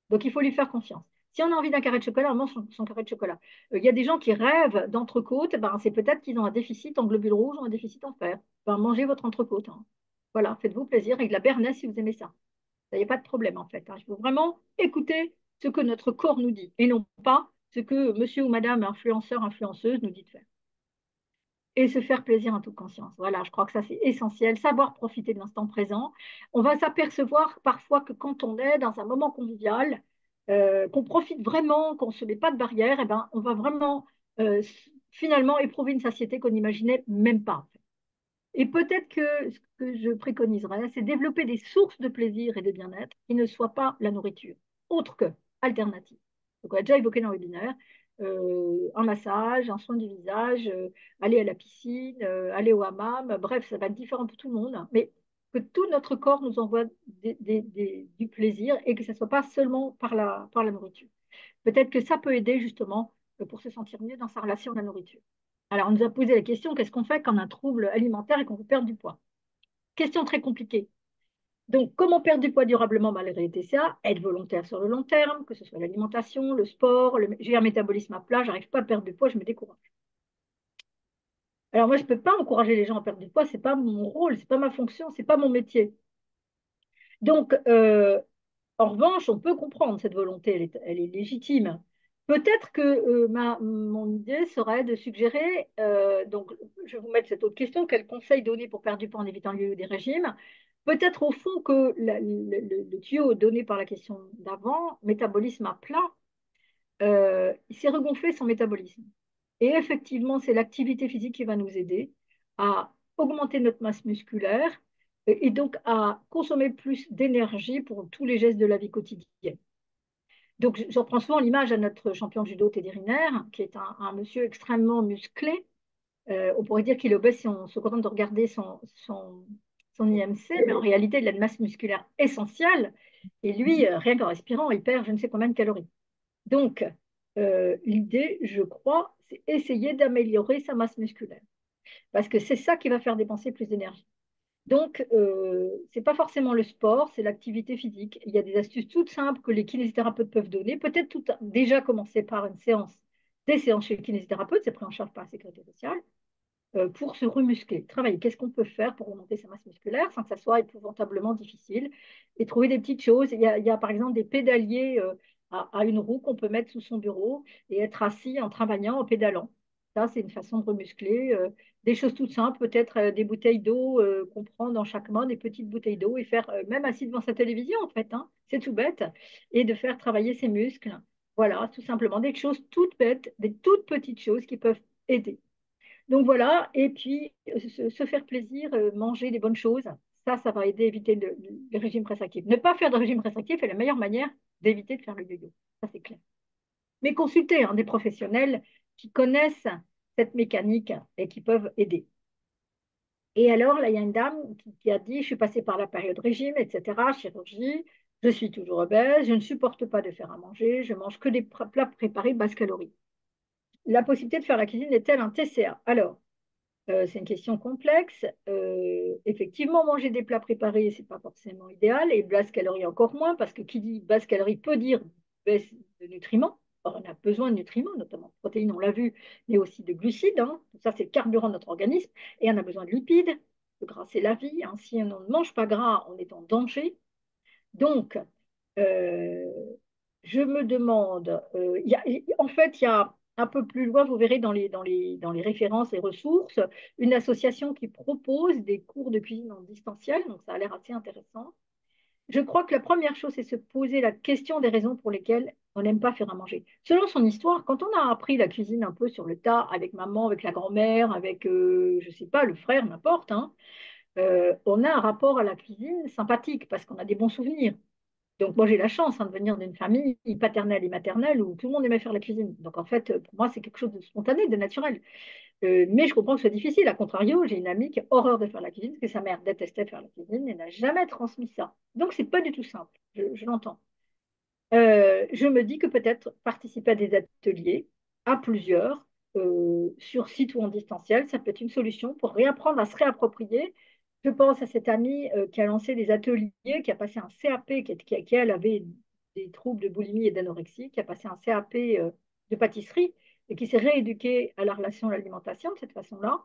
Donc il faut lui faire confiance. Si on a envie d'un carré de chocolat, on mange son carré de chocolat. Il y a des gens qui rêvent d'entrecôte, ben, c'est peut-être qu'ils ont un déficit en globules rouges ou un déficit en fer. Ben, mangez votre entrecôte, hein. Voilà, faites-vous plaisir avec de la béarnaise si vous aimez ça. Il n'y a pas de problème en fait, hein. Il faut vraiment écouter ce que notre corps nous dit et non pas ce que monsieur ou madame influenceur, influenceuse nous dit de faire. Et se faire plaisir en toute conscience. Voilà, je crois que ça c'est essentiel. Savoir profiter de l'instant présent. On va s'apercevoir parfois que quand on est dans un moment convivial, qu'on profite vraiment, qu'on ne se met pas de barrière, eh ben, on va vraiment finalement éprouver une satiété qu'on n'imaginait même pas. Et peut-être que ce que je préconiserais, c'est développer des sources de plaisir et de bien-être qui ne soient pas la nourriture, autre que alternative. Donc, on a déjà évoqué dans le webinaire un massage, un soin du visage, aller à la piscine, aller au hammam, bref, ça va être différent pour tout le monde, hein, mais que tout notre corps nous envoie du plaisir et que ce ne soit pas seulement par la nourriture. Peut-être que ça peut aider justement pour se sentir mieux dans sa relation à la nourriture. Alors, on nous a posé la question, qu'est-ce qu'on fait quand on a un trouble alimentaire et qu'on veut perdre du poids? Question très compliquée. Donc, comment perdre du poids durablement malgré les TCA? Être volontaire sur le long terme, que ce soit l'alimentation, le sport, j'ai un métabolisme à plat, j'arrive pas à perdre du poids, je me décourage. Alors moi, je ne peux pas encourager les gens à perdre du poids, c'est pas mon rôle, c'est pas ma fonction, c'est pas mon métier. Donc, en revanche, on peut comprendre cette volonté, elle est légitime. Peut-être que mon idée serait de suggérer, donc je vais vous mettre cette autre question, quel conseil donner pour perdre du poids en évitant le yo-yo des régimes? Peut-être au fond que le tuyau donné par la question d'avant, métabolisme à plat, il s'est regonflé son métabolisme. Et effectivement, c'est l'activité physique qui va nous aider à augmenter notre masse musculaire et donc à consommer plus d'énergie pour tous les gestes de la vie quotidienne. Donc, je reprends souvent l'image à notre champion de judo Teddy Riner, qui est un monsieur extrêmement musclé. On pourrait dire qu'il est obèse si on se contente de regarder son IMC, mais en réalité, il a une masse musculaire essentielle. Et lui, rien qu'en respirant, il perd je ne sais combien de calories. Donc, l'idée, je crois, c'est essayer d'améliorer sa masse musculaire. Parce que c'est ça qui va faire dépenser plus d'énergie. Donc, ce n'est pas forcément le sport, c'est l'activité physique. Il y a des astuces toutes simples que les kinésithérapeutes peuvent donner. Peut-être déjà commencer par des séances chez le kinésithérapeute, c'est pris en charge par la sécurité sociale, pour se remuscler. Travailler, qu'est-ce qu'on peut faire pour remonter sa masse musculaire sans que ça soit épouvantablement difficile et trouver des petites choses. Il y a par exemple des pédaliers à une roue qu'on peut mettre sous son bureau et être assis en travaillant, en pédalant. Ça, c'est une façon de remuscler. Des choses toutes simples, peut-être des bouteilles d'eau qu'on prend dans chaque main, des petites bouteilles d'eau et faire, même assis devant sa télévision en fait, hein, c'est tout bête, et de faire travailler ses muscles. Voilà, tout simplement des choses toutes bêtes, des toutes petites choses qui peuvent aider. Donc voilà, et puis se faire plaisir, manger des bonnes choses, ça va aider à éviter le régime restrictif. Ne pas faire de régime restrictif est la meilleure manière d'éviter de faire le yo-yo, ça c'est clair. Mais consultez des professionnels qui connaissent cette mécanique et qui peuvent aider. Et alors, là, il y a une dame qui a dit, je suis passée par la période régime, etc., chirurgie, je suis toujours obèse, je ne supporte pas de faire à manger, je mange que des plats préparés basse calorie. La possibilité de faire la cuisine est-elle un TCA? Alors, c'est une question complexe. Effectivement, manger des plats préparés, ce n'est pas forcément idéal. Et basse calorie encore moins, parce que qui dit basse calorie peut dire baisse de nutriments. Or, on a besoin de nutriments, notamment de protéines, on l'a vu, mais aussi de glucides, hein. Tout ça, c'est le carburant de notre organisme. Et on a besoin de lipides. Le gras, c'est la vie, hein. Si on ne mange pas gras, on est en danger. Donc, euh, je me demande, en fait, il y a un peu plus loin, vous verrez dans les références et ressources, une association qui propose des cours de cuisine en distanciel, donc ça a l'air assez intéressant. Je crois que la première chose, c'est se poser la question des raisons pour lesquelles on n'aime pas faire à manger. Selon son histoire, quand on a appris la cuisine un peu sur le tas, avec maman, avec la grand-mère, avec, je ne sais pas, le frère, n'importe, hein, on a un rapport à la cuisine sympathique parce qu'on a des bons souvenirs. Donc, moi, j'ai la chance de venir d'une famille paternelle et maternelle où tout le monde aimait faire la cuisine. Donc, en fait, pour moi, c'est quelque chose de spontané, de naturel. Mais je comprends que ce soit difficile. À contrario, j'ai une amie qui a horreur de faire la cuisine, parce que sa mère détestait faire la cuisine et n'a jamais transmis ça. Donc, c'est pas du tout simple. Je l'entends. Je me dis que peut-être participer à des ateliers à plusieurs, sur site ou en distanciel, ça peut être une solution pour réapprendre à se réapproprier. Je pense à cette amie qui a lancé des ateliers, qui a passé un CAP, qui elle avait des troubles de boulimie et d'anorexie, qui a passé un CAP de pâtisserie et qui s'est rééduqué à la relation à l'alimentation de cette façon-là.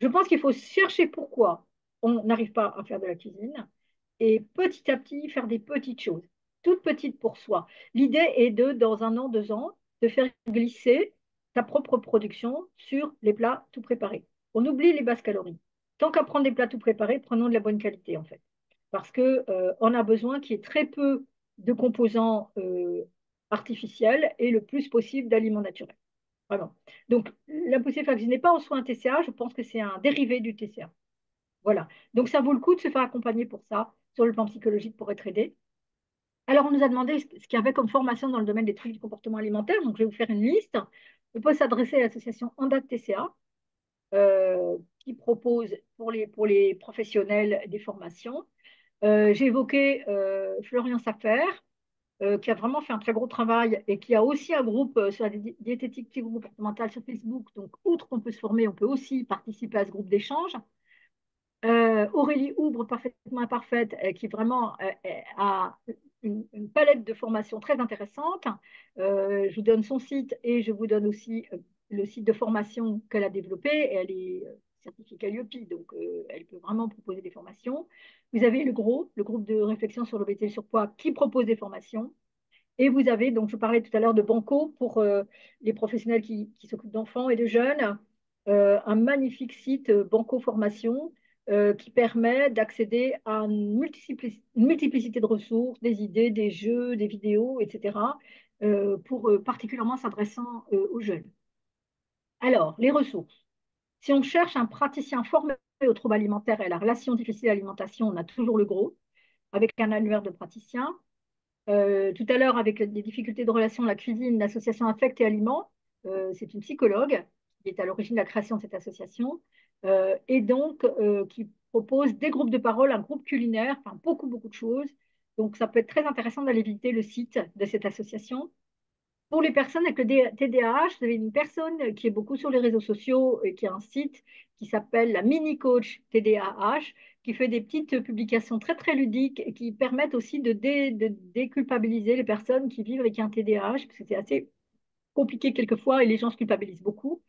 Je pense qu'il faut chercher pourquoi on n'arrive pas à faire de la cuisine et petit à petit faire des petites choses, toutes petites pour soi. L'idée est de, dans 1 an, 2 ans, de faire glisser ta propre production sur les plats tout préparés. On oublie les basses calories. Tant qu'à prendre des plats tout préparés, prenons de la bonne qualité en fait. Parce que, on a besoin qu'il y ait très peu de composants artificiels et le plus possible d'aliments naturels. Vraiment. Donc, la poussée ce n'est pas en soi un TCA, je pense que c'est un dérivé du TCA. Voilà. Donc, ça vaut le coup de se faire accompagner pour ça, sur le plan psychologique, pour être aidé. Alors, on nous a demandé ce qu'il y avait comme formation dans le domaine des troubles du comportement alimentaire. Donc, je vais vous faire une liste. On peut s'adresser à l'association ANDAT TCA, qui propose pour les professionnels des formations. J'ai évoqué Florian Safer, qui a vraiment fait un très gros travail et qui a aussi un groupe sur la diététique psycho-comportementale sur Facebook. Donc, outre qu'on peut se former, on peut aussi participer à ce groupe d'échange. Aurélie Oubre, parfaitement imparfaite, qui vraiment a une palette de formations très intéressante. Je vous donne son site et je vous donne aussi le site de formation qu'elle a développé. Et elle est certifiée Calliope, donc elle peut vraiment proposer des formations. Vous avez le groupe de réflexion sur l'obésité et le surpoids, qui propose des formations. Et vous avez, donc je parlais tout à l'heure de Banco pour les professionnels qui s'occupent d'enfants et de jeunes, un magnifique site Banco Formation qui permet d'accéder à une multiplicité de ressources, des idées, des jeux, des vidéos, etc., pour particulièrement s'adressant aux jeunes. Alors, les ressources. Si on cherche un praticien formé aux troubles alimentaires et à la relation difficile à l'alimentation, on a toujours le gros, avec un annuaire de praticiens. Tout à l'heure, avec les difficultés de relation à la cuisine, l'association Affect et Aliments, c'est une psychologue qui est à l'origine de la création de cette association, et donc qui propose des groupes de parole, un groupe culinaire, enfin beaucoup, beaucoup de choses. Donc, ça peut être très intéressant d'aller visiter le site de cette association. Pour les personnes avec le TDAH, vous avez une personne qui est beaucoup sur les réseaux sociaux et qui a un site qui s'appelle la Mini Coach TDAH, qui fait des petites publications très très ludiques et qui permettent aussi de déculpabiliser les personnes qui vivent avec un TDAH, parce que c'est assez compliqué quelquefois et les gens se culpabilisent beaucoup.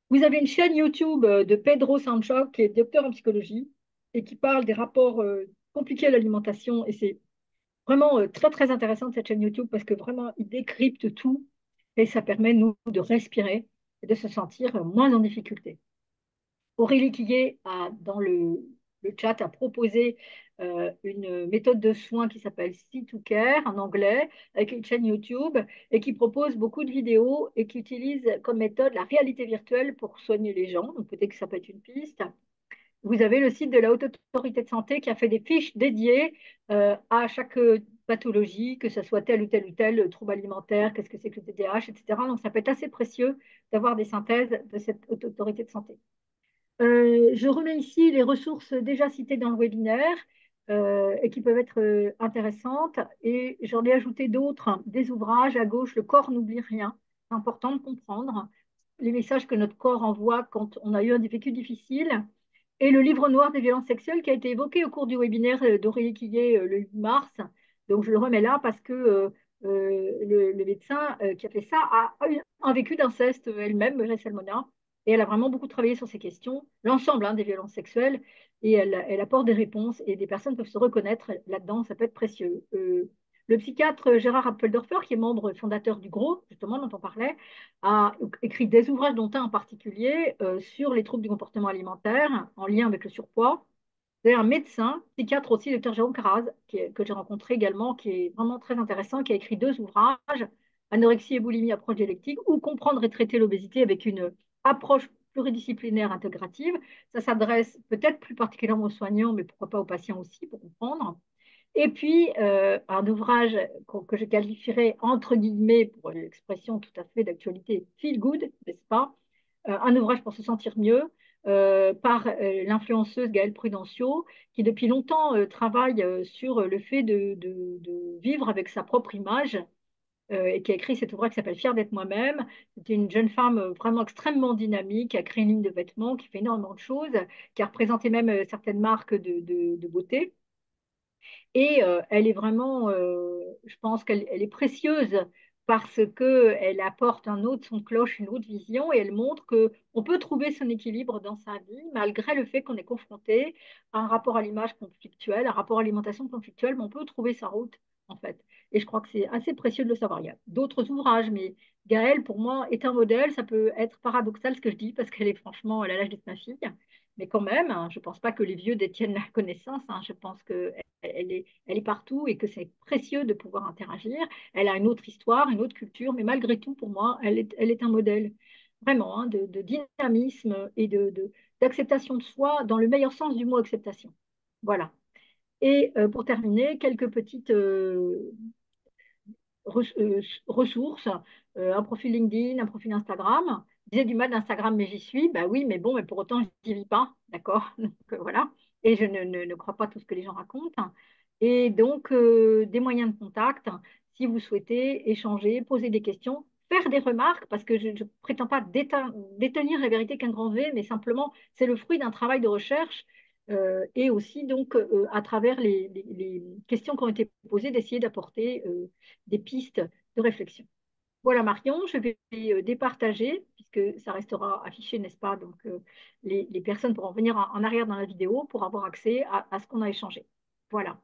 Vous avez une chaîne YouTube de Pedro Sancho, qui est docteur en psychologie et qui parle des rapports compliqués à l'alimentation. Et c'est vraiment très, très intéressant cette chaîne YouTube parce que vraiment, il décrypte tout et ça permet, nous, de respirer et de se sentir moins en difficulté. Aurélie Quillet, dans le chat, a proposé une méthode de soins qui s'appelle C2Care en anglais, avec une chaîne YouTube et qui propose beaucoup de vidéos et qui utilise comme méthode la réalité virtuelle pour soigner les gens. Donc peut-être que ça peut être une piste. Vous avez le site de la Haute Autorité de Santé qui a fait des fiches dédiées à chaque pathologie, que ce soit tel ou tel trouble alimentaire, qu'est-ce que c'est que le TDAH, etc. Donc, ça peut être assez précieux d'avoir des synthèses de cette Haute Autorité de Santé. Je remets ici les ressources déjà citées dans le webinaire et qui peuvent être intéressantes. Et j'en ai ajouté d'autres, des ouvrages à gauche, Le corps n'oublie rien. C'est important de comprendre les messages que notre corps envoie quand on a eu un vécu difficile. Et le livre noir des violences sexuelles qui a été évoqué au cours du webinaire d'Aurélie Quillet le 8 mars. Donc, je le remets là parce que le médecin qui a fait ça a eu un vécu d'inceste elle-même, Marie Salmona, et elle a vraiment beaucoup travaillé sur ces questions, l'ensemble des violences sexuelles, et elle apporte des réponses et des personnes peuvent se reconnaître là-dedans, ça peut être précieux. Le psychiatre Gérard Appeldorfer, qui est membre fondateur du GROS, justement, dont on parlait, a écrit des ouvrages, dont un en particulier, sur les troubles du comportement alimentaire en lien avec le surpoids. Vous avez un médecin, psychiatre aussi, le docteur Jérôme Caraz, que j'ai rencontré également, qui est vraiment très intéressant, qui a écrit 2 ouvrages, Anorexie et boulimie, approche dialectique, ou Comprendre et traiter l'obésité avec une approche pluridisciplinaire intégrative. Ça s'adresse peut-être plus particulièrement aux soignants, mais pourquoi pas aux patients aussi, pour comprendre. Et puis, un ouvrage que je qualifierais, entre guillemets, pour l'expression tout à fait d'actualité, feel good, n'est-ce pas? Un ouvrage pour se sentir mieux, par l'influenceuse Gaëlle Prudencio, qui depuis longtemps travaille sur le fait de vivre avec sa propre image et qui a écrit cet ouvrage qui s'appelle Fière d'être moi-même. C'est une jeune femme vraiment extrêmement dynamique, qui a créé une ligne de vêtements, qui fait énormément de choses, qui a représenté même certaines marques de beauté. Et elle est vraiment, je pense qu'elle est précieuse parce qu'elle apporte un autre son de cloche, une autre vision, et elle montre qu'on peut trouver son équilibre dans sa vie, malgré le fait qu'on est confronté à un rapport à l'image conflictuel, un rapport à l'alimentation conflictuel, mais on peut trouver sa route, en fait. Et je crois que c'est assez précieux de le savoir. Il y a d'autres ouvrages, mais Gaëlle, pour moi, est un modèle. Ça peut être paradoxal ce que je dis, parce qu'elle est franchement, elle a l'âge de ma fille. Mais quand même, hein, je ne pense pas que les vieux détiennent la connaissance. Hein. Je pense qu'elle est partout et que c'est précieux de pouvoir interagir. Elle a une autre histoire, une autre culture, mais malgré tout, pour moi, elle est un modèle vraiment hein, de dynamisme et d'acceptation de soi dans le meilleur sens du mot acceptation. Voilà. Et pour terminer, quelques petites ressources, un profil LinkedIn, un profil Instagram. J'ai du mal d'Instagram, mais j'y suis. Bah oui, mais bon, mais pour autant, je n'y vis pas, d'accord? Donc voilà. Et je ne crois pas tout ce que les gens racontent. Et donc, des moyens de contact, si vous souhaitez échanger, poser des questions, faire des remarques, parce que je ne prétends pas détenir la vérité qu'un grand V, mais simplement, c'est le fruit d'un travail de recherche et aussi, donc, à travers les questions qui ont été posées, d'essayer d'apporter des pistes de réflexion. Voilà, Marion, je vais départager, puisque ça restera affiché, n'est-ce pas? Donc, les personnes pourront venir en arrière dans la vidéo pour avoir accès à ce qu'on a échangé. Voilà.